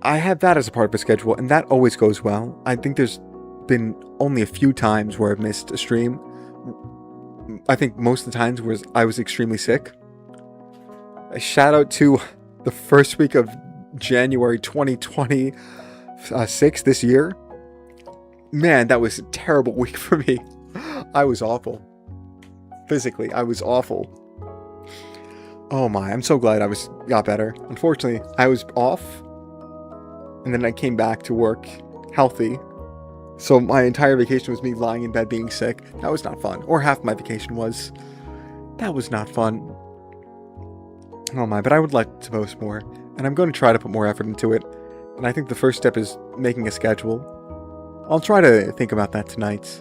I have that as a part of a schedule, and that always goes well. I think there's been only a few times where I've missed a stream. I think most of the times I was extremely sick. A shout out to the first week of January 2026 this year. Man, that was a terrible week for me. I was awful. Physically, I was awful. Oh my, I'm so glad I got better. Unfortunately, I was off, and then I came back to work healthy. So my entire vacation was me lying in bed being sick. That was not fun. Or half my vacation was. That was not fun. Oh my, but I would like to post more, and I'm going to try to put more effort into it. And I think the first step is making a schedule. I'll try to think about that tonight.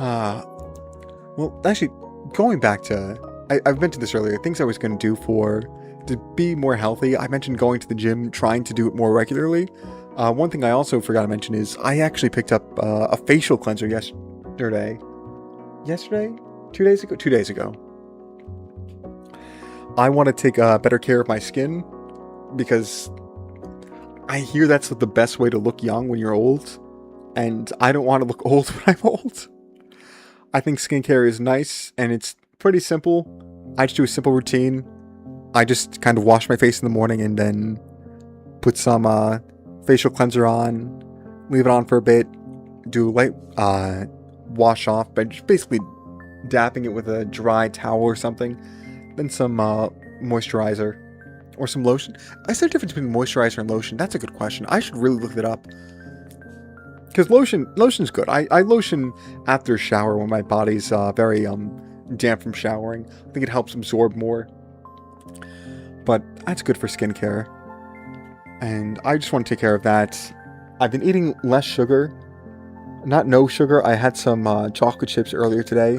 Well, actually, going back to, I've mentioned this earlier, things I was going to do to be more healthy. I mentioned going to the gym, trying to do it more regularly. One thing I also forgot to mention is I actually picked up a facial cleanser yesterday. 2 days ago? 2 days ago. I want to take better care of my skin because I hear that's the best way to look young when you're old. And I don't want to look old when I'm old. I think skincare is nice, and it's pretty simple. I just do a simple routine. I just kind of wash my face in the morning and then put some facial cleanser on, leave it on for a bit, do a light wash off by just basically dapping it with a dry towel or something, then some moisturizer or some lotion. Is there a difference between moisturizer and lotion? That's a good question. I should really look that up. Because lotion's good. I lotion after a shower when my body's very damp from showering. I think it helps absorb more. But that's good for skincare. And I just want to take care of that. I've been eating less sugar. Not no sugar. I had some chocolate chips earlier today.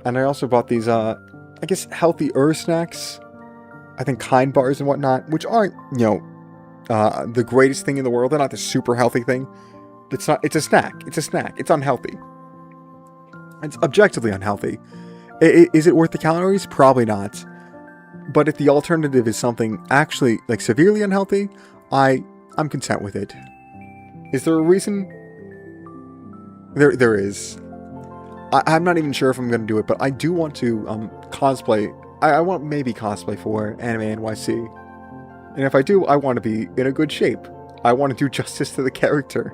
And I also bought these, I guess, healthier snacks. I think Kind bars and whatnot, which aren't, the greatest thing in the world. They're not the super healthy thing. It's not. It's a snack. It's unhealthy. It's objectively unhealthy. Is it worth the calories? Probably not. But if the alternative is something actually like severely unhealthy, I'm content with it. Is there a reason? There is. I'm not even sure if I'm going to do it, but I do want to cosplay. I want maybe cosplay for Anime NYC. And if I do, I want to be in a good shape. I want to do justice to the character.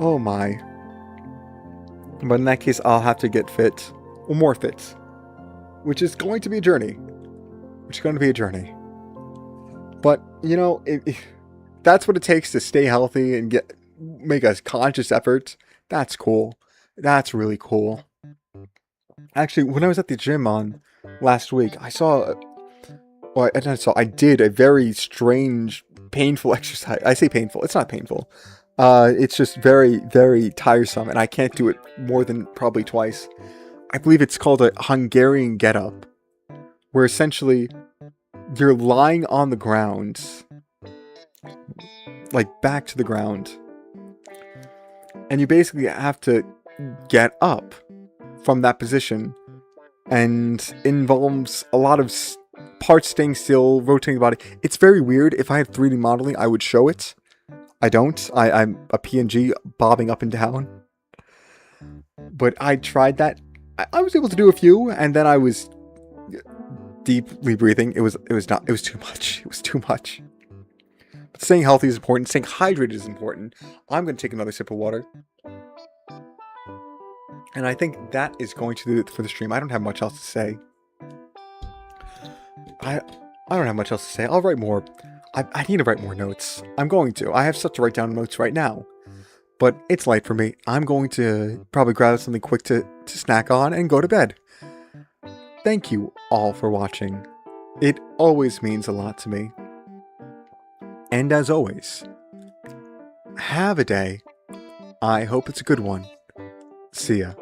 Oh my. But in that case, I'll have to get fit. Or more fit. Which is going to be a journey. But, if that's what it takes to stay healthy and make a conscious effort, that's cool. That's really cool. Actually, when I was at the gym last week, I did a very strange, painful exercise. I say painful. It's not painful. It's just very, very tiresome, and I can't do it more than probably twice. I believe it's called a Hungarian get-up, where essentially you're lying on the ground, like back to the ground, and you basically have to get up from that position, and involves a lot of parts staying still, rotating the body. It's very weird. If I had 3D modeling, I would show it. I don't. I'm a PNG bobbing up and down. But I tried that. I was able to do a few, and then I was deeply breathing. It was too much. It was too much. But staying healthy is important. Staying hydrated is important. I'm going to take another sip of water. And I think that is going to do it for the stream. I don't have much else to say. I don't have much else to say. I'll write more. I need to write more notes. I'm going to. I have stuff to write down notes right now. But it's late for me. I'm going to probably grab something quick to snack on and go to bed. Thank you all for watching. It always means a lot to me. And as always, have a day. I hope it's a good one. See ya.